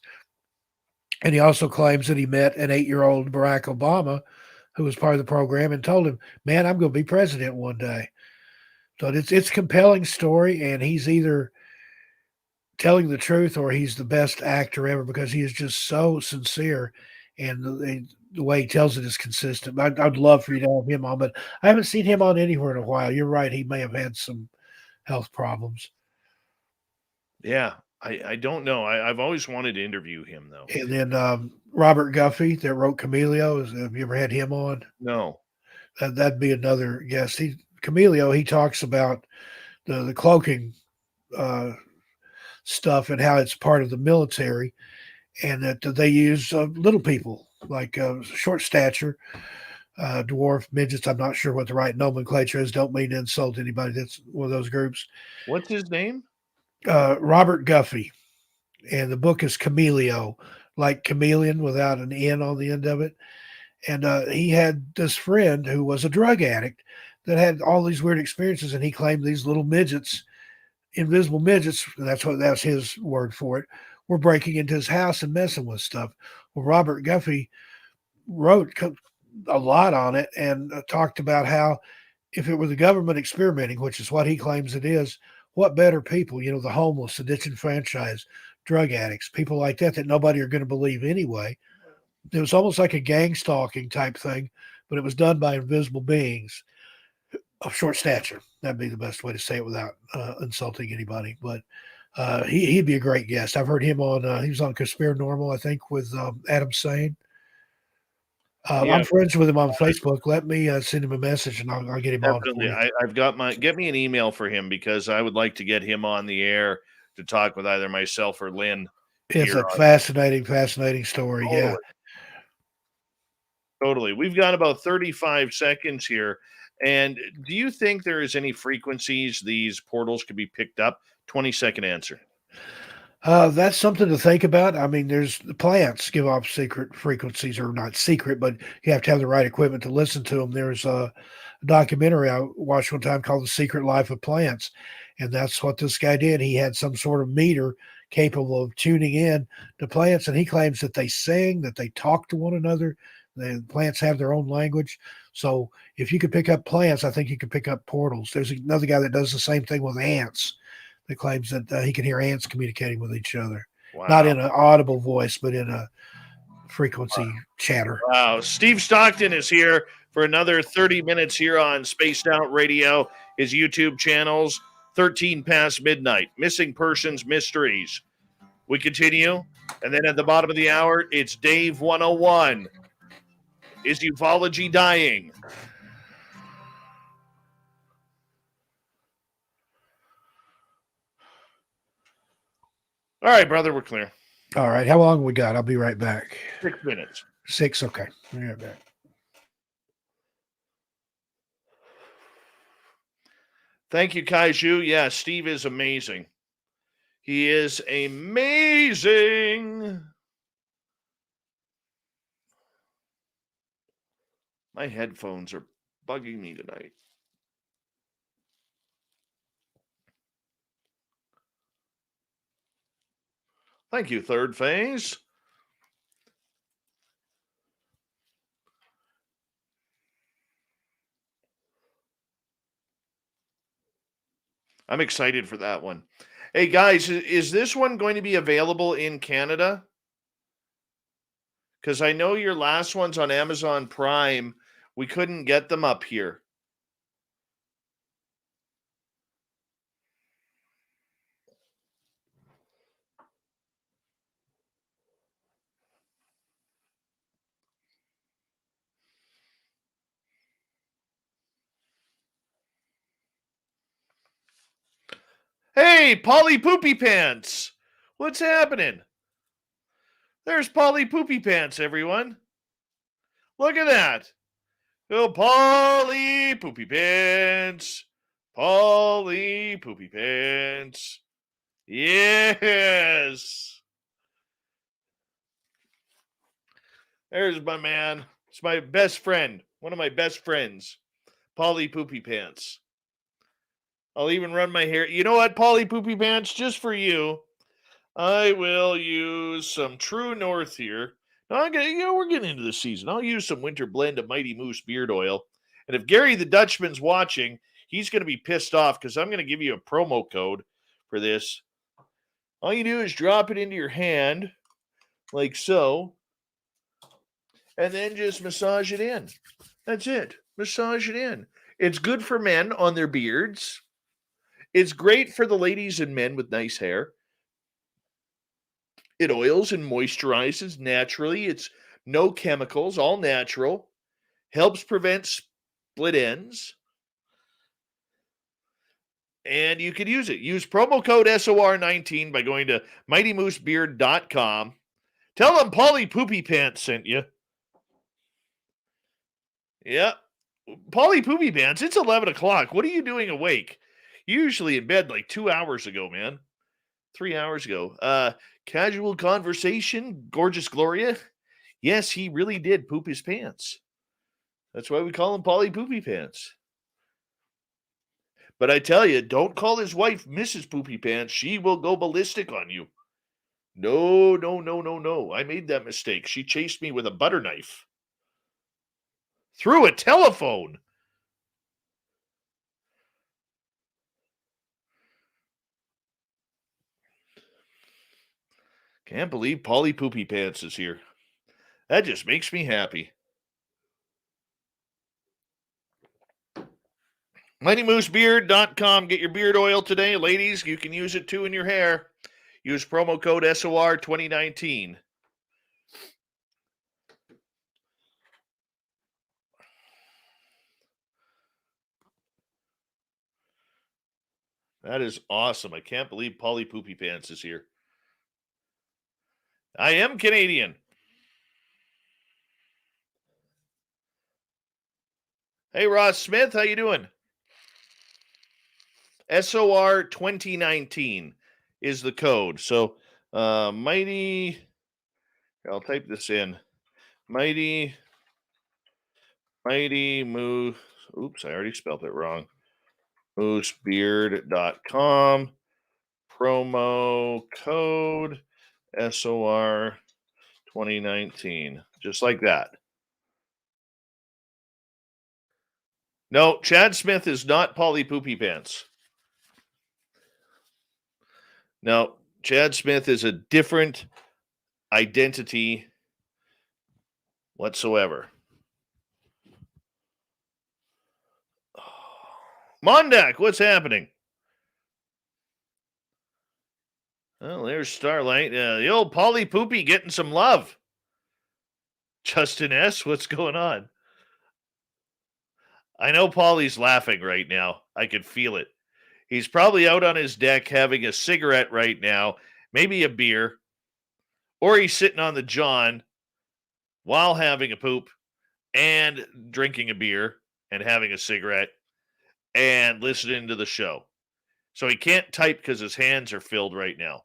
[SPEAKER 2] And he also claims that he met an 8-year-old Barack Obama, who was part of the program, and told him, "Man, I'm going to be president one day." So it's a compelling story, and he's either telling the truth or he's the best actor ever, because he is just so sincere, and the way he tells it is consistent. I'd love for you to have him on, but I haven't seen him on anywhere in a while. You're right; he may have had some health problems.
[SPEAKER 1] Yeah, I don't know. I've always wanted to interview him, though.
[SPEAKER 2] And then Robert Guffey, that wrote Camelio, have you ever had him on?
[SPEAKER 1] No.
[SPEAKER 2] That'd be another guest. Camelio, he talks about the cloaking stuff and how it's part of the military, and that they use little people like short stature, dwarf, midgets. I'm not sure what the right nomenclature is. Don't mean to insult anybody that's one of those groups.
[SPEAKER 1] What's his name?
[SPEAKER 2] Robert Guffey, and the book is Camelio, like chameleon without an N on the end of it. And he had this friend who was a drug addict that had all these weird experiences, and he claimed these little midgets, invisible midgets, that's his word for it, were breaking into his house and messing with stuff. Well, Robert Guffey wrote a lot on it, and talked about how if it were the government experimenting, which is what he claims it is, what better people, the homeless, the disenfranchised, drug addicts, people like that nobody are going to believe anyway. It was almost like a gang stalking type thing, but it was done by invisible beings of short stature. That'd be the best way to say it without insulting anybody. But he'd be a great guest. I've heard him on. He was on Paranormal, I think, with Adam Sane.
[SPEAKER 1] Yeah,
[SPEAKER 2] I'm friends with him on Facebook. Let me send him a message, and I'll get him on for
[SPEAKER 1] definitely.
[SPEAKER 2] you.
[SPEAKER 1] I've got get me an email for him, because I would like to get him on the air to talk with either myself or Lynn.
[SPEAKER 2] It's
[SPEAKER 1] here
[SPEAKER 2] a fascinating story.
[SPEAKER 1] Totally.
[SPEAKER 2] Yeah.
[SPEAKER 1] Totally. We've got about 35 seconds here. And do you think there is any frequencies these portals could be picked up? 20-second answer.
[SPEAKER 2] That's something to think about. I mean, there's the plants give off secret frequencies, or not secret, but you have to have the right equipment to listen to them. There's a documentary I watched one time called The Secret Life of Plants, and that's what this guy did. He had some sort of meter capable of tuning in to plants, and he claims that they sing, that they talk to one another. The plants have their own language. So if you could pick up plants, I think you could pick up portals. There's another guy that does the same thing with ants, that claims that he can hear ants communicating with each other.
[SPEAKER 1] Wow.
[SPEAKER 2] Not in an audible voice, but in a frequency chatter.
[SPEAKER 1] Wow. Steve Stockton is here for another 30 minutes here on Spaced Out Radio. His YouTube channels, 13 Past Midnight, Missing Persons Mysteries. We continue. And then at the bottom of the hour, it's Dave 101. Is ufology dying? All right, brother, we're clear.
[SPEAKER 2] All right. How long we got? I'll be right back.
[SPEAKER 1] 6 minutes.
[SPEAKER 2] 6. Okay. I'll be right back.
[SPEAKER 1] Thank you, Kaiju. Yeah, Steve is amazing. He is amazing. My headphones are bugging me tonight. Thank you, Third Phase. I'm excited for that one. Hey, guys, is this one going to be available in Canada? Because I know your last one's on Amazon Prime. We couldn't get them up here. Hey, Polly Poopy Pants! What's happening? There's Polly Poopy Pants, everyone. Look at that. Oh, Polly Poopy Pants. Polly Poopy Pants. Yes. There's my man. It's my best friend. One of my best friends. Polly Poopy Pants. I'll even run my hair. You know what, Polly Poopy Pants? Just for you, I will use some True North here. Now, we're getting into the season. I'll use some winter blend of Mighty Moose beard oil. And if Gary the Dutchman's watching, he's going to be pissed off because I'm going to give you a promo code for this. All you do is drop it into your hand, like so, and then just massage it in. That's it. Massage it in. It's good for men on their beards. It's great for the ladies and men with nice hair. It oils and moisturizes naturally. It's no chemicals, all natural. Helps prevent split ends. And you can use it. Use promo code SOR19 by going to MightyMooseBeard.com. Tell them Polly Poopy Pants sent you. Yeah. Polly Poopy Pants, it's 11 o'clock. What are you doing awake? Usually in bed like 2 hours ago, man. 3 hours ago. Casual conversation, gorgeous Gloria. Yes, he really did poop his pants. That's why we call him Polly Poopy Pants. But I tell you, don't call his wife Mrs. Poopy Pants. She will go ballistic on you. No, no, no, no, no. I made that mistake. She chased me with a butter knife. Through a telephone. Can't believe Polly Poopy Pants is here. That just makes me happy. MightyMooseBeard.com. Get your beard oil today. Ladies, you can use it too in your hair. Use promo code SOR2019. That is awesome. I can't believe Polly Poopy Pants is here. I am Canadian. Hey, Ross Smith, how you doing? SOR 2019 is the code. So, Mighty, I'll type this in. Mighty Moose, oops, I already spelled it wrong. Moosebeard.com, promo code SOR 2019, just like that. No, Chad Smith is not Polly Poopy Pants. No, Chad Smith is a different identity whatsoever. Mondak, what's happening? Well, there's Starlight. The old Polly Poopy getting some love. Justin S., what's going on? I know Polly's laughing right now. I can feel it. He's probably out on his deck having a cigarette right now, maybe a beer, or he's sitting on the john while having a poop and drinking a beer and having a cigarette and listening to the show. So he can't type because his hands are filled right now.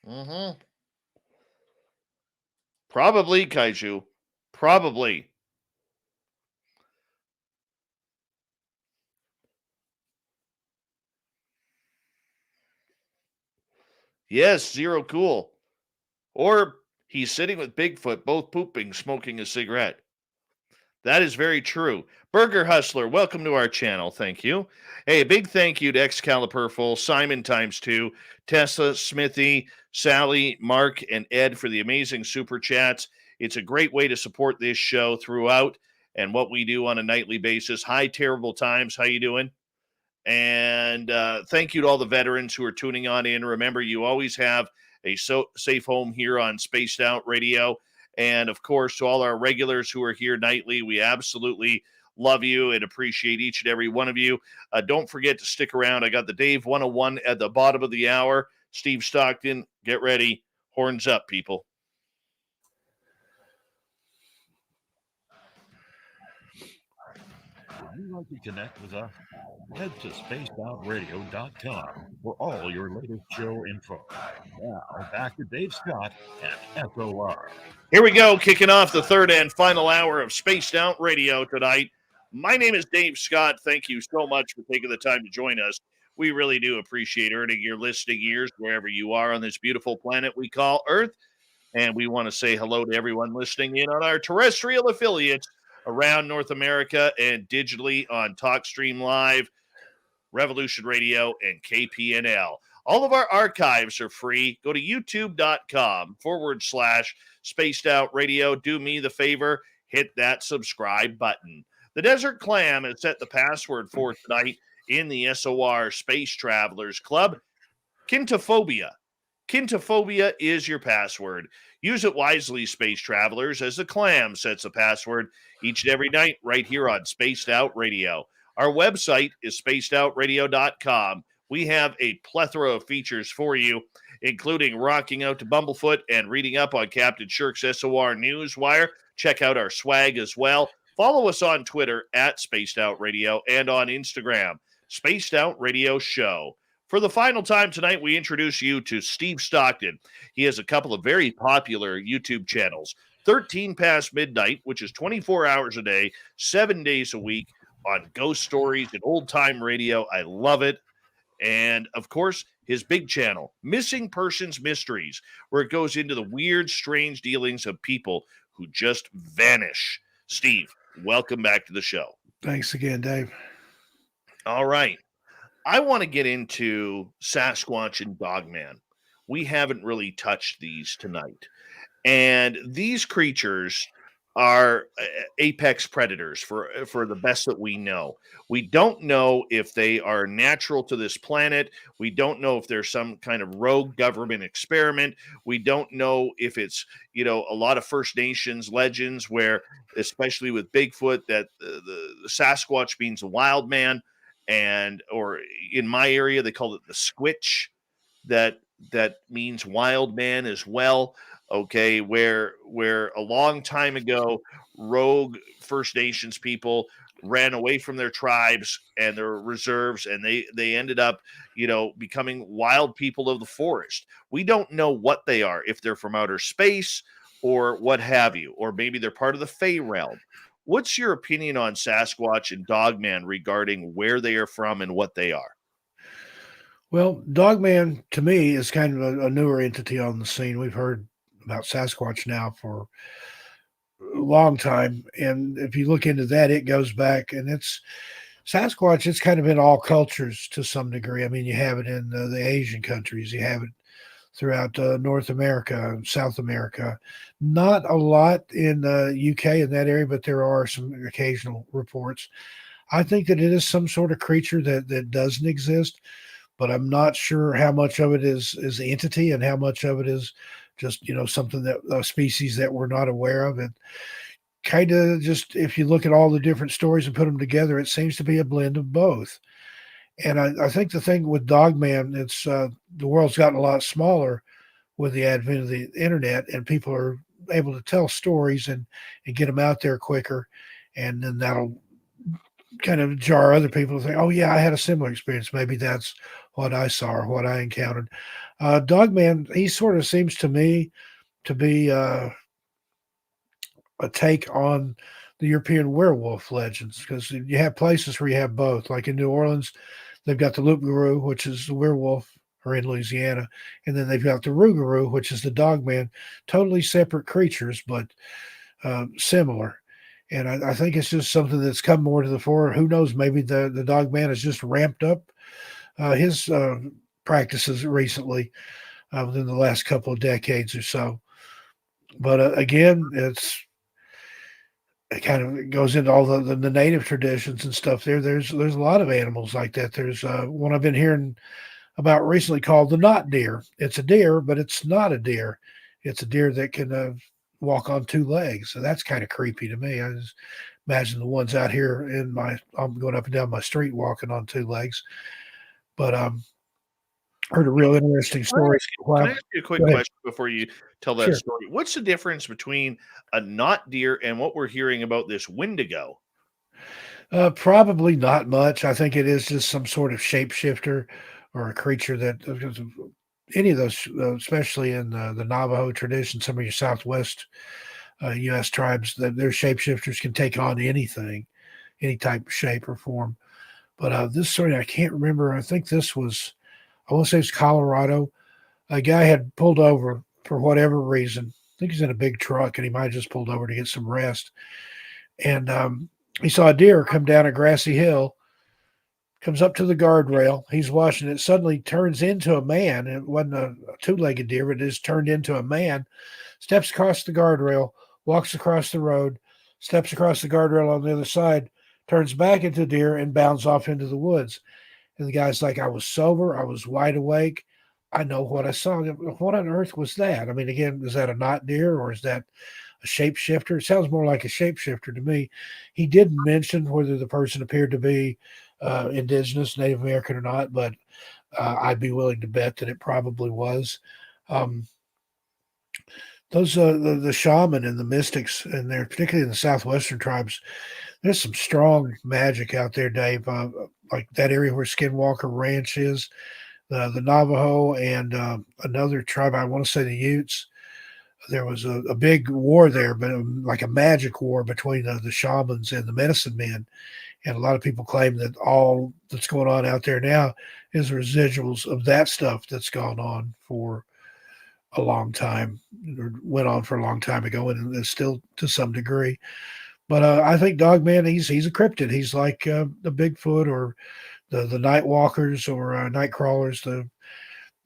[SPEAKER 1] Mm-hmm. Probably, Kaiju. Probably. Yes, zero cool. Or he's sitting with Bigfoot, both pooping, smoking a cigarette. That is very true. Burger Hustler, welcome to our channel. Thank you. Hey, a big thank you to Excalibur Full, Simon times two, Tessa, Smithy, Sally, Mark, and Ed for the amazing super chats. It's a great way to support this show throughout and what we do on a nightly basis. Hi, Terrible Times. How you doing? And thank you to all the veterans who are tuning on in. Remember, you always have a safe home here on Spaced Out Radio. And of course, to all our regulars who are here nightly, we absolutely love you and appreciate each and every one of you. Don't forget to stick around. I got the Dave 101 at the bottom of the hour. Steve Stockton, get ready. Horns up, people.
[SPEAKER 3] If you'd like to connect with us, head to spacedoutradio.com for all your latest show info. Now, back to Dave Scott and SOR.
[SPEAKER 1] Here we go, kicking off the third and final hour of Spaced Out Radio tonight. My name is Dave Scott. Thank you so much for taking the time to join us. We really do appreciate earning your listening ears wherever you are on this beautiful planet we call Earth. And we want to say hello to everyone listening in on our terrestrial affiliates around North America and digitally on TalkStream Live, Revolution Radio, and KPNL. All of our archives are free. Go to youtube.com/Spaced Out Radio. Do me the favor, hit that subscribe button. The Desert Clam has set the password for tonight in the SOR Space Travelers Club. Kintophobia. Kintophobia is your password. Use it wisely, space travelers, as the Clam sets a password each and every night right here on Spaced Out Radio. Our website is spacedoutradio.com. We have a plethora of features for you, including rocking out to Bumblefoot and reading up on Captain Shirk's SOR Newswire. Check out our swag as well. Follow us on Twitter at Spaced Out Radio and on Instagram, Spaced Out Radio Show. For the final time tonight, we introduce you to Steve Stockton. He has a couple of very popular YouTube channels. 13 Past Midnight, which is 24 hours a day, 7 days a week on ghost stories and old-time radio. I love it. And, of course, his big channel, Missing Persons Mysteries, where it goes into the weird, strange dealings of people who just vanish. Steve, welcome back to the show.
[SPEAKER 2] Thanks again, Dave.
[SPEAKER 1] All right. I want to get into Sasquatch and Dogman. We haven't really touched these tonight. And these creatures are apex predators for the best that we know. We don't know if they are natural to this planet. We don't know if there's some kind of rogue government experiment. We don't know if it's, a lot of First Nations legends where, especially with Bigfoot, that the Sasquatch means a wild man. Or in my area, they call it the squitch, that means wild man as well. Okay, where a long time ago, rogue First Nations people ran away from their tribes and their reserves, and they ended up, becoming wild people of the forest. We don't know what they are, if they're from outer space or what have you, or maybe they're part of the Fey realm. What's your opinion on Sasquatch and Dogman regarding where they are from and what they are?
[SPEAKER 2] Well, Dogman, to me, is kind of a newer entity on the scene. We've heard about Sasquatch now for a long time. And if you look into that, it goes back, and Sasquatch, it's kind of in all cultures to some degree. I mean, you have it in the Asian countries. You have it throughout North America and South America. Not a lot in the UK in that area, but there are some occasional reports. I think that it is some sort of creature that doesn't exist, but I'm not sure how much of it is the entity and how much of it is just, something that a species that we're not aware of. And kind of just, if you look at all the different stories and put them together, it seems to be a blend of both. And I think the thing with Dogman, it's the world's gotten a lot smaller with the advent of the internet, and people are able to tell stories and get them out there quicker. And then that'll kind of jar other people to think, oh, yeah, I had a similar experience. Maybe that's what I saw or what I encountered. Dogman, he sort of seems to me to be a take on the European werewolf legends, because you have places where you have both. Like in New Orleans, they've got the Loup Garou, which is the werewolf or in Louisiana. And then they've got the Rougarou, which is the Dogman, totally separate creatures, but similar. And I think it's just something that's come more to the fore. Who knows? Maybe the Dogman has just ramped up his practices recently within the last couple of decades or so. But again, it kind of goes into all the native traditions and stuff. There's a lot of animals like that. There's one I've been hearing about recently called the not deer. It's a deer, but it's not a deer. It's a deer that can walk on two legs. So that's kind of creepy to me. I just imagine the ones out here I'm going up and down my street walking on two legs. But heard a real interesting story.
[SPEAKER 1] Can I ask you a quick question before you tell that
[SPEAKER 2] Sure.
[SPEAKER 1] story? What's the difference between a not deer and what we're hearing about this Wendigo?
[SPEAKER 2] Probably not much. I think it is just some sort of shapeshifter or a creature that any of those, especially in the Navajo tradition, some of your Southwest U.S. tribes, that their shapeshifters can take on anything, any type of shape or form. But this story, I can't remember. I think this was, I want to say it's Colorado. A guy had pulled over for whatever reason. I think he's in a big truck, and he might have just pulled over to get some rest. And he saw a deer come down a grassy hill, comes up to the guardrail. He's watching it, suddenly turns into a man. It wasn't a two-legged deer, but it just turned into a man, steps across the guardrail, walks across the road, steps across the guardrail on the other side, turns back into a deer, and bounds off into the woods. And the guy's like, I was sober. I was wide awake. I know what I saw. What on earth was that? I mean, again, is that a not deer or is that a shapeshifter? It sounds more like a shapeshifter to me. He didn't mention whether the person appeared to be indigenous, Native American or not, but I'd be willing to bet that it probably was. Those the shaman and the mystics, and they're particularly in the southwestern tribes. There's some strong magic out there, Dave. Like that area where Skinwalker Ranch is, the Navajo and another tribe. I want to say the Utes. There was a big war there, but like a magic war between the shamans and the medicine men. And a lot of people claim that all that's going on out there now is residuals of that stuff that's gone on for a long time, or went on for a long time ago, and is still to some degree. But I think Dogman, he's a cryptid. He's like the Bigfoot or the night walkers or night crawlers.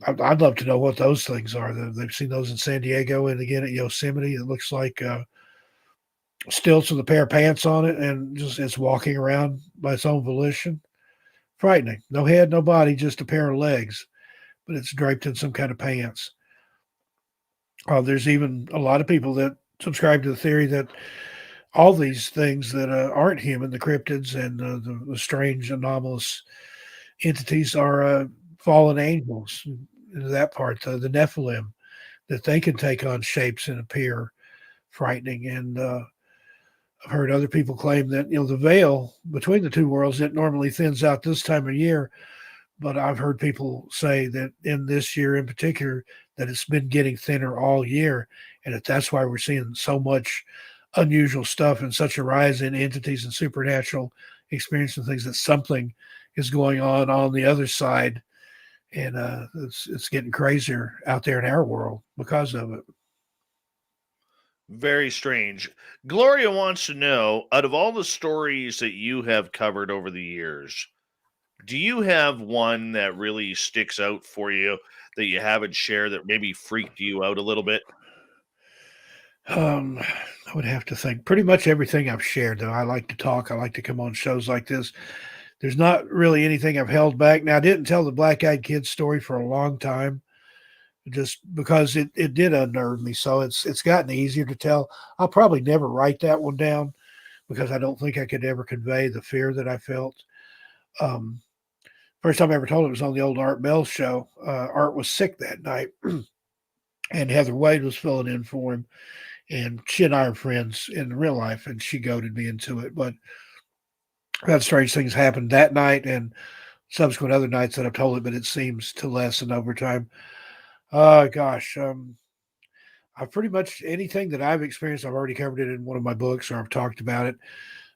[SPEAKER 2] I'd love to know what those things are. They've seen those in San Diego and again at Yosemite. It looks like stilts with a pair of pants on it, and just it's walking around by its own volition. Frightening. No head, no body, just a pair of legs, but it's draped in some kind of pants. There's even a lot of people that subscribe to the theory that all these things that aren't human, the cryptids and the strange anomalous entities, are fallen angels. That part, the Nephilim, that they can take on shapes and appear frightening. And I've heard other people claim that the veil between the two worlds, it normally thins out this time of year, but I've heard people say that in this year in particular, that it's been getting thinner all year, and that's why we're seeing so much unusual stuff and such a rise in entities and supernatural experience and things, that something is going on the other side, and it's getting crazier out there in our world because of it.
[SPEAKER 1] Very strange. Gloria wants to know, out of all the stories that you have covered over the years, do you have one that really sticks out for you that you haven't shared that maybe freaked you out a little bit?
[SPEAKER 2] I would have to think. Pretty much everything I've shared, though. I like to talk. I like to come on shows like this. There's not really anything I've held back. Now, I didn't tell the Black-Eyed Kids story for a long time, just because it did unnerve me. So it's gotten easier to tell. I'll probably never write that one down because I don't think I could ever convey the fear that I felt. First time I ever told it was on the old Art Bell show. Art was sick that night, and Heather Wade was filling in for him. And she and I are friends in real life, and she goaded me into it. But I've had strange things happen that night and subsequent other nights that I've told it, but it seems to lessen over time. Gosh, I've pretty much anything that I've experienced, I've already covered it in one of my books, or I've talked about it.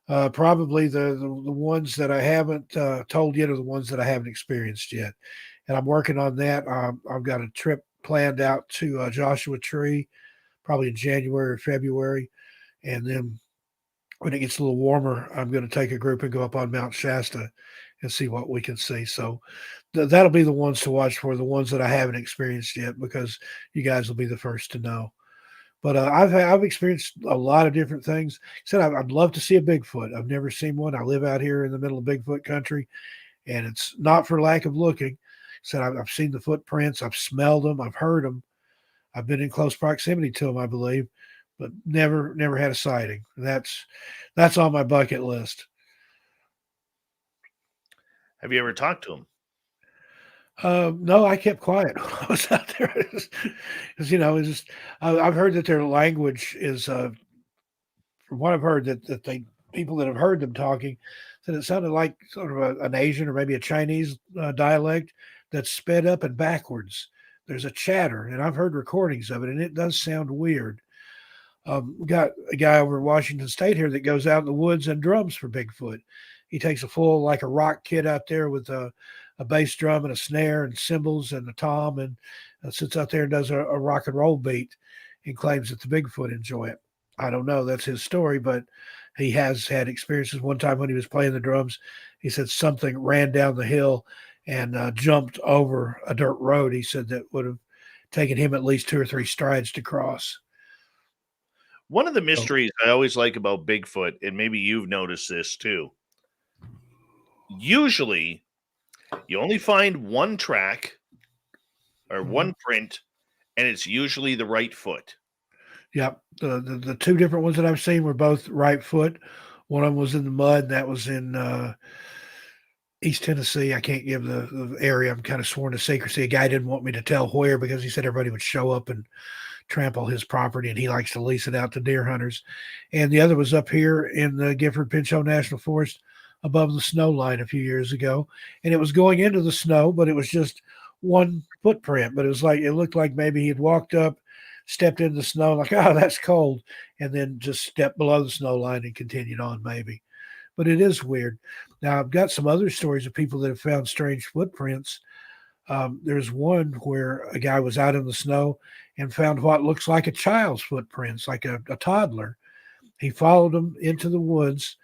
[SPEAKER 2] Probably the ones that I haven't told yet are the ones that I haven't experienced yet, and I'm working on that. I've got a trip planned out to Joshua Tree, probably in January or February, and then when it gets a little warmer, I'm going to take a group and go up on Mount Shasta and see what we can see. So that'll be the ones to watch for, the ones that I haven't experienced yet, because you guys will be the first to know. But I've experienced a lot of different things. Said I'd love to see a Bigfoot. I've never seen one. I live out here in the middle of Bigfoot country, and it's not for lack of looking. Said I've seen the footprints. I've smelled them. I've heard them. I've been in close proximity to them, I believe, but never had a sighting. That's on my bucket list.
[SPEAKER 1] Have you ever talked to him?
[SPEAKER 2] No, I kept quiet when I was out there because it's just I've heard that their language is from what I've heard that they people that have heard them talking said it sounded like sort of an Asian or maybe a Chinese dialect that's sped up and backwards. There's a chatter, and I've heard recordings of it, and it does sound weird. We got a guy over in Washington State here that goes out in the woods and drums for Bigfoot. He takes a full like a rock kit out there with a bass drum and a snare and cymbals and a tom, and sits out there and does a rock and roll beat, and claims that the Bigfoot enjoy it. I don't know. That's his story, but he has had experiences. One time when he was playing the drums, he said something ran down the hill and jumped over a dirt road. He said that would have taken him at least 2 or 3 strides to cross.
[SPEAKER 1] One of the
[SPEAKER 2] So,
[SPEAKER 1] mysteries I always like about Bigfoot, and maybe you've noticed this too, usually you only find one track or
[SPEAKER 2] mhm.
[SPEAKER 1] one print, and it's usually the right foot.
[SPEAKER 2] Yep. The 2 different ones that I've seen were both right foot. One of them was in the mud, and that was in East Tennessee. I can't give the area. I'm kind of sworn to secrecy. A guy didn't want me to tell where because he said everybody would show up and trample his property, and he likes to lease it out to deer hunters. And the other was up here in the Gifford Pinchot National Forest above the snow line a few years ago. And it was going into the snow, but it was just one footprint. But it looked like maybe he had walked up, stepped in the snow, like, oh, that's cold, and then just stepped below the snow line and continued on, maybe. But it is weird. Now, I've got some other stories of people that have found strange footprints. There's one where a guy was out in the snow and found what looks like a child's footprints, like a toddler. He followed them into the woods.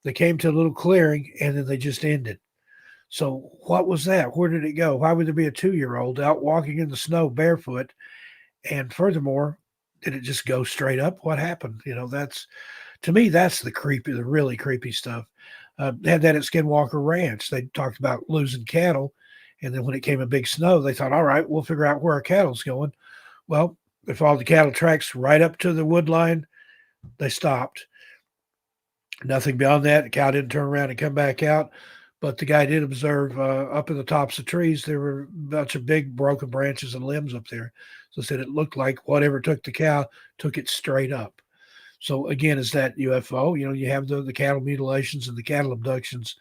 [SPEAKER 2] They came to a little clearing, and then they just ended. So what was that? Where did it go? Why would there be a 2-year-old out walking in the snow barefoot? And furthermore, did it just go straight up? What happened? That's to me, that's the really creepy stuff. They had that at Skinwalker Ranch. They talked about losing cattle. And then when it came a big snow, they thought, all right, we'll figure out where our cattle's going. Well, they followed the cattle tracks right up to the wood line. They stopped. Nothing beyond that. The cow didn't turn around and come back out. But the guy did observe up in the tops of trees, there were a bunch of big broken branches and limbs up there. So said it looked like whatever took the cow took it straight up. So again, is that UFO? You have the cattle mutilations and the cattle abductions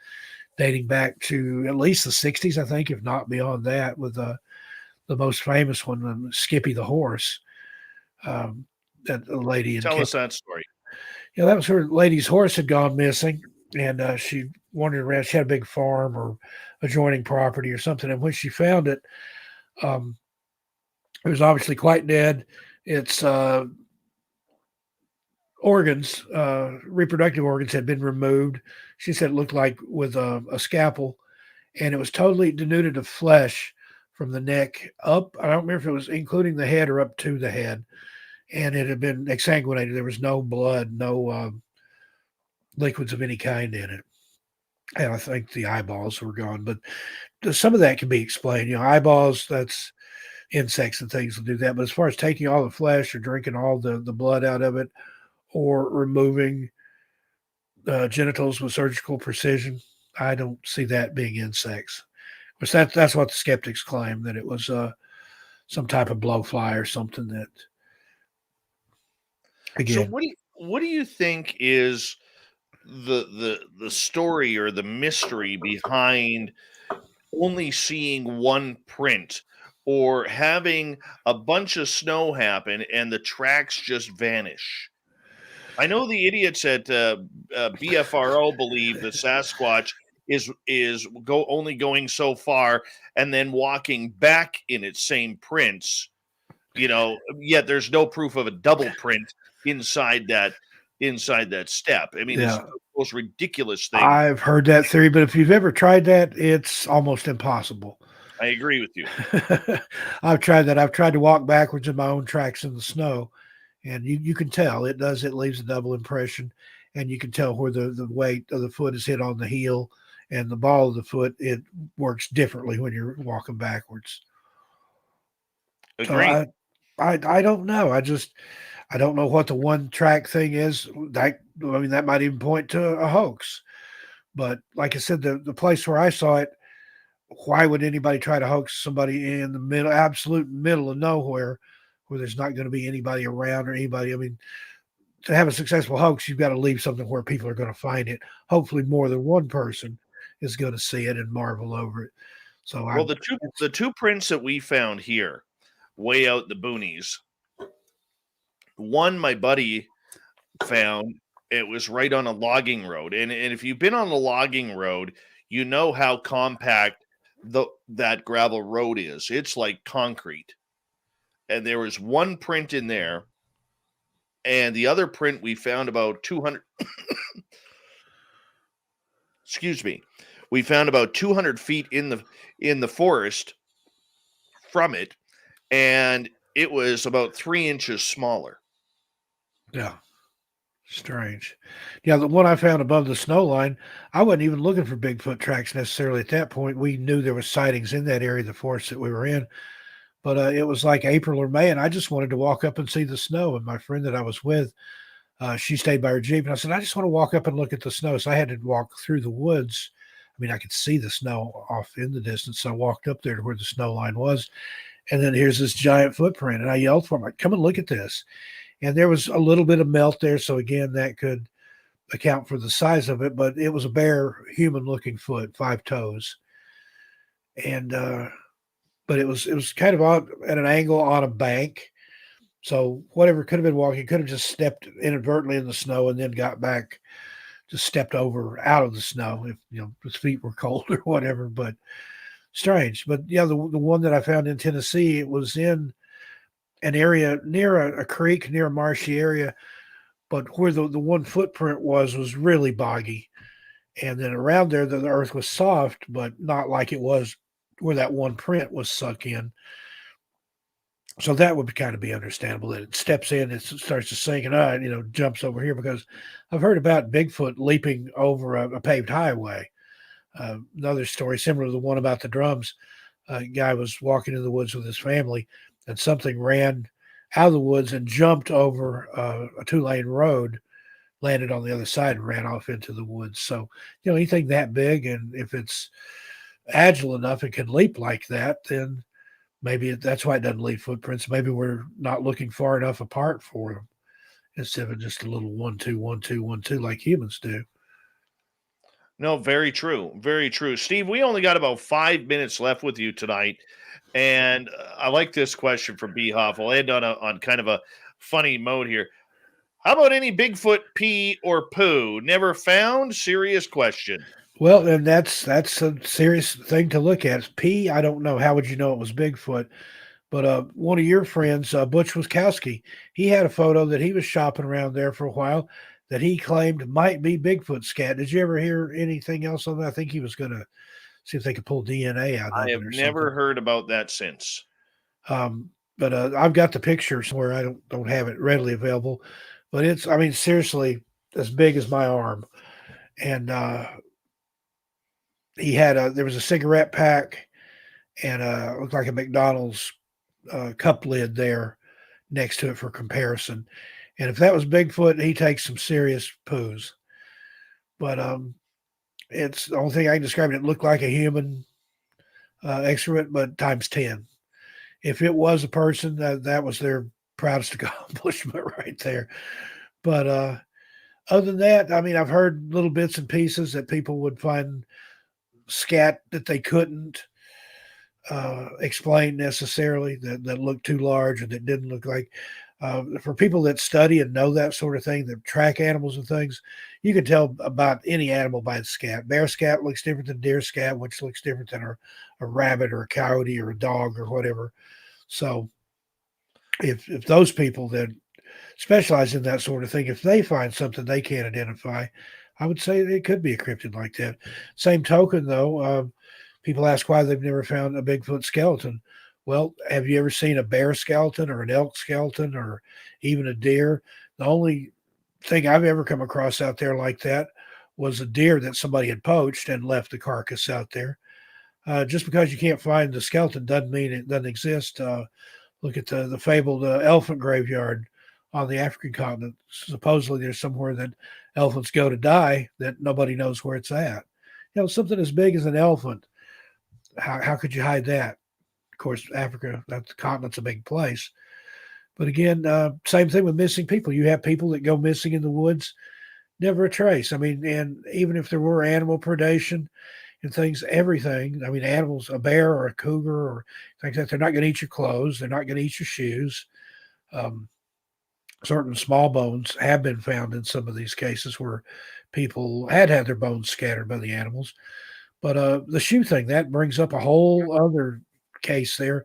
[SPEAKER 2] dating back to at least the 60s, I think, if not beyond that, with the most famous one, Skippy the horse. That lady in
[SPEAKER 1] Tell us that story.
[SPEAKER 2] that was her lady's horse had gone missing, and she wandered around. She had a big farm or adjoining property or something, and when she found it, um, it was obviously quite dead. Its organs, reproductive organs, had been removed. She said it looked like with a scalpel, and it was totally denuded of flesh from the neck up. I don't remember if it was including the head or up to the head, and it had been exsanguinated. There was no blood, no liquids of any kind in it. And I think the eyeballs were gone, but some of that can be explained. Eyeballs, that's insects and things will do that. But as far as taking all the flesh or drinking all the blood out of it or removing genitals with surgical precision, I don't see that being insects. Which that's what the skeptics claim, that it was some type of blowfly or something that,
[SPEAKER 1] So
[SPEAKER 2] again,
[SPEAKER 1] what do you think is the story or the mystery behind only seeing one print or having a bunch of snow happen and the tracks just vanish? I know the idiots at BFRO believe the Sasquatch is only going so far and then walking back in its same prints. Yet there's no proof of a double print inside that step. I mean, it's
[SPEAKER 2] Yeah,
[SPEAKER 1] the most ridiculous thing.
[SPEAKER 2] I've heard that theory, but if you've ever tried that, it's almost impossible.
[SPEAKER 1] I agree with you.
[SPEAKER 2] I've tried that. I've tried to walk backwards in my own tracks in the snow, and you can tell it does. It leaves a double impression, and you can tell where the weight of the foot is hit on the heel and the ball of the foot. It works differently when you're walking backwards. So
[SPEAKER 1] Agree.
[SPEAKER 2] I don't know. I don't know what the one track thing is. That might even point to a hoax. But like I said, the place where I saw it, why would anybody try to hoax somebody in the middle, absolute middle of nowhere, where there's not going to be anybody around or anybody? I mean, to have a successful hoax, you've got to leave something where people are going to find it. Hopefully, more than one person is going to see it and marvel over it. So,
[SPEAKER 1] Well, the two prints that we found here, way out the boonies. One, my buddy found it was right on a logging road, and if you've been on a logging road, you know how compact that gravel road is. It's like concrete, and there was one print in there, and the other print we found about 200. Excuse me. We found about 200 feet in the forest from it, and it was about 3 inches smaller.
[SPEAKER 2] yeah. Strange. Yeah, the one I found above the snow line, I wasn't even looking for Bigfoot tracks necessarily at that point. We knew there was sightings in that area of the forest that we were in, but it was like April or May, and I just wanted to walk up and see the snow. And my friend that I was with, she stayed by her Jeep, and I said, I just want to walk up and look at the snow. So I had to walk through the woods. I mean, I could see the snow off in the distance. So I walked up there to where the snow line was, and then here's this giant footprint, and I yelled for him, like, come and look at this. And there was a little bit of melt there, so again, that could account for the size of it, but it was a bare human-looking foot, 5 toes. And but it was kind of at an angle on a bank. So whatever could have been walking could have just stepped inadvertently in the snow and then got back, just stepped over out of the snow if his feet were cold or whatever. But strange. But yeah, the one that I found in Tennessee, it was in an area near a creek, near a marshy area, but where the one footprint was really boggy. And then around there, the earth was soft, but not like it was where that one print was sunk in. So that would kind of be understandable that it steps in, it starts to sink, and jumps over here, because I've heard about Bigfoot leaping over a paved highway. Another story similar to the one about the drums. A guy was walking in the woods with his family, and something ran out of the woods and jumped over a 2-lane road, landed on the other side, and ran off into the woods. So, anything that big, and if it's agile enough and can leap like that, then maybe that's why it doesn't leave footprints. Maybe we're not looking far enough apart for them, instead of just a little 1 2 1 2 1 2 like humans do.
[SPEAKER 1] No, very true. Very true. Steve, we only got about 5 minutes left with you tonight. And I like this question from Behoff. I'll end on kind of a funny mode here. How about any Bigfoot pee or poo? Never found? Serious question.
[SPEAKER 2] Well, and that's a serious thing to look at. Pee, I don't know. How would you know it was Bigfoot? But one of your friends, Butch Wiskowski, he had a photo that he was shopping around there for a while that he claimed might be Bigfoot scat. Did you ever hear anything else on that? I think he was going to see if they could pull DNA out of
[SPEAKER 1] I
[SPEAKER 2] it
[SPEAKER 1] have
[SPEAKER 2] or
[SPEAKER 1] never
[SPEAKER 2] something.
[SPEAKER 1] heard about that since.
[SPEAKER 2] But I've got the picture somewhere. I don't have it readily available, but it's, I mean, seriously, as big as my arm. And there was a cigarette pack and looked like a McDonald's cup lid there next to it for comparison. And if that was Bigfoot, he takes some serious poos. But it's the only thing I can describe it. It looked like a human excrement, but times 10. If it was a person, that was their proudest accomplishment right there. But other than that, I mean, I've heard little bits and pieces that people would find scat that they couldn't explain necessarily, that looked too large or that didn't look like. For people that study and know that sort of thing, that track animals and things, you can tell about any animal by its scat. Bear scat looks different than deer scat, which looks different than a rabbit or a coyote or a dog or whatever. So if those people that specialize in that sort of thing, if they find something they can't identify, I would say it could be a cryptid like that. Same token, though, people ask why they've never found a Bigfoot skeleton. Well, have you ever seen a bear skeleton or an elk skeleton or even a deer? The only thing I've ever come across out there like that was a deer that somebody had poached and left the carcass out there. Just because you can't find the skeleton doesn't mean it doesn't exist. Look at the fabled elephant graveyard on the African continent. Supposedly there's somewhere that elephants go to die that nobody knows where it's at. Something as big as an elephant, how could you hide that? Of course, Africa, that continent's a big place. But again, same thing with missing people. You have people that go missing in the woods, never a trace. I mean, and even if there were animal predation and things, everything, I mean, animals, a bear or a cougar or things like that, they're not going to eat your clothes. They're not going to eat your shoes. Certain small bones have been found in some of these cases where people had their bones scattered by the animals. But the shoe thing, that brings up a whole other case there.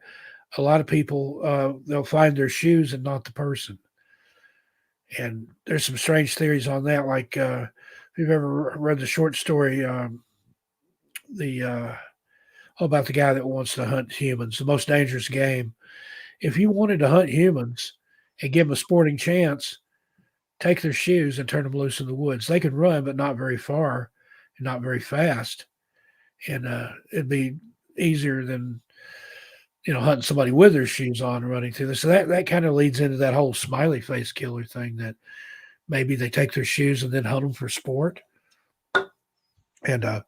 [SPEAKER 2] A lot of people, they'll find their shoes and not the person. And there's some strange theories on that. Like if you've ever read the short story, about the guy that wants to hunt humans, the most dangerous game. If you wanted to hunt humans and give them a sporting chance, take their shoes and turn them loose in the woods. They can run, but not very far and not very fast. And it'd be easier than hunting somebody with their shoes on and running through this. So that kind of leads into that whole smiley face killer thing, that maybe they take their shoes and then hunt them for sport. And the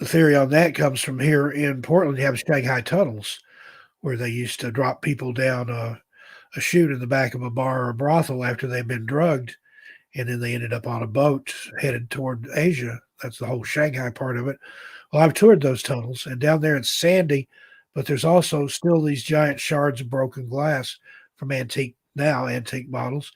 [SPEAKER 2] theory on that comes from here in Portland. You have Shanghai tunnels where they used to drop people down a chute in the back of a bar or a brothel after they've been drugged, and then they ended up on a boat headed toward Asia. That's the whole Shanghai part of it. Well, I've toured those tunnels, and down there it's sandy, but there's also still these giant shards of broken glass from antique bottles.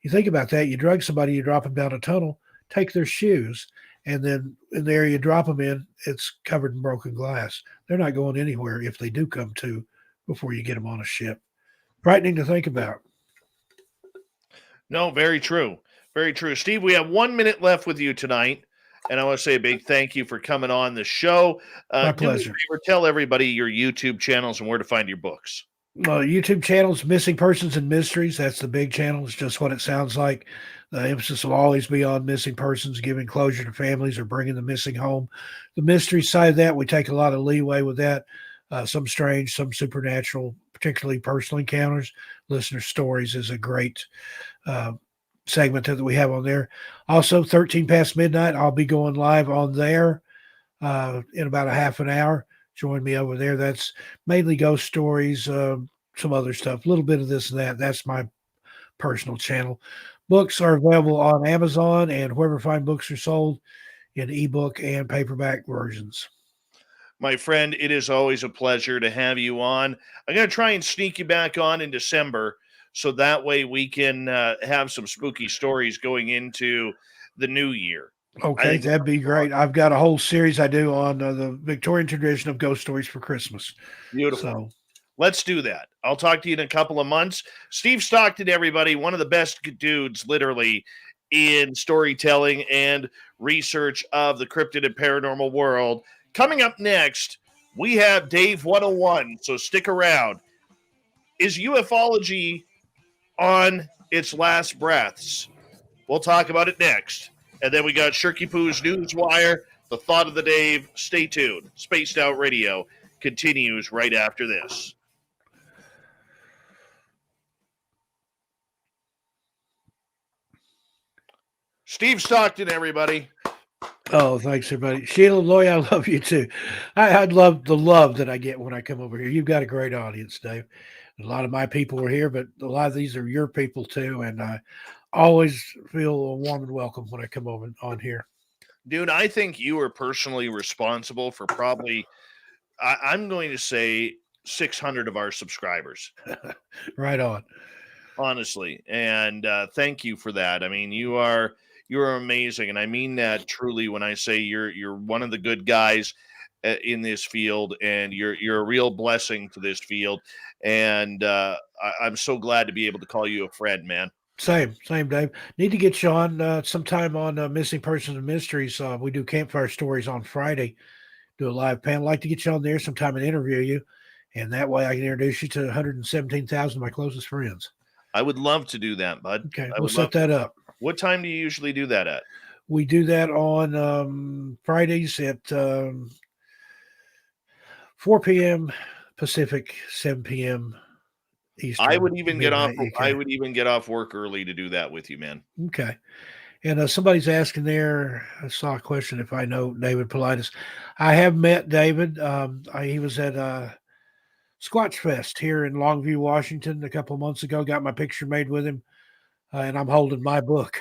[SPEAKER 2] You think about that. You drug somebody, you drop them down a tunnel, take their shoes, and then in the area you drop them in, it's covered in broken glass. They're not going anywhere if they do come to before you get them on a ship. Frightening to think about.
[SPEAKER 1] No, very true. Very true. Steve, we have 1 minute left with you tonight. And I want to say a big thank you for coming on the show.
[SPEAKER 2] My pleasure.
[SPEAKER 1] Tell everybody your YouTube channels and where to find your books.
[SPEAKER 2] YouTube channels, Missing Persons and Mysteries. That's the big channel. It's just what it sounds like. The emphasis will always be on missing persons, giving closure to families or bringing the missing home. The mystery side of that, we take a lot of leeway with that. Some strange, some supernatural, particularly personal encounters. Listener stories is a great segment that we have on there. Also, 13 past midnight, I'll be going live on there in about a half an hour. Join me over there. That's mainly ghost stories, some other stuff, a little bit of this and that. That's my personal channel. Books are available on Amazon and wherever fine books are sold in ebook and paperback versions.
[SPEAKER 1] My friend, it is always a pleasure to have you on. I'm going to try and sneak you back on in December, so that way we can have some spooky stories going into the new year.
[SPEAKER 2] Okay, that'd be great. I've got a whole series I do on the Victorian tradition of ghost stories for Christmas.
[SPEAKER 1] Beautiful.
[SPEAKER 2] So
[SPEAKER 1] let's do that. I'll talk to you in a couple of months. Steve Stockton, everybody, one of the best dudes, literally, in storytelling and research of the cryptid and paranormal world. Coming up next, we have Dave 101, so stick around. Is ufology on its last breaths? We'll talk about it next. And then we got Shirky Poo's Newswire, the thought of the Dave. Stay tuned. Spaced Out Radio continues right after this. Steve Stockton, everybody.
[SPEAKER 2] Oh, thanks, everybody. Sheila Loy, I love you too. I'd love the love that I get when I come over here. You've got a great audience, Dave. A lot of my people are here, but a lot of these are your people too. And I always feel warm and welcome when I come over on here.
[SPEAKER 1] Dude, I think you are personally responsible for probably, I'm going to say 600 of our subscribers.
[SPEAKER 2] Right on.
[SPEAKER 1] honestly. And thank you for that. I mean, you're amazing, and I mean that truly when I say you're one of the good guys in this field, and you're a real blessing to this field. And I'm so glad to be able to call you a friend, man.
[SPEAKER 2] Same, Dave. Need to get you on sometime on Missing Persons and Mysteries. We do campfire stories on Friday. Do a live panel. Like to get you on there sometime and interview you, and that way I can introduce you to 117,000 of my closest friends.
[SPEAKER 1] I would love to do that, bud.
[SPEAKER 2] Okay,
[SPEAKER 1] I
[SPEAKER 2] we'll
[SPEAKER 1] would
[SPEAKER 2] set that up.
[SPEAKER 1] What time do you usually do that at?
[SPEAKER 2] We do that on Fridays at 4 p.m. Pacific, 7 p.m. Eastern.
[SPEAKER 1] I would even get off.
[SPEAKER 2] midnight
[SPEAKER 1] I
[SPEAKER 2] UK.
[SPEAKER 1] would even get off work early to do that with you, man.
[SPEAKER 2] Okay. And somebody's asking there, I saw a question if I know David Politis. I have met David. He was at Squatch Fest here in Longview, Washington a couple of months ago. Got my picture made with him, and I'm holding my book.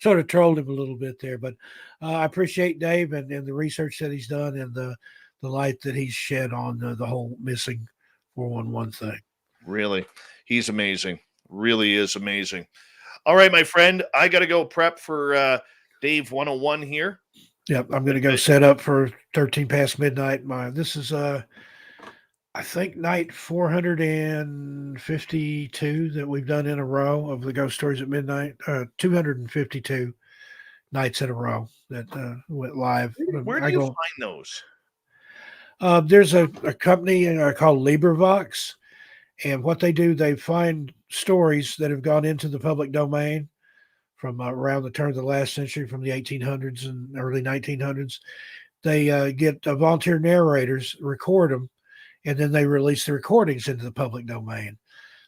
[SPEAKER 2] Sort of trolled him a little bit there, but I appreciate Dave and the research that he's done and the light that he's shed on the whole missing 411 thing.
[SPEAKER 1] Really, he's amazing. Really is amazing. All right, my friend, I got to go prep for Dave 101 here.
[SPEAKER 2] Yep, I'm going to go set up for 13 past midnight. This is I think night 452 that we've done in a row of the ghost stories at midnight. 252 nights in a row that went live.
[SPEAKER 1] Where do you find those?
[SPEAKER 2] There's a company called LibriVox, and what they do, they find stories that have gone into the public domain from around the turn of the last century, from the 1800s and early 1900s. They get volunteer narrators, record them, and then they release the recordings into the public domain.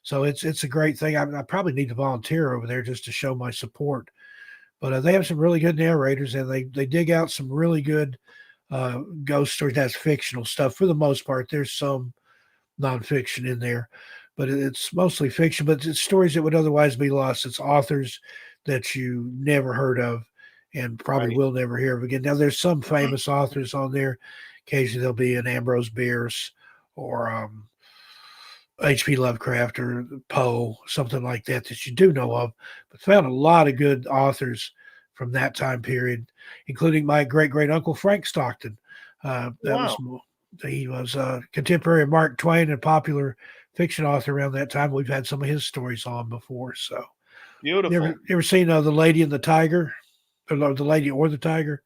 [SPEAKER 2] So it's a great thing. I probably need to volunteer over there just to show my support. But they have some really good narrators, and they dig out some really good ghost stories. That's fictional stuff for the most part. There's some nonfiction in there, but it's mostly fiction. But it's stories that would otherwise be lost. It's authors that you never heard of and probably will never hear of again. Now, there's some famous authors on there. Occasionally there'll be an Ambrose Bierce or H.P. Lovecraft or Poe, something like that you do know of. But found a lot of good authors from that time period, including my great-great-uncle Frank Stockton. He was a contemporary of Mark Twain and popular fiction author around that time. We've had some of his stories on before. So
[SPEAKER 1] beautiful.
[SPEAKER 2] You ever seen The Lady and the Tiger? Or The Lady or the Tiger?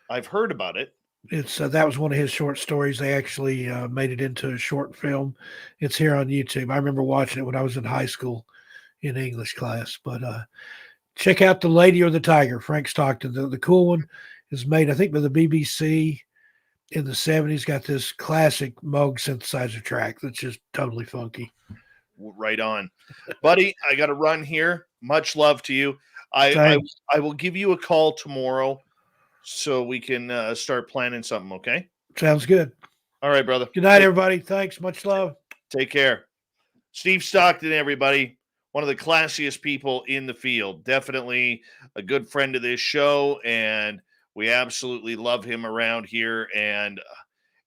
[SPEAKER 1] I've heard about it.
[SPEAKER 2] It's that was one of his short stories. They actually made it into a short film. It's here on YouTube. I remember watching it when I was in high school in English class. But check out The Lady or the Tiger, Frank Stockton. The cool one is made, I think, by the BBC in the 70s. Got this classic Moog synthesizer track that's just totally funky.
[SPEAKER 1] Right on. Buddy, I got to run here. Much love to you. I will give you a call tomorrow so we can start planning something, okay?
[SPEAKER 2] Sounds good.
[SPEAKER 1] All right, brother.
[SPEAKER 2] Good night, everybody. Thanks. Much love.
[SPEAKER 1] Take care. Steve Stockton, everybody. One of the classiest people in the field. Definitely a good friend of this show, and we absolutely love him around here. And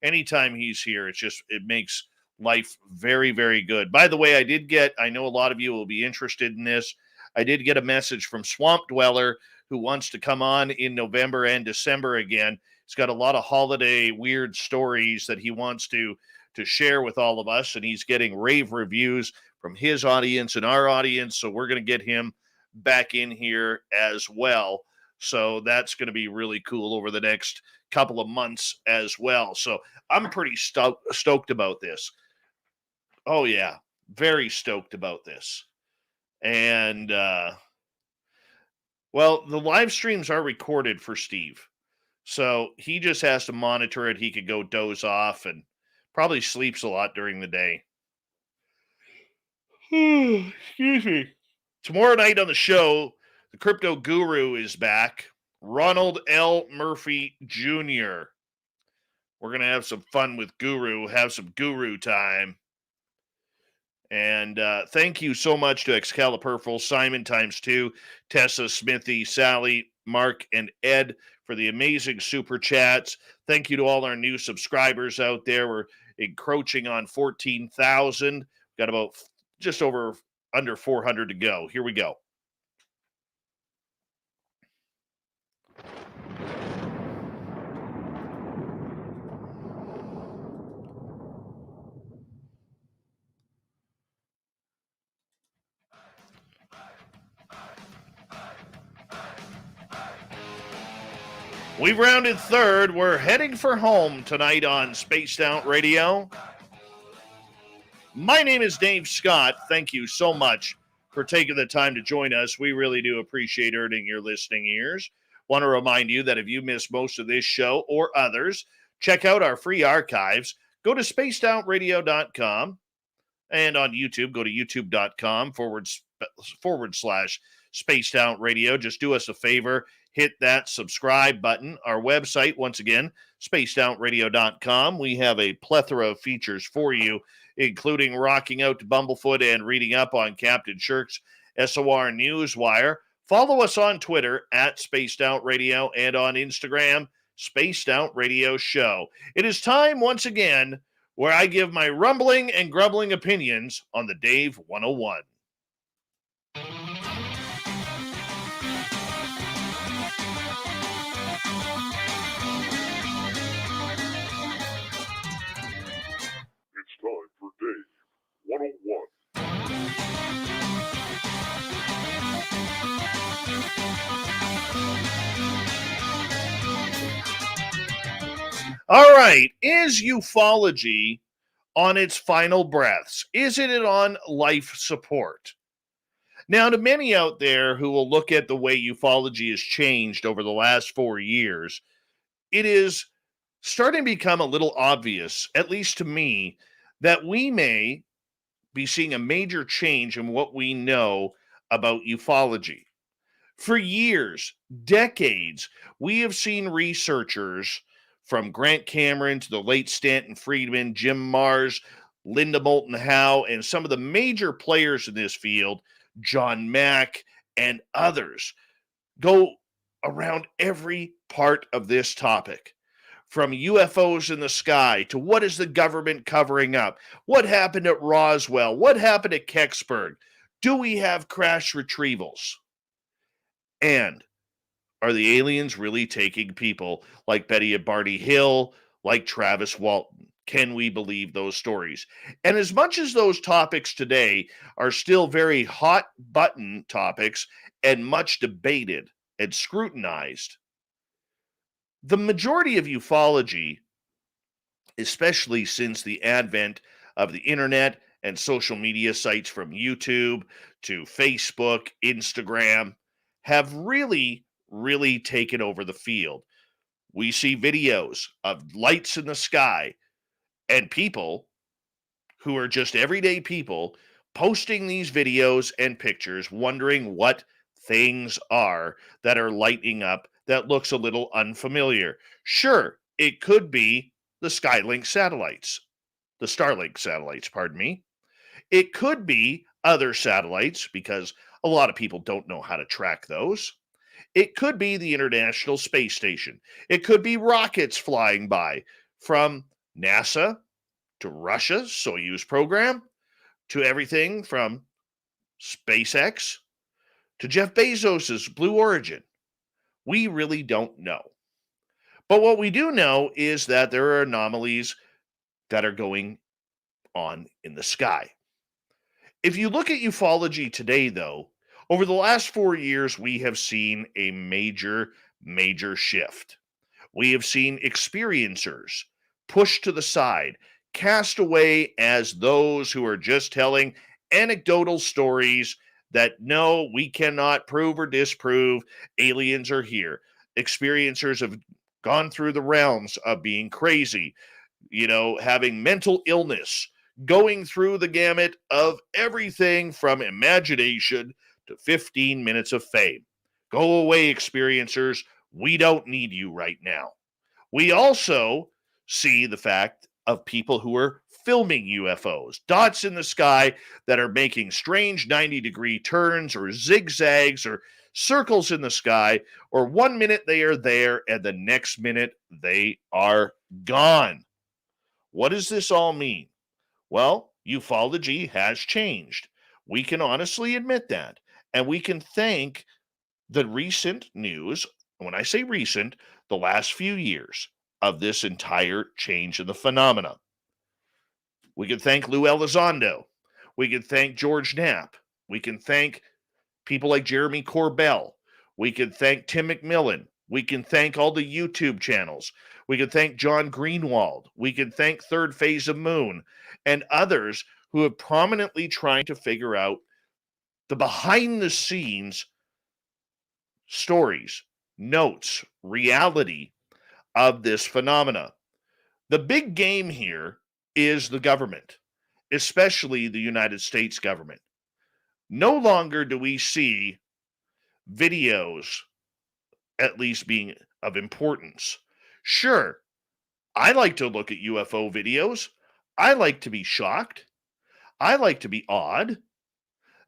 [SPEAKER 1] anytime he's here, it makes life very, very good. By the way, I know a lot of you will be interested in this. I did get a message from Swamp Dweller who wants to come on in November and December again. He's got a lot of holiday weird stories that he wants to share with all of us, and he's getting rave reviews from his audience and our audience, so we're going to get him back in here as well. So that's going to be really cool over the next couple of months as well. So I'm pretty stoked about this. Oh, yeah. Very stoked about this. And, well, the live streams are recorded for Steve. So he just has to monitor it. He could go doze off and probably sleeps a lot during the day. Excuse me. Tomorrow night on the show, the crypto guru is back. Ronald L. Murphy Jr. We're going to have some fun with Guru, have some guru time. And thank you so much to Excalibur, Simon ×2, Tessa, Smithy, Sally, Mark, and Ed for the amazing super chats. Thank you to all our new subscribers out there. We're encroaching on 14,000. Got about just over under 400 to go. Here we go. We've rounded third. We're heading for home tonight on Spaced Out Radio. My name is Dave Scott. Thank you so much for taking the time to join us. We really do appreciate earning your listening ears. Want to remind you that if you missed most of this show or others, check out our free archives. Go to spacedoutradio.com, and on YouTube, go to youtube.com // Spaced Out Radio. Just do us a favor. Hit that subscribe button. Our website, once again, spacedoutradio.com. We have a plethora of features for you, including rocking out to Bumblefoot and reading up on Captain Shirk's SOR Newswire. Follow us on Twitter at Spaced Out Radio and on Instagram, Spaced Out Radio Show. It is time, once again, where I give my rumbling and grumbling opinions on the Dave 101.
[SPEAKER 4] It's time for Dave 101.
[SPEAKER 1] All right, is ufology on its final breaths? Is it on life support? Now, to many out there who will look at the way ufology has changed over the last 4 years, it is starting to become a little obvious, at least to me, that we may be seeing a major change in what we know about ufology. For years, decades, we have seen researchers from Grant Cameron to the late Stanton Friedman, Jim Mars, Linda Moulton Howe, and some of the major players in this field, John Mack and others, go around every part of this topic. From UFOs in the sky to what is the government covering up? What happened at Roswell? What happened at Kecksburg? Do we have crash retrievals? And are the aliens really taking people like Betty at Barney Hill, like Travis Walton? Can we believe those stories? And as much as those topics today are still very hot button topics and much debated and scrutinized, the majority of ufology, especially since the advent of the internet and social media sites from YouTube to Facebook, Instagram, have really taken over the field. We see videos of lights in the sky and people who are just everyday people posting these videos and pictures, wondering what things are that are lighting up that looks a little unfamiliar. Sure, it could be the Starlink satellites, pardon me. It could be other satellites because a lot of people don't know how to track those. It could be the International Space Station. It could be rockets flying by from NASA to Russia's Soyuz program to everything from SpaceX to Jeff Bezos's Blue Origin. We really don't know. But what we do know is that there are anomalies that are going on in the sky. If you look at ufology today, though, over the last 4 years, we have seen a major shift. We have seen experiencers pushed to the side, cast away as those who are just telling anecdotal stories that no, we cannot prove or disprove aliens are here. Experiencers have gone through the realms of being crazy, having mental illness, going through the gamut of everything from imagination to 15 minutes of fame. Go away, experiencers. We don't need you right now. We also see the fact of people who are filming UFOs, dots in the sky that are making strange 90-degree turns or zigzags or circles in the sky, or 1 minute they are there and the next minute they are gone. What does this all mean? Well, ufology has changed. We can honestly admit that. And we can thank the recent news, when I say recent, the last few years of this entire change in the phenomena. We can thank Lou Elizondo. We can thank George Knapp. We can thank people like Jeremy Corbell. We can thank Tim McMillan. We can thank all the YouTube channels. We can thank John Greenwald. We can thank Third Phase of Moon and others who have prominently tried to figure out the behind the scenes stories, notes, reality of this phenomena. The big game here is the government, especially the United States government. No longer do we see videos, at least being of importance. Sure, I like to look at UFO videos. I like to be shocked. I like to be awed.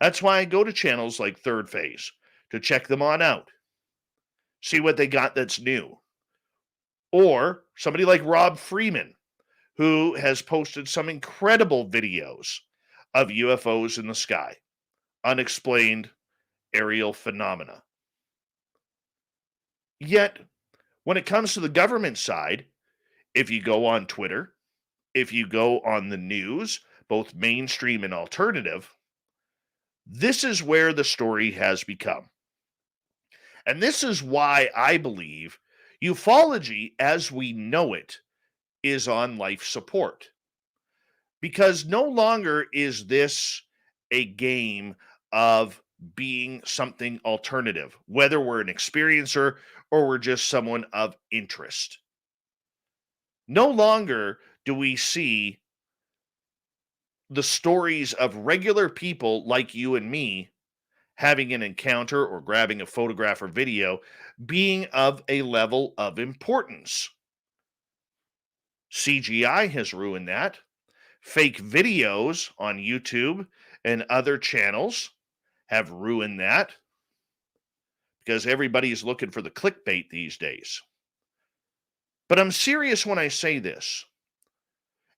[SPEAKER 1] That's why I go to channels like Third Phase to check them on out. See what they got that's new. Or somebody like Rob Freeman, who has posted some incredible videos of UFOs in the sky, unexplained aerial phenomena. Yet, when it comes to the government side, if you go on Twitter, if you go on the news, both mainstream and alternative, this is where the story has become. And this is why I believe ufology as we know it is on life support. Because no longer is this a game of being something alternative, whether we're an experiencer or we're just someone of interest. No longer do we see the stories of regular people like you and me having an encounter or grabbing a photograph or video being of a level of importance. CGI has ruined that. Fake videos on YouTube and other channels have ruined that because everybody's looking for the clickbait these days. But I'm serious when I say this.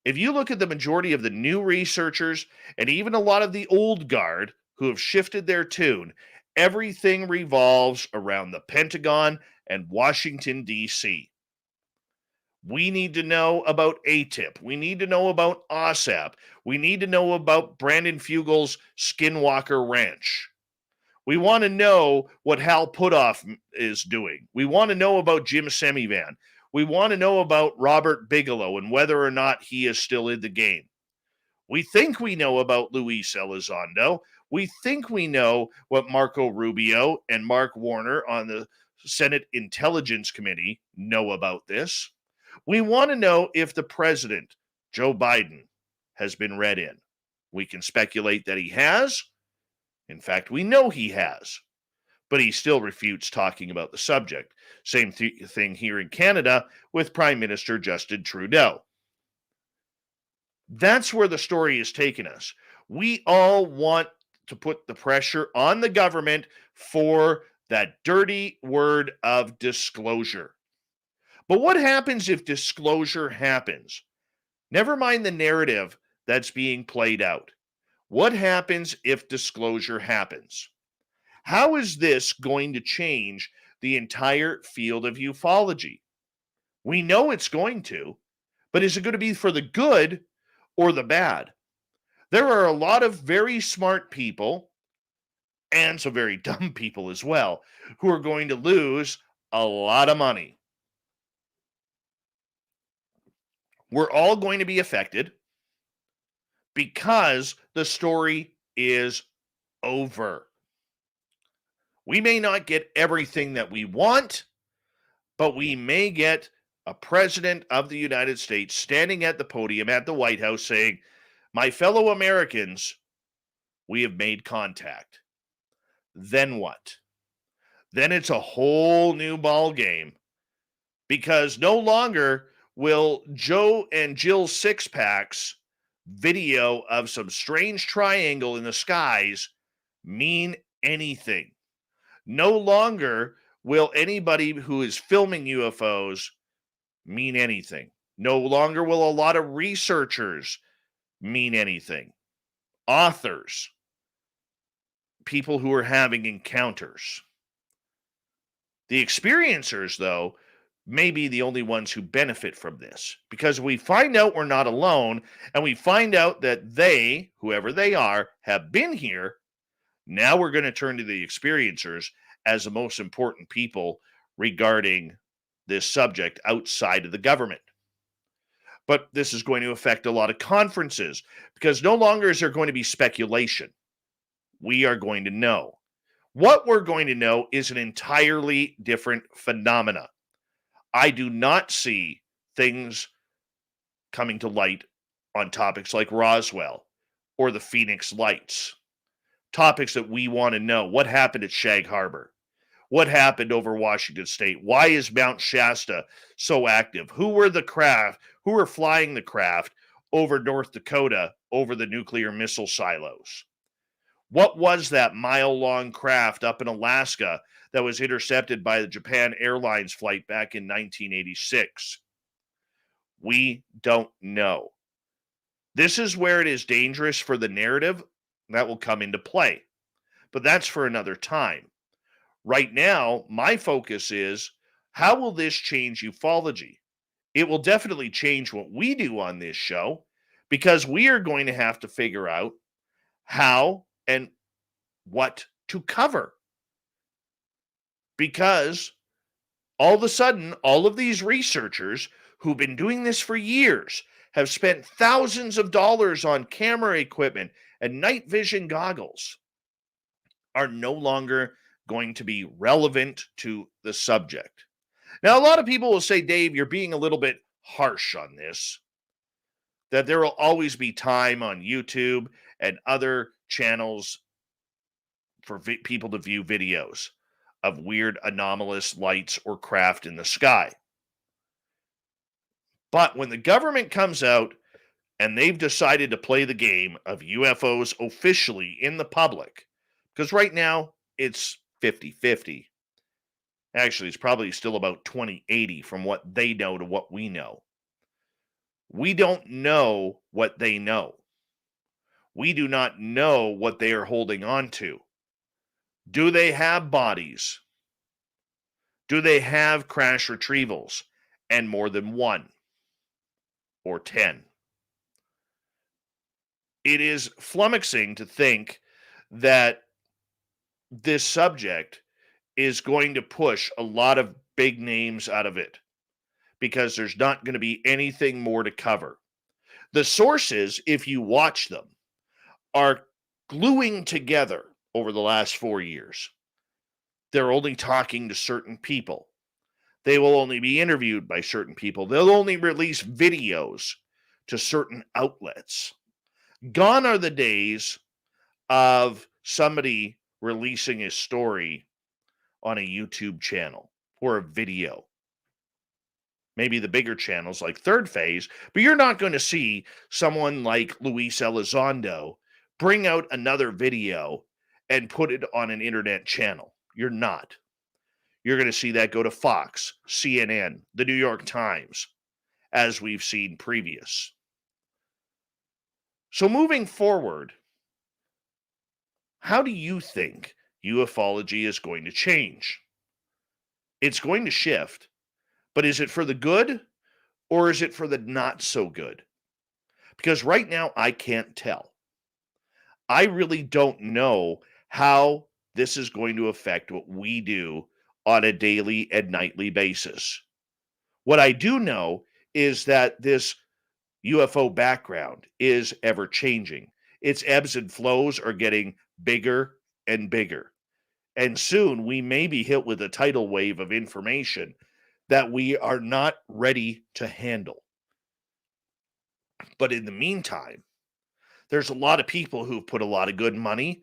[SPEAKER 1] If you look at the majority of the new researchers and even a lot of the old guard who have shifted their tune, everything revolves around the Pentagon and Washington, D.C. We need to know about ATIP. We need to know about OSAP. We need to know about Brandon Fugel's Skinwalker Ranch. We want to know what Hal Puthoff is doing. We want to know about Jim Semivan. We want to know about Robert Bigelow and whether or not he is still in the game. We think we know about Luis Elizondo. We think we know what Marco Rubio and Mark Warner on the Senate Intelligence Committee know about this. We want to know if the president, Joe Biden, has been read in. We can speculate that he has. In fact, we know he has. But he still refutes talking about the subject. Same thing here in Canada with Prime Minister Justin Trudeau. That's where the story has taken us. We all want to put the pressure on the government for that dirty word of disclosure. But what happens if disclosure happens? Never mind the narrative that's being played out. What happens if disclosure happens? How is this going to change the entire field of ufology? We know it's going to, but is it going to be for the good or the bad? There are a lot of very smart people and some very dumb people as well who are going to lose a lot of money. We're all going to be affected because the story is over. We may not get everything that we want, but we may get a president of the United States standing at the podium at the White House saying, "My fellow Americans, we have made contact." Then what? Then it's a whole new ball game because no longer will Joe and Jill Sixpacks video of some strange triangle in the skies mean anything. No longer will anybody who is filming UFOs mean anything. No longer will a lot of researchers mean anything. Authors. people who are having encounters. The experiencers, though, may be the only ones who benefit from this, because we find out we're not alone, and we find out that they, whoever they are, have been here. Now we're going to turn to the experiencers as the most important people regarding this subject outside of the government. But this is going to affect a lot of conferences, because no longer is there going to be speculation. We are going to know. What we're going to know is an entirely different phenomena. I do not see things coming to light on topics like Roswell or the Phoenix Lights. Topics that we want to know. What happened at Shag Harbor? What happened over Washington State? Why is Mount Shasta so active? Who were flying the craft over North Dakota over the nuclear missile silos? What was that mile-long craft up in Alaska that was intercepted by the Japan Airlines flight back in 1986? We don't know. This is where it is dangerous for the narrative that will come into play. But that's for another time. Right now, my focus is, how will this change ufology? It will definitely change what we do on this show, because we are going to have to figure out how and what to cover. Because all of a sudden, all of these researchers who've been doing this for years have spent thousands of dollars on camera equipment and night vision goggles are no longer going to be relevant to the subject. Now, a lot of people will say, Dave, you're being a little bit harsh on this, that there will always be time on YouTube and other channels for people to view videos of weird anomalous lights or craft in the sky. But when the government comes out and they've decided to play the game of UFOs officially in the public, because right now it's 50-50. Actually, it's probably still about 20-80 from what they know to what we know. We don't know what they know. We do not know what they are holding on to. Do they have bodies? Do they have crash retrievals and more than one or 10? It is flummoxing to think that this subject is going to push a lot of big names out of it, because there's not going to be anything more to cover. The sources, if you watch them, are gluing together over the last 4 years. They're only talking to certain people. They will only be interviewed by certain people. They'll only release videos to certain outlets. Gone are the days of somebody releasing a story on a YouTube channel or a video. Maybe the bigger channels like Third Phase, but you're not going to see someone like Luis Elizondo bring out another video and put it on an internet channel. You're not. You're going to see that go to Fox, CNN, the New York Times, as we've seen previous. So moving forward, how do you think ufology is going to change? It's going to shift, but is it for the good or is it for the not so good? Because right now I can't tell. I really don't know how this is going to affect what we do on a daily and nightly basis. What I do know is that this UFO background is ever changing. Its ebbs and flows are getting bigger and bigger. And soon we may be hit with a tidal wave of information that we are not ready to handle. But in the meantime, there's a lot of people who've put a lot of good money,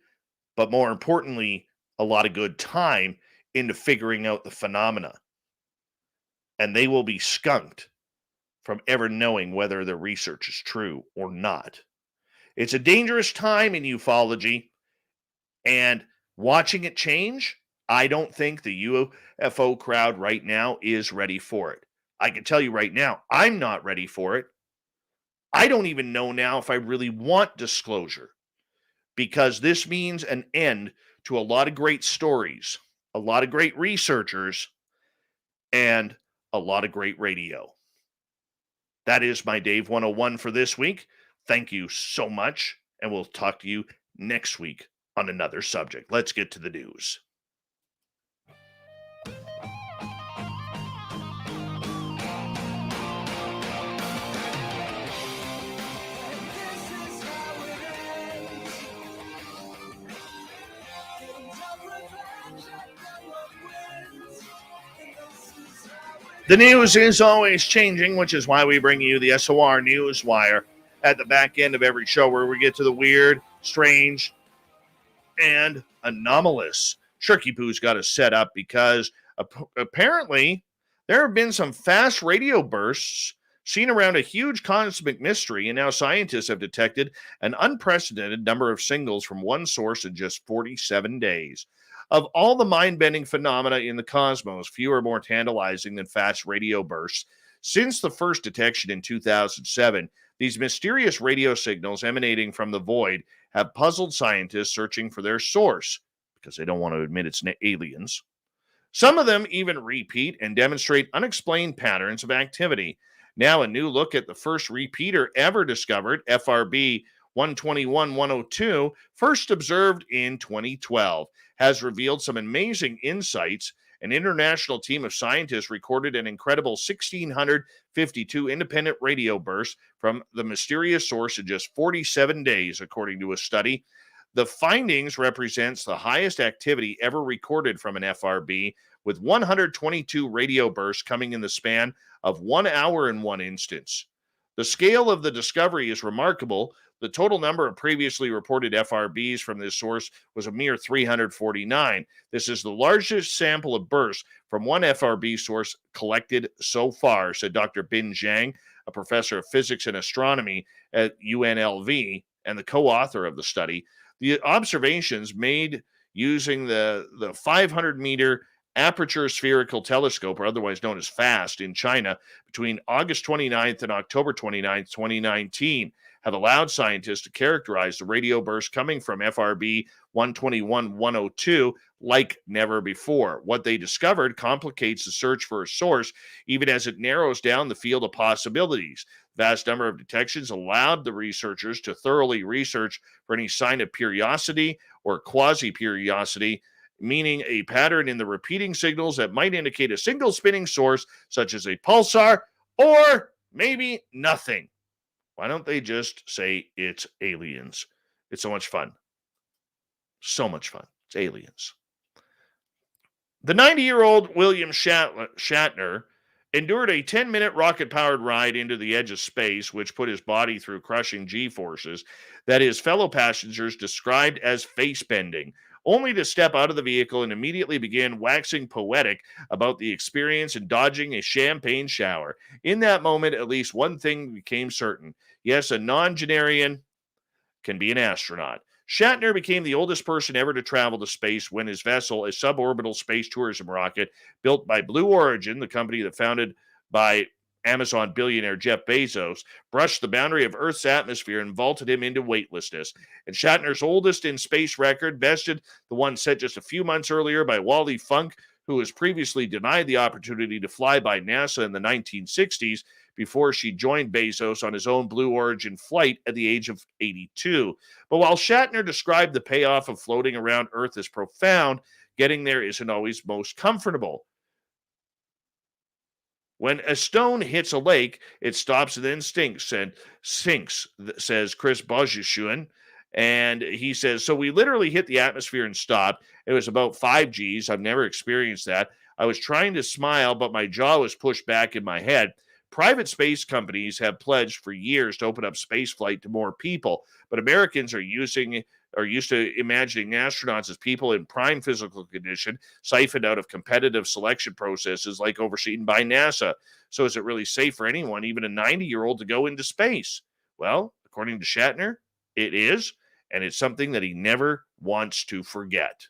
[SPEAKER 1] but more importantly, a lot of good time into figuring out the phenomena. And they will be skunked from ever knowing whether their research is true or not. It's a dangerous time in ufology, and watching it change, I don't think the UFO crowd right now is ready for it. I can tell you right now, I'm not ready for it. I don't even know now if I really want disclosure, because this means an end to a lot of great stories, a lot of great researchers, and a lot of great radio. That is my Dave 101 for this week. Thank you so much, and we'll talk to you next week on another subject. Let's get to the news. The news is always changing, which is why we bring you the SOR Newswire at the back end of every show, where we get to the weird, strange, and anomalous. Shirky Poo's got us set up because apparently there have been some fast radio bursts seen around a huge cosmic mystery, and now scientists have detected an unprecedented number of signals from one source in just 47 days. Of all the mind-bending phenomena in the cosmos, few are more tantalizing than fast radio bursts. Since the first detection in 2007, these mysterious radio signals emanating from the void have puzzled scientists searching for their source, because they don't want to admit it's aliens. Some of them even repeat and demonstrate unexplained patterns of activity. Now a new look at the first repeater ever discovered, FRB 121-102, first observed in 2012, has revealed some amazing insights. An international team of scientists recorded an incredible 1,652 independent radio bursts from the mysterious source in just 47 days, according to a study. The findings represents the highest activity ever recorded from an FRB, with 122 radio bursts coming in the span of 1 hour in one instance. The scale of the discovery is remarkable. The total number of previously reported FRBs from this source was a mere 349. This is the largest sample of bursts from one FRB source collected so far, said Dr. Bin Zhang, a professor of physics and astronomy at UNLV and the co-author of the study. The observations made using the 500-meter aperture spherical telescope, or otherwise known as FAST, in China between August 29th and October 29th, 2019, have allowed scientists to characterize the radio bursts coming from FRB 121-102 like never before. What they discovered complicates the search for a source, even as it narrows down the field of possibilities. Vast number of detections allowed the researchers to thoroughly research for any sign of periodicity or quasi-periodicity, meaning a pattern in the repeating signals that might indicate a single spinning source, such as a pulsar, or maybe nothing. Why don't they just say it's aliens? It's so much fun. So much fun. It's aliens. The 90-year-old William Shatner endured a 10-minute rocket-powered ride into the edge of space, which put his body through crushing G-forces that his fellow passengers described as face-bending, only to step out of the vehicle and immediately begin waxing poetic about the experience and dodging a champagne shower. In that moment, at least one thing became certain. Yes, a non-generian can be an astronaut. Shatner became the oldest person ever to travel to space when his vessel, a suborbital space tourism rocket built by Blue Origin, the company that founded by Amazon billionaire Jeff Bezos, brushed the boundary of Earth's atmosphere and vaulted him into weightlessness. And Shatner's oldest in space record bested the one set just a few months earlier by Wally Funk, who was previously denied the opportunity to fly by NASA in the 1960s before she joined Bezos on his own Blue Origin flight at the age of 82. But while Shatner described the payoff of floating around Earth as profound, getting there isn't always most comfortable. When a stone hits a lake, it stops and then sinks, says Chris Bojishun. And he says, so we literally hit the atmosphere and stopped. It was about 5 Gs. I've never experienced that. I was trying to smile, but my jaw was pushed back in my head. Private space companies have pledged for years to open up space flight to more people, but Americans are used to imagining astronauts as people in prime physical condition, siphoned out of competitive selection processes like overseen by NASA. So is it really safe for anyone, even a 90-year-old, to go into space? Well, according to Shatner, it is, and it's something that he never wants to forget.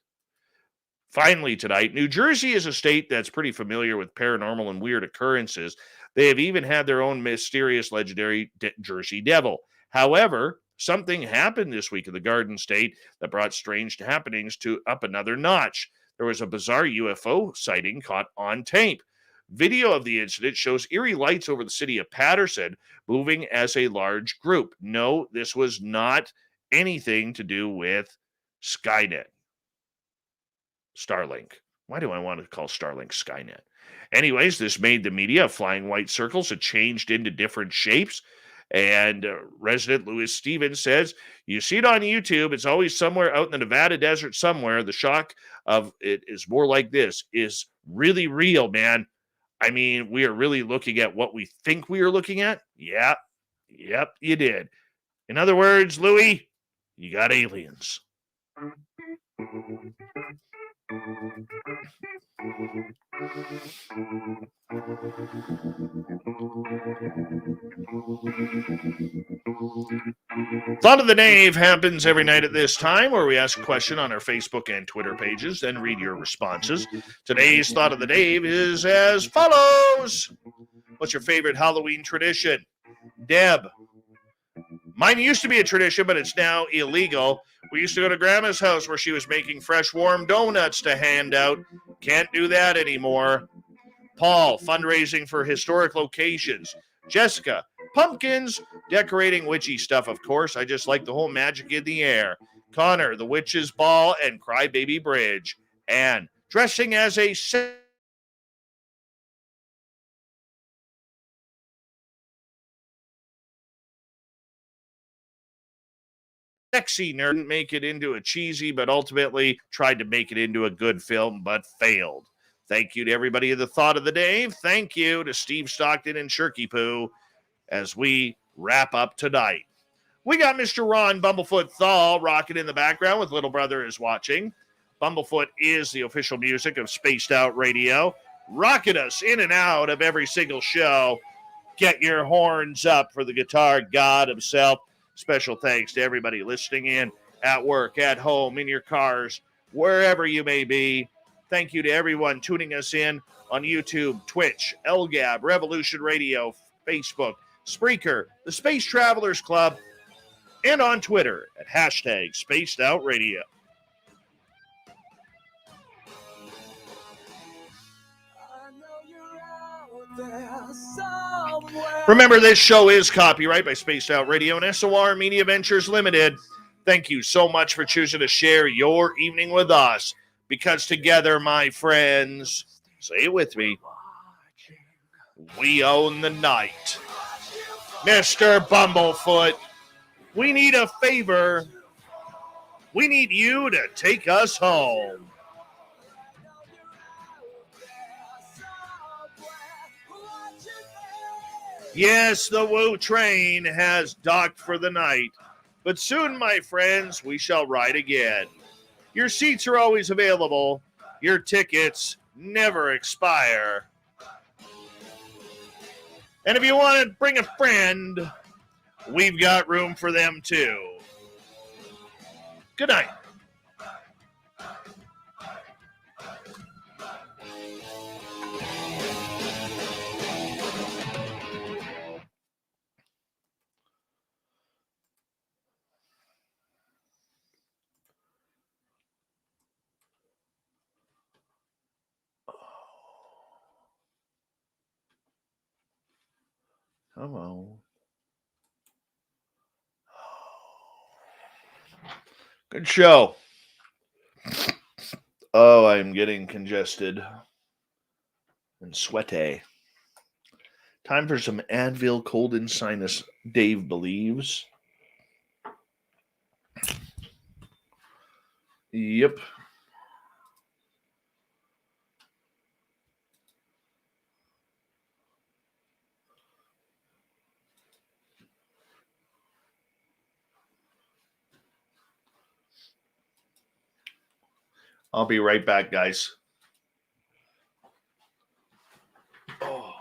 [SPEAKER 1] Finally tonight, New Jersey is a state that's pretty familiar with paranormal and weird occurrences. They have even had their own mysterious, legendary Jersey Devil. However, Something happened this week in the Garden State that brought strange happenings to up another notch. There was a bizarre UFO sighting caught on tape. Video of the incident shows eerie lights over the city of Patterson moving as a large group. No, this was not anything to do with Skynet. Starlink. Why do I want to call Starlink Skynet? Anyways, this made the media. Flying white circles had changed into different shapes. And resident Louis Stevens says, you see it on YouTube. It's always somewhere out in the Nevada desert somewhere. The shock of it is more like this, is really real, man. I mean, we are really looking at what we think we are looking at. Yeah. Yep, you did. In other words, Louis, you got aliens. Thought of the Dave happens every night at this time, where we ask a question on our Facebook and Twitter pages, then read your responses. Today's Thought of the Dave is as follows. What's your favorite Halloween tradition? Deb. Mine used to be a tradition, but it's now illegal. We used to go to Grandma's house where she was making fresh, warm donuts to hand out. Can't do that anymore. Paul, fundraising for historic locations. Jessica, pumpkins, decorating witchy stuff, of course. I just like the whole magic in the air. Connor, the witch's ball and crybaby bridge. Anne, dressing as a sexy nerd. Didn't make it into a cheesy, but ultimately tried to make it into a good film, but failed. Thank you to everybody of the Thought of the Dave. Thank you to Steve Stockton and Shirky Poo as we wrap up tonight. We got Mr. Ron Bumblefoot Thal rocking in the background with Little Brother is Watching. Bumblefoot is the official music of Spaced Out Radio, rocking us in and out of every single show. Get your horns up for the guitar god himself. Special thanks to everybody listening in at work, at home, in your cars, wherever you may be. Thank you to everyone tuning us in on YouTube, Twitch, LGAB, Revolution Radio, Facebook, Spreaker, the Space Travelers Club, and on Twitter at hashtag Spaced Out Radio. Remember, this show is copyright by Spaced Out Radio and SOR Media Ventures Limited. Thank you so much for choosing to share your evening with us, because together, my friends, say it with me, we own the night. Mr. Bumblefoot, we need a favor. We need you to take us home. Yes, the Woo train has docked for the night, but soon, my friends, we shall ride again. Your seats are always available. Your tickets never expire. And if you want to bring a friend, we've got room for them too. Good night. Come on. Good show. Oh, I'm getting congested and sweaty. Time for some Advil cold and sinus, Dave believes. Yep. I'll be right back, guys. Oh.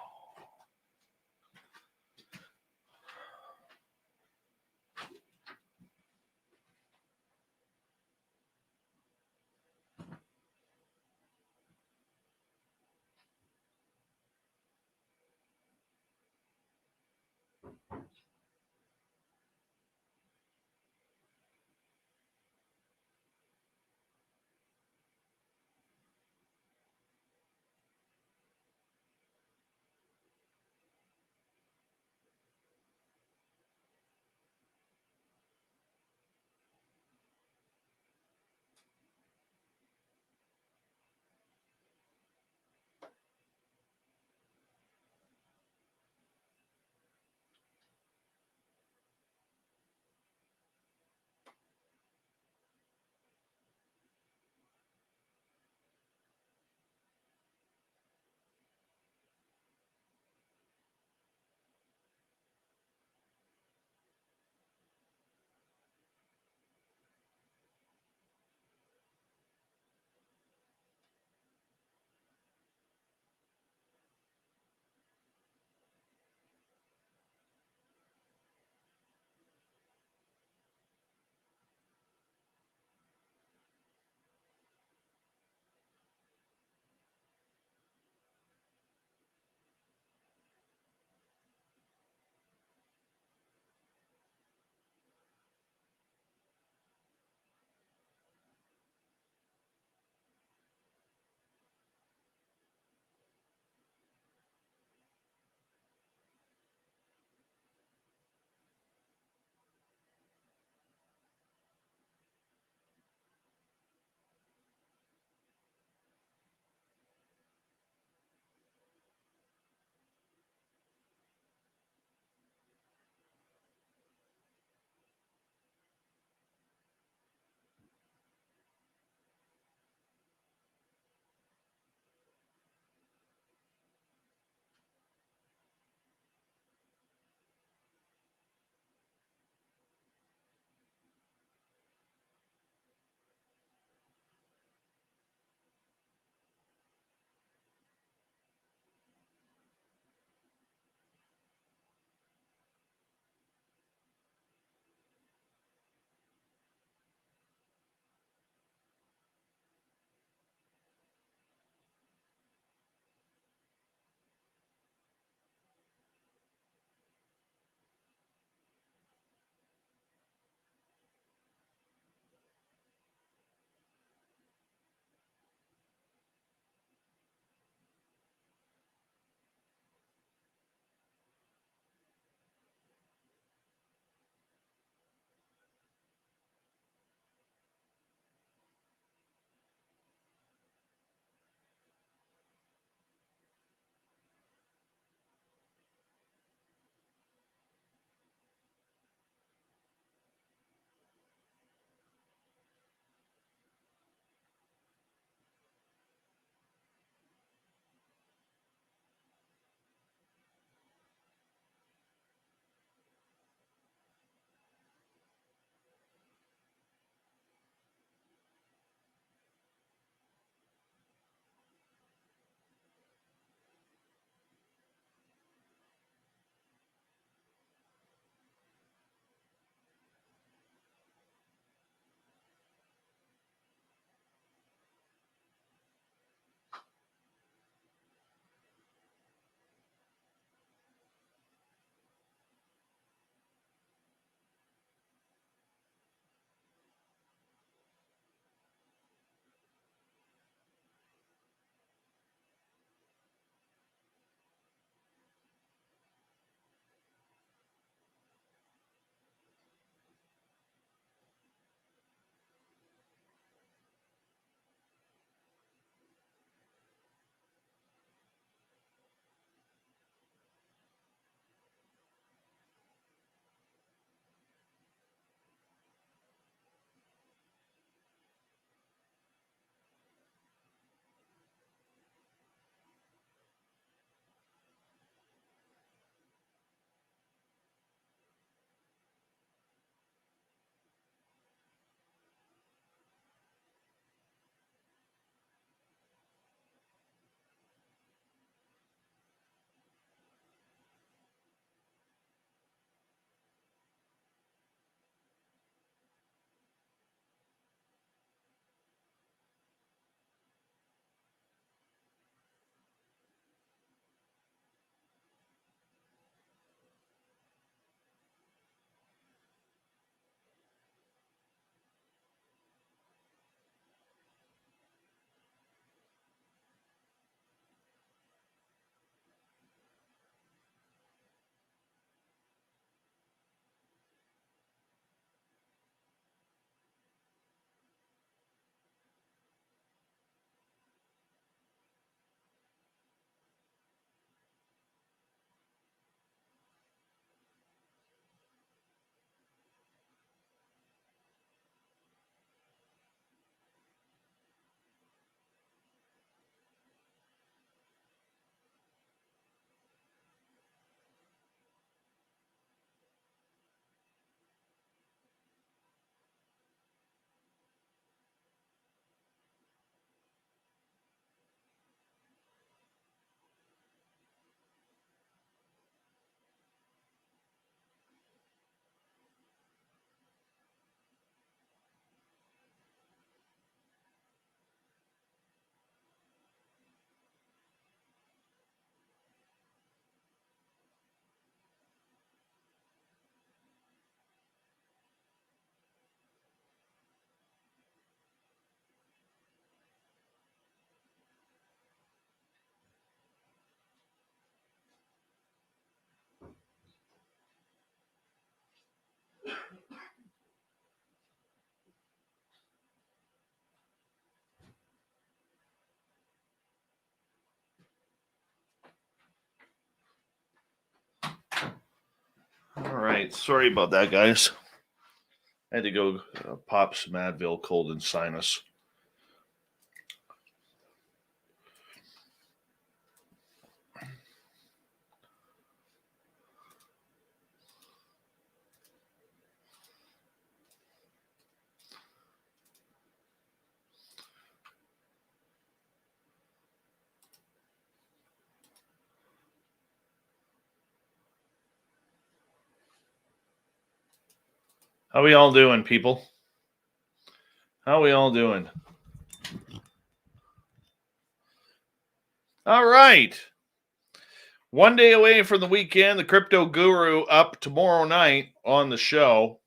[SPEAKER 1] right. Sorry about that, guys. I had to go pop some Advil, cold and sinus. How we all doing, people? How we all doing? All right. One day away from the weekend, the Crypto Guru up tomorrow night on the show,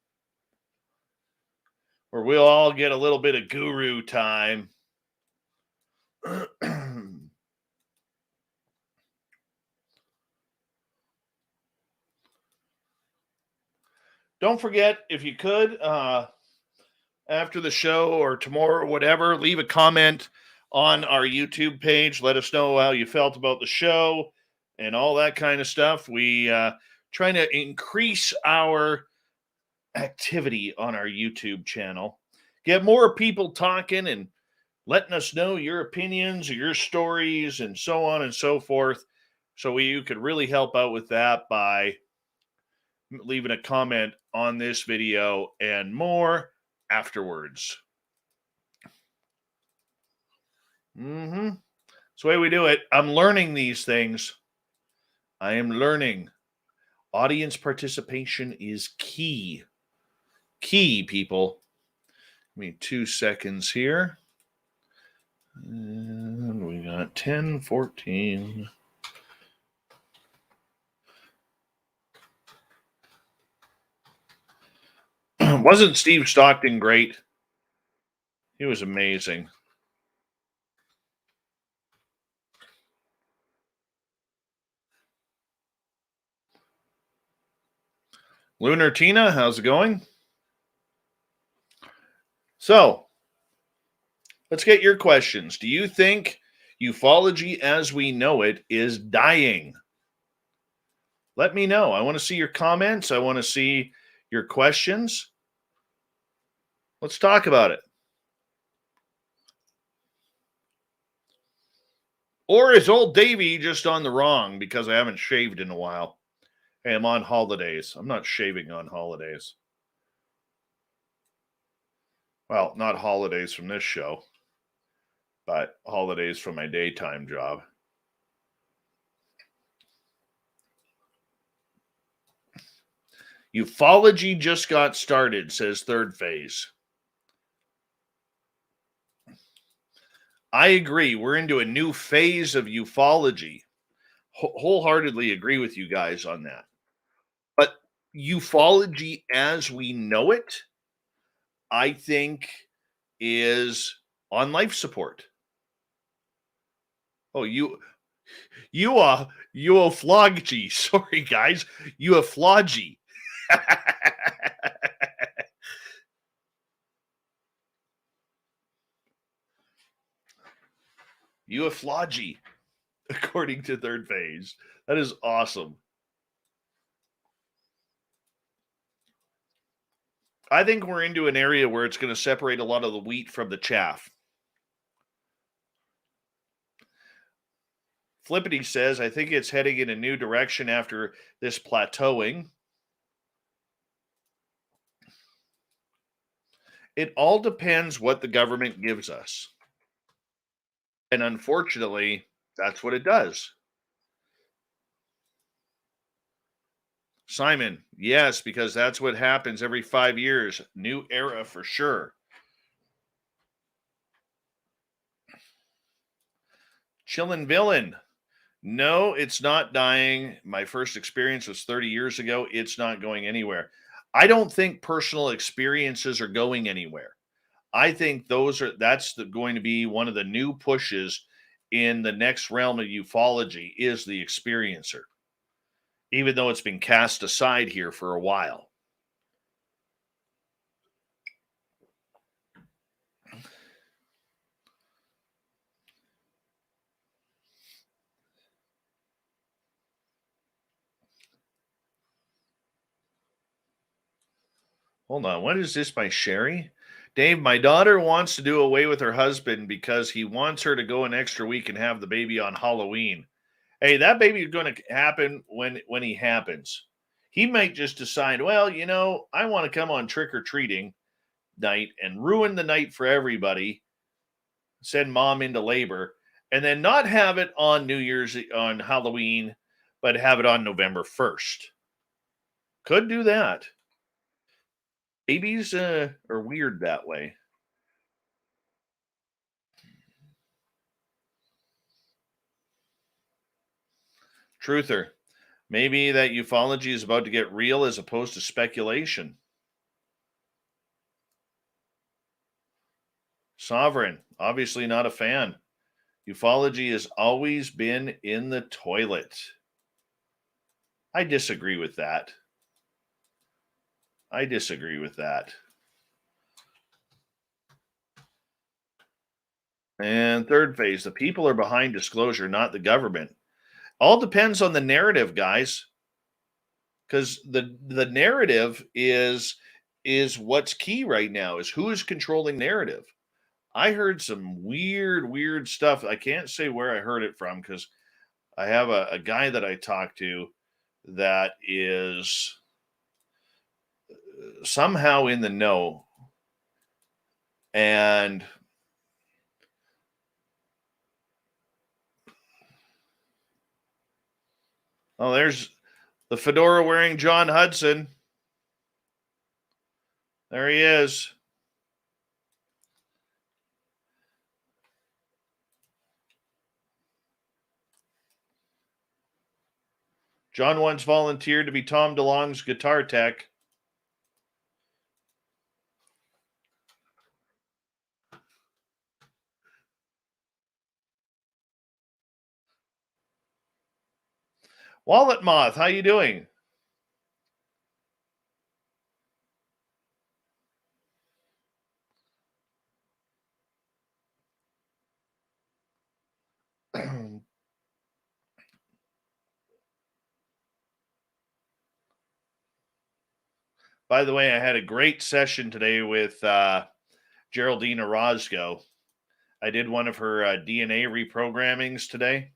[SPEAKER 1] where we'll all get a little bit of guru time. Don't forget, if you could, after the show or tomorrow or whatever, leave a comment on our YouTube page. Let us know how you felt about the show and all that kind of stuff. We trying to increase our activity on our YouTube channel. Get more people talking and letting us know your opinions or your stories and so on and so forth. So you could really help out with that by leaving a comment on this video and more afterwards. It's the way we do it. I'm learning these things. I am learning. Audience participation is key. Key, people. Give me 2 seconds here. And we got 10:14. Wasn't Steve Stockton great? He was amazing. Lunar Tina, how's it going? So, let's get your questions. Do you think ufology as we know it is dying? Let me know. I want to see your comments. I want to see your questions. Let's talk about it. Or is old Davey just on the wrong because I haven't shaved in a while? Hey, I'm on holidays. I'm not shaving on holidays. Well, not holidays from this show, but holidays from my daytime job. Ufology just got started, says Third Phase. I agree. We're into a new phase of ufology. Wholeheartedly agree with you guys on that. But ufology as we know it, I think, is on life support. Oh, ufology. Sorry, guys. Ufology. Ufology, according to Third Phase. That is awesome. I think we're into an area where it's going to separate a lot of the wheat from the chaff. Flippity says, I think it's heading in a new direction after this plateauing. It all depends what the government gives us. And unfortunately, that's what it does. Simon, yes, because that's what happens every 5 years. New era for sure. Chillin' Villain. No, it's not dying. My first experience was 30 years ago. It's not going anywhere. I don't think personal experiences are going anywhere. I think that's going to be one of the new pushes in the next realm of ufology is the experiencer, even though it's been cast aside here for a while. Hold on. What is this by Sherry? Dave, my daughter wants to do away with her husband because he wants her to go an extra week and have the baby on Halloween. Hey, that baby is going to happen when he happens. He might just decide, well, I want to come on trick-or-treating night and ruin the night for everybody, send mom into labor, and then not have it on on Halloween, but have it on November 1st. Could do that. Babies are weird that way. Truther, maybe that ufology is about to get real as opposed to speculation. Sovereign, obviously not a fan. Ufology has always been in the toilet. I disagree with that. And third phase, the people are behind disclosure, not the government. All depends on the narrative, guys. Because the narrative is what's key right now, is who is controlling narrative. I heard some weird stuff. I can't say where I heard it from because I have a guy that I talked to that is somehow in the know. And there's the fedora wearing John Hudson. There he is. John once volunteered to be Tom DeLonge's guitar tech. Wallet Moth, how you doing? By the way, I had a great session today with Geraldine Orozco. I did one of her DNA reprogrammings today.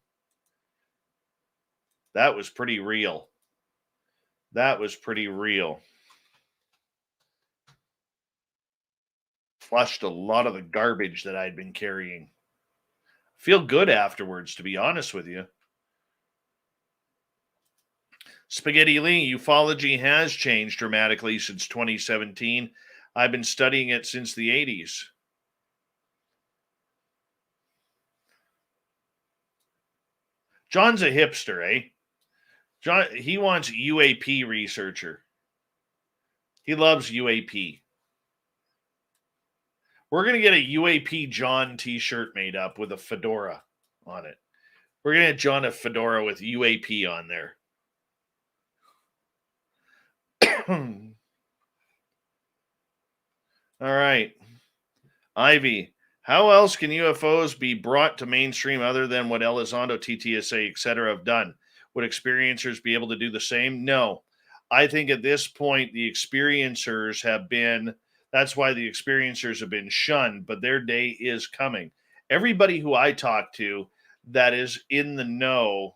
[SPEAKER 1] That was pretty real. Flushed a lot of the garbage that I'd been carrying. Feel good afterwards, to be honest with you. Spaghetti Lee, ufology has changed dramatically since 2017. I've been studying it since the 80s. John's a hipster, eh? John, he wants UAP researcher. He loves UAP. We're going to get a UAP John t-shirt made up with a fedora on it. We're going to get John a fedora with UAP on there. All right. Ivy, how else can UFOs be brought to mainstream other than what Elizondo, TTSA, etc. have done? Would experiencers be able to do the same? No. I think at this point, the experiencers have been, that's why the experiencers have been shunned, but their day is coming. Everybody who I talk to that is in the know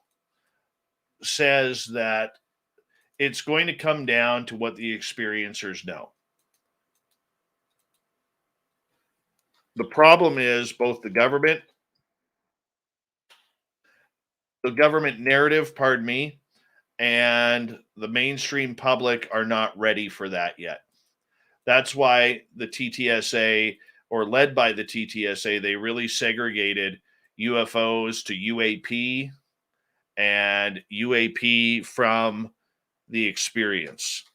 [SPEAKER 1] says that it's going to come down to what the experiencers know. The problem is both the government narrative, and the mainstream public are not ready for that yet. That's why the TTSA, or led by the TTSA, they really segregated UFOs to UAP and UAP from the experience.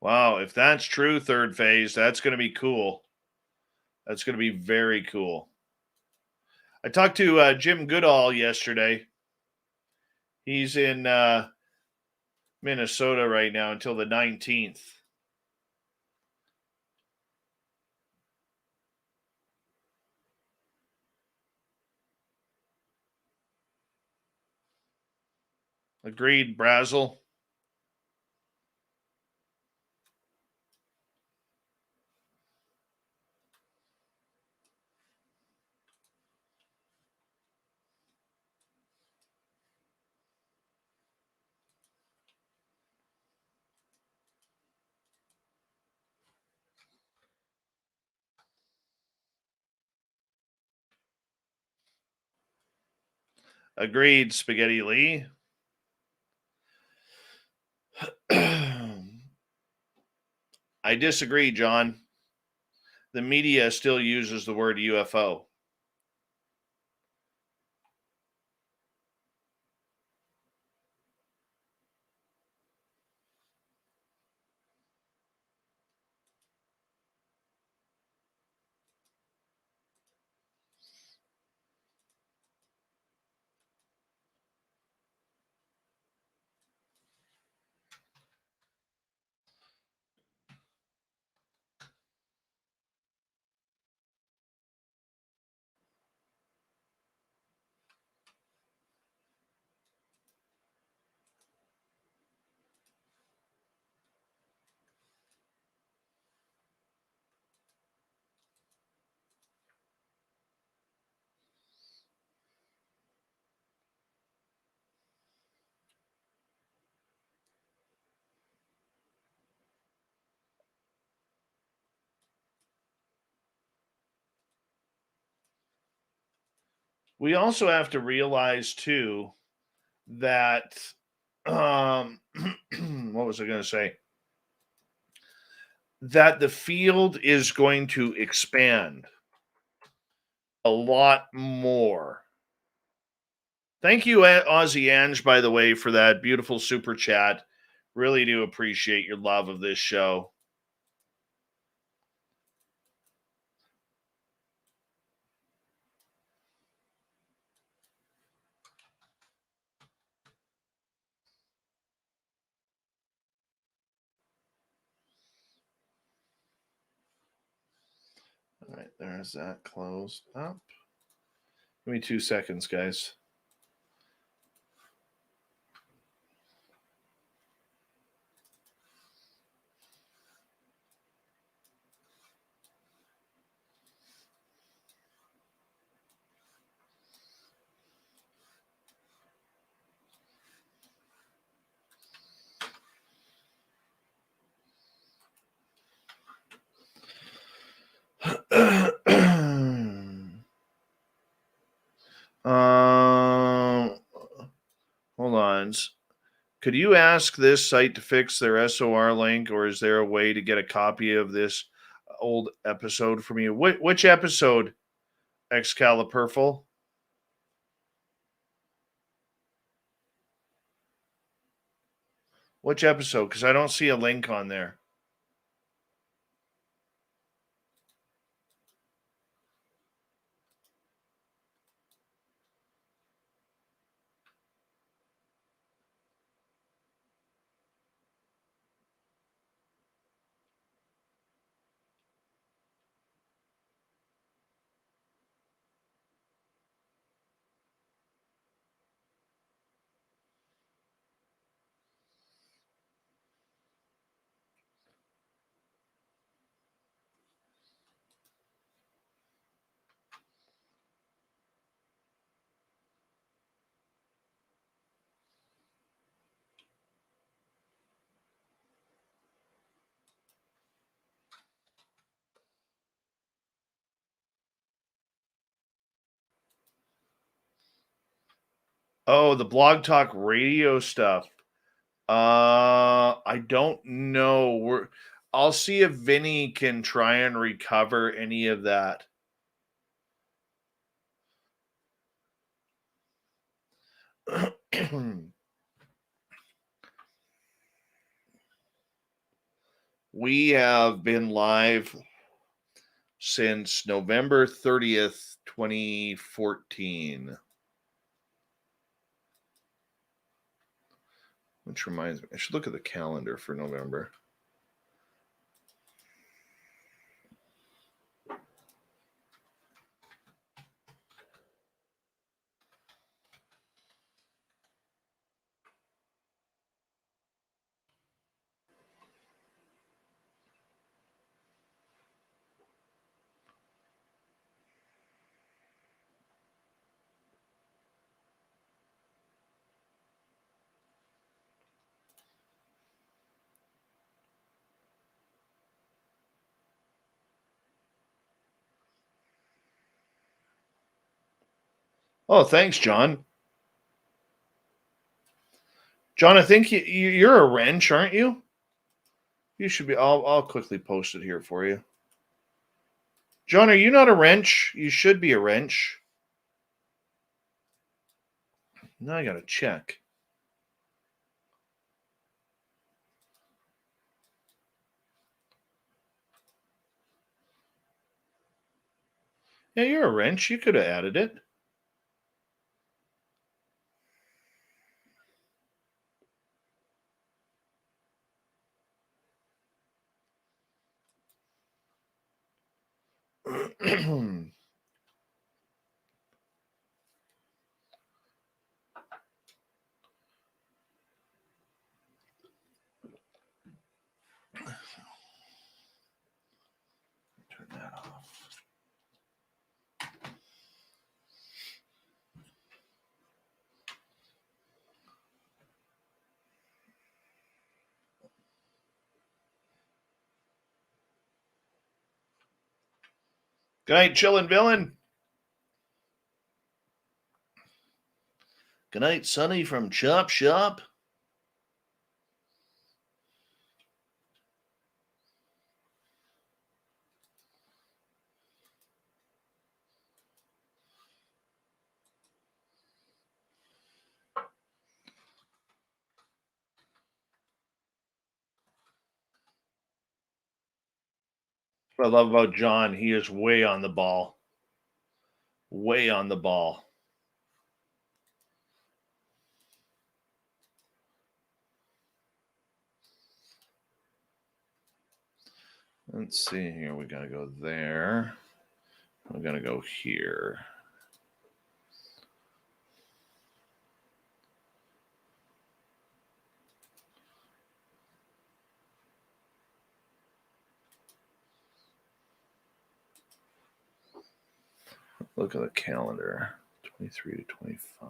[SPEAKER 1] Wow, if that's true, third phase, that's going to be cool. That's going to be very cool. I talked to Jim Goodall yesterday. He's in Minnesota right now until the 19th. Agreed, Brazel. Agreed, Spaghetti Lee. I disagree, John. The media still uses the word UFO. We also have to realize, too, that, what was I going to say? That the field is going to expand a lot more. Thank you, Aussie Ange, by the way, for that beautiful super chat. Really do appreciate your love of this show. All right, there's that closed up. Give me 2 seconds, guys. Hold on. Could you ask this site to fix their SOR link, or is there a way to get a copy of this old episode from you? Which episode, Excalibur? Which episode? Because I don't see a link on there. Oh, the Blog Talk Radio stuff. I don't know. I'll see if Vinny can try and recover any of that. We have been live since November 30th, 2014. Which reminds me, I should look at the calendar for November. Oh, thanks, John. John, I think you're a wrench, aren't you? You should be. I'll quickly post it here for you. John, are you not a wrench? You should be a wrench. Now I gotta check. Yeah, you're a wrench. You could have added it. Turn that off. Good night, chillin' villain. Good night, Sonny from Chop Shop. What I love about John, he is way on the ball. Way on the ball. Let's see here. We got to go there. We got to go here. Look at the calendar. 23 to 25.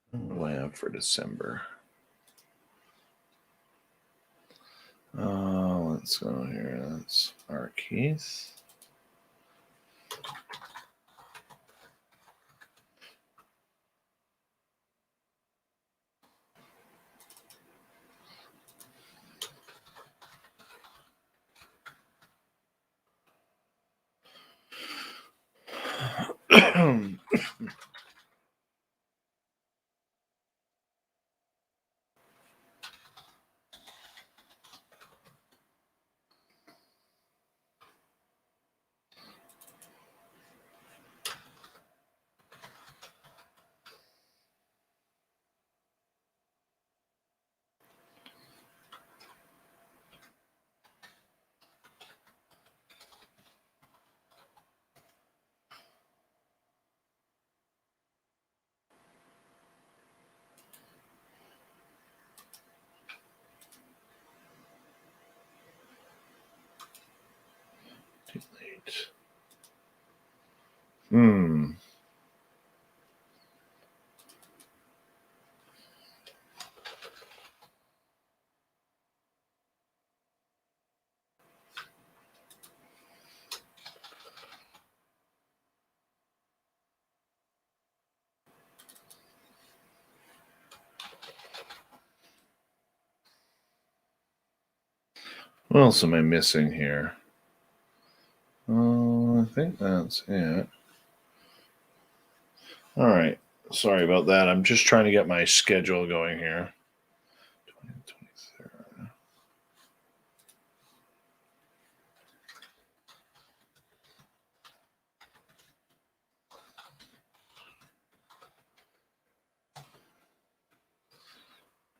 [SPEAKER 1] What do I have for December? Let's go here. That's our Keith. Too late. What else am I missing here? I think that's it. All right. Sorry about that. I'm just trying to get my schedule going here. 23rd.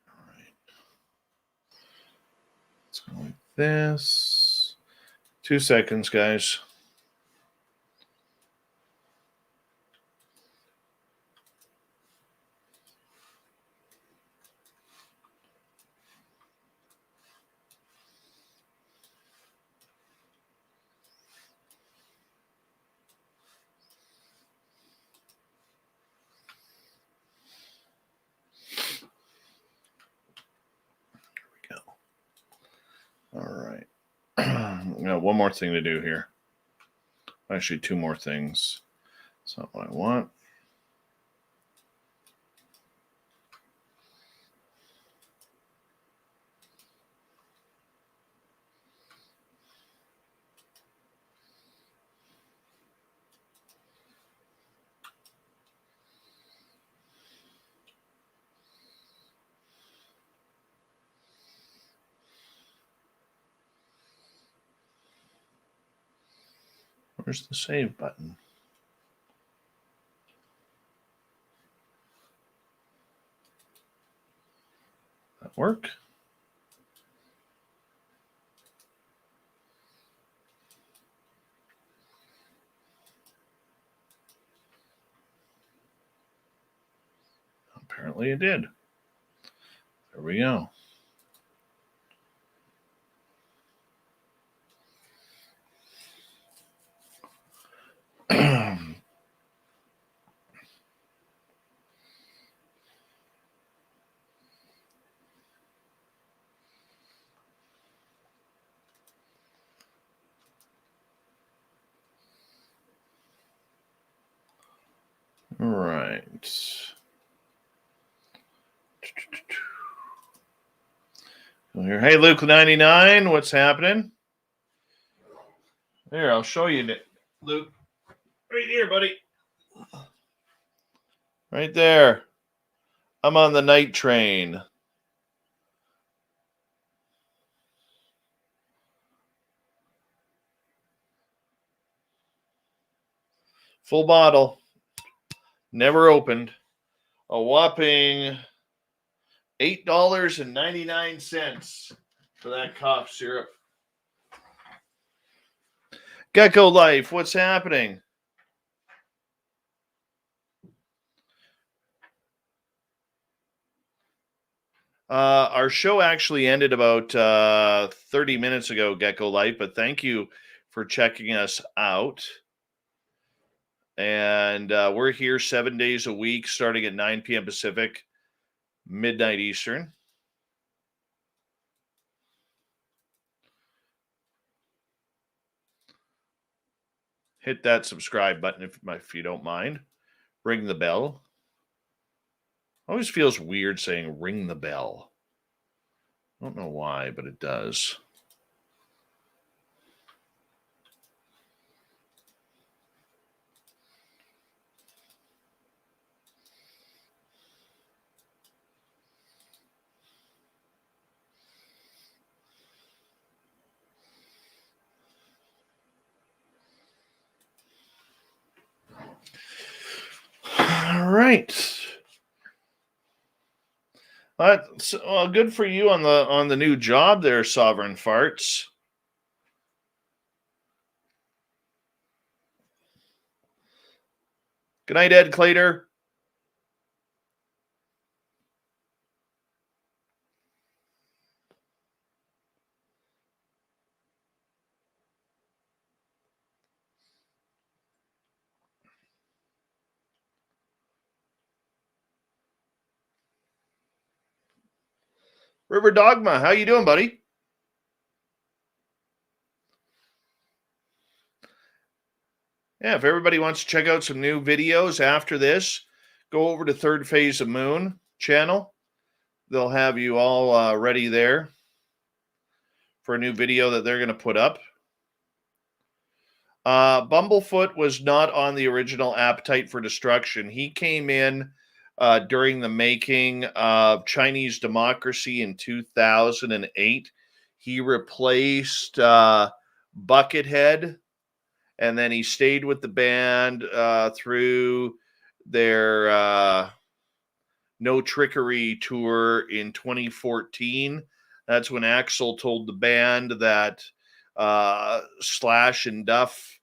[SPEAKER 1] All right. Let's go like this. 2 seconds, guys. All right. Got one more thing to do here. Actually, 2 more things. That's not what I want. Where's the save button? That work? Apparently it did. There we go. All right. Here. Hey, Luke99, what's happening? Here, I'll show you, Luke. Right here, buddy. Right there. I'm on the night train. Full bottle. Never opened. A whopping $8.99 for that cough syrup. Gecko Life, what's happening? Our show actually ended about 30 minutes ago, Gecko Life, but thank you for checking us out. And we're here 7 days a week, starting at 9 p.m. Pacific, midnight Eastern. Hit that subscribe button if you don't mind. Ring the bell. Always feels weird saying ring the bell. I don't know why, but it does. All right. Good for you on the new job there, Sovereign Farts. Good night, Ed Clater. River Dogma, how you doing, buddy? Yeah, if everybody wants to check out some new videos after this, go over to Third Phase of Moon channel. They'll have you all ready there for a new video that they're going to put up. Bumblefoot was not on the original Appetite for Destruction. He came in during the making of Chinese Democracy in 2008. He replaced Buckethead, and then he stayed with the band through their No Trickery tour in 2014. That's when Axl told the band that Slash and Duff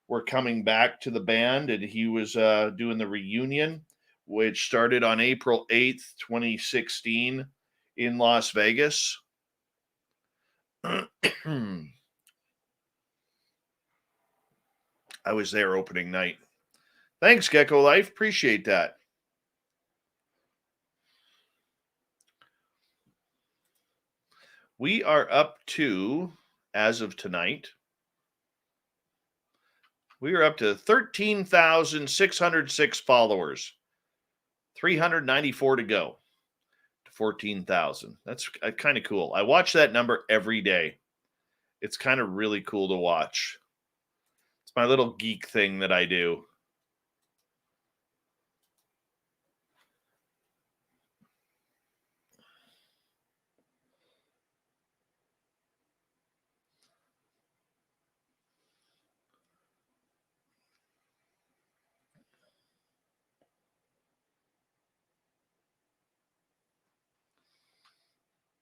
[SPEAKER 1] were coming back to the band, and he was doing the reunion, which started on April 8th, 2016 in Las Vegas. I was there opening night. Thanks, Gecko Life. Appreciate that. We are up to, as of tonight, we are up to 13,606 followers. 394 to go to 14,000. That's kind of cool. I watch that number every day. It's kind of really cool to watch. It's my little geek thing that I do.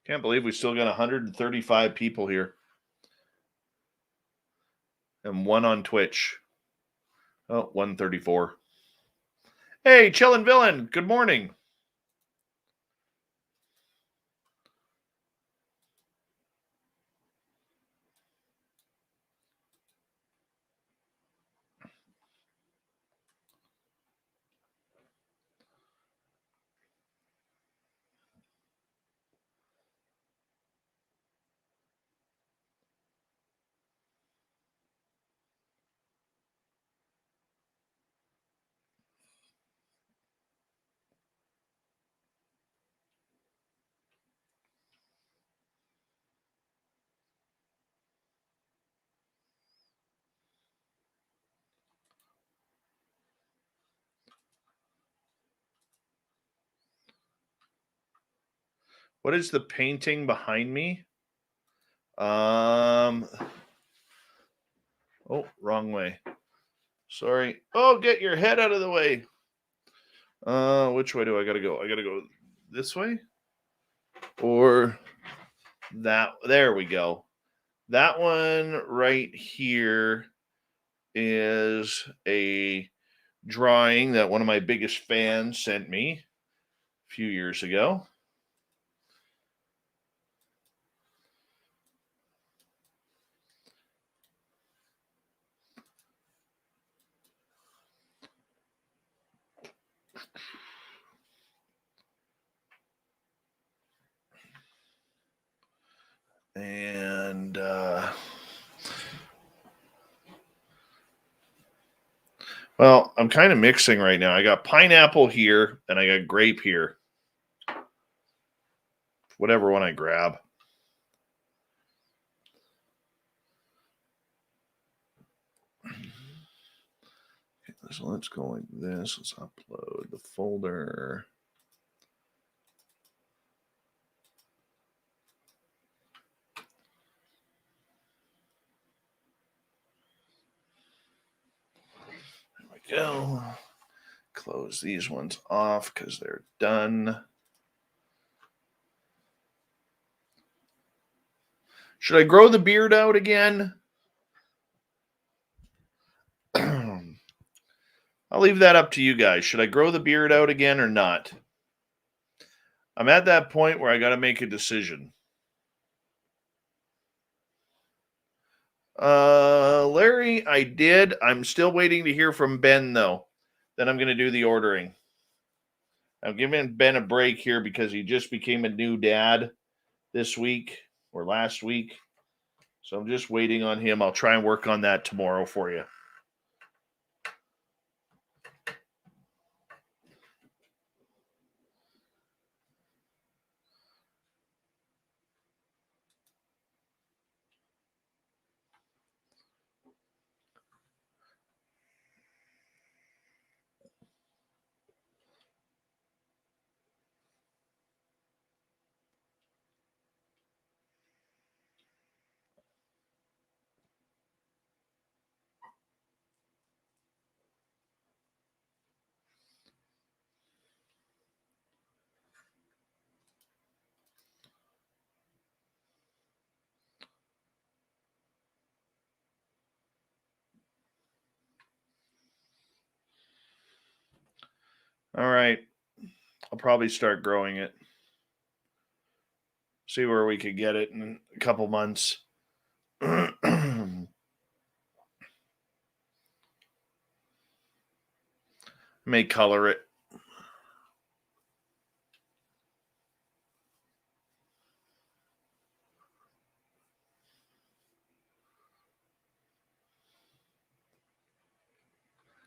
[SPEAKER 1] Can't believe we still got 135 people here. And one on Twitch. Oh, 134. Hey, Chillin' Villain. Good morning. What is the painting behind me? Oh, wrong way. Sorry. Oh, get your head out of the way. Which way do I gotta go? I gotta go this way? Or that? There we go. That one right here is a drawing that one of my biggest fans sent me a few years ago. And well, I'm kind of mixing right now. I got pineapple here and I got grape here. Whatever one I grab. Okay, so let's go like this. Let's upload the folder. Go. Close these ones off because they're done. Should I grow the beard out again? I'll leave that up to you guys. Should I grow the beard out again or not? I'm at that point where I got to make a decision. Larry, I did. I'm still waiting to hear from Ben, though. Then I'm going to do the ordering. I'm giving Ben a break here because he just became a new dad this week or last week. So I'm just waiting on him. I'll try and work on that tomorrow for you. All right. I'll probably start growing it. See where we could get it in a couple months. May color it.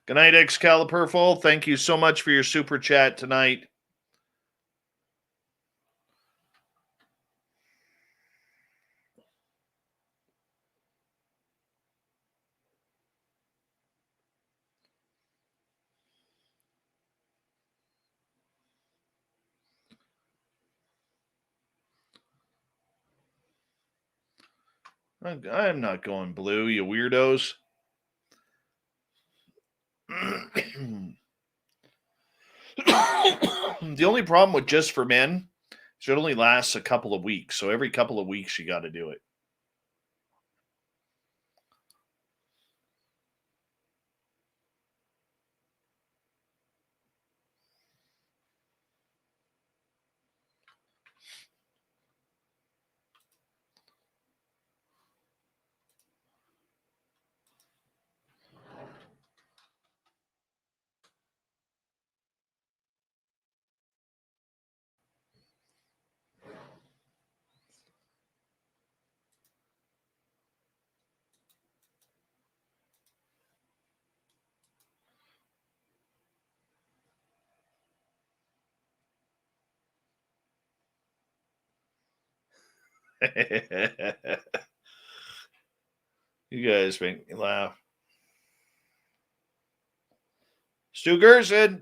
[SPEAKER 1] Good night, Excalibur. Thank you so much for your super chat tonight. I'm not going blue, you weirdos. The only problem with Just for Men is it only lasts a couple of weeks. So every couple of weeks, you got to do it. You guys make me laugh. Stu Gerson.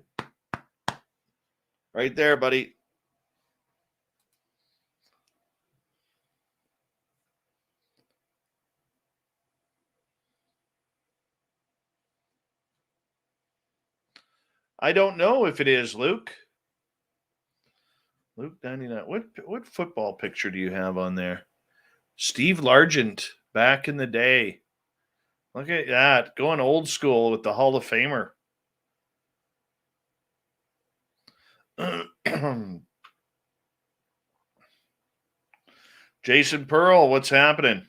[SPEAKER 1] Right there, buddy. I don't know if it is, Luke. Luke 99. What football picture do you have on there? Steve Largent back in the day. Look at that. Going old school with the Hall of Famer. Jason Pearl, what's happening?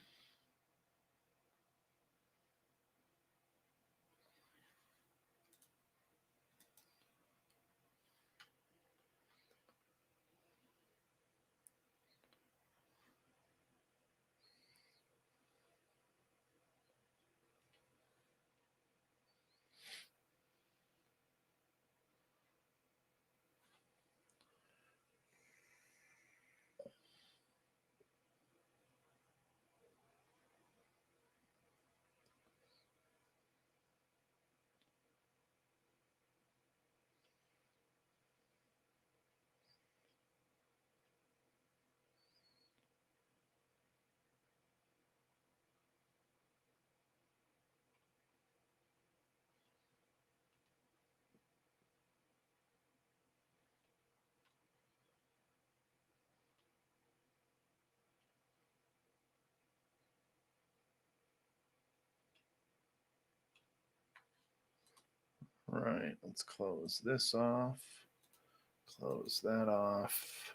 [SPEAKER 1] All right, let's close this off. Close that off.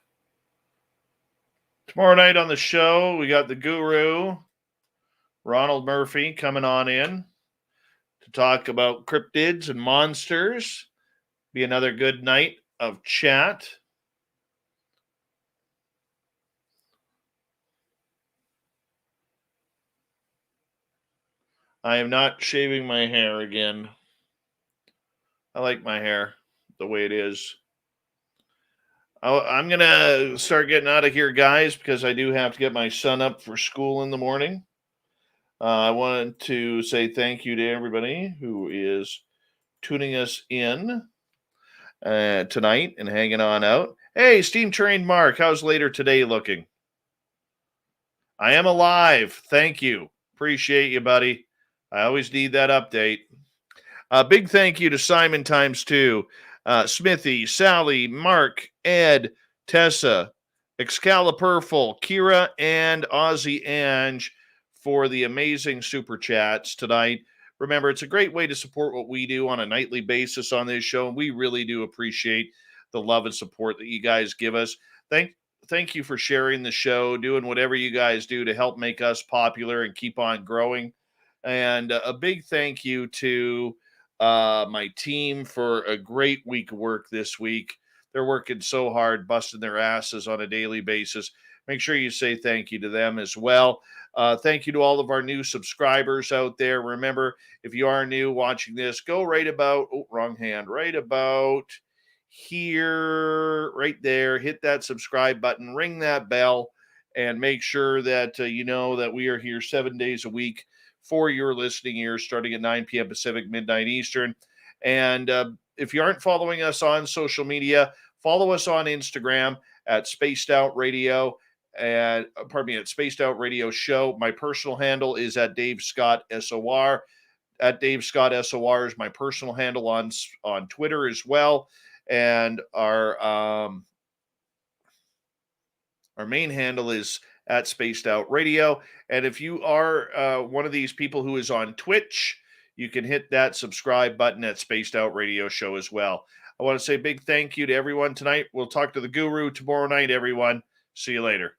[SPEAKER 1] Tomorrow night on the show, we got the guru, Ronald Murphy, coming on in to talk about cryptids and monsters. Be another good night of chat. I am not shaving my hair again. I like my hair the way it is. I'm going to start getting out of here, guys, because I do have to get my son up for school in the morning. I wanted to say thank you to everybody who is tuning us in tonight and hanging on out. Hey, Steam Trained Mark, how's later today looking? I am alive. Thank you. Appreciate you, buddy. I always need that update. Big thank you to Simon ×2, Smithy, Sally, Mark, Ed, Tessa, Excalibur, Kira, and Aussie Ange for the amazing super chats tonight. remember, it's a great way to support what we do on a nightly basis on this show. And we really do appreciate the love and support that you guys give us. Thank you for sharing the show, doing whatever you guys do to help make us popular and keep on growing. And a big thank you to my team for a great week of work this week. They're working so hard, busting their asses on a daily basis. Make sure you say thank you to them as well. Thank you to all of our new subscribers out there. Remember, if you are new watching this, go right about, right about here, right there. Hit that subscribe button, ring that bell, and make sure that you know that we are here 7 days a week for your listening ears, starting at 9 p.m. Pacific, midnight Eastern. And if you aren't following us on social media, follow us on Instagram at Spaced Out Radio, and at Spaced Out Radio Show. My personal handle is at Dave Scott SOR. At Dave Scott SOR is my personal handle on Twitter as well. And our main handle is at Spaced Out Radio. And if you are one of these people who is on Twitch, you can hit that subscribe button at Spaced Out Radio Show as well. I want to say a big thank you to everyone tonight. We'll talk to the guru tomorrow night, everyone. See you later.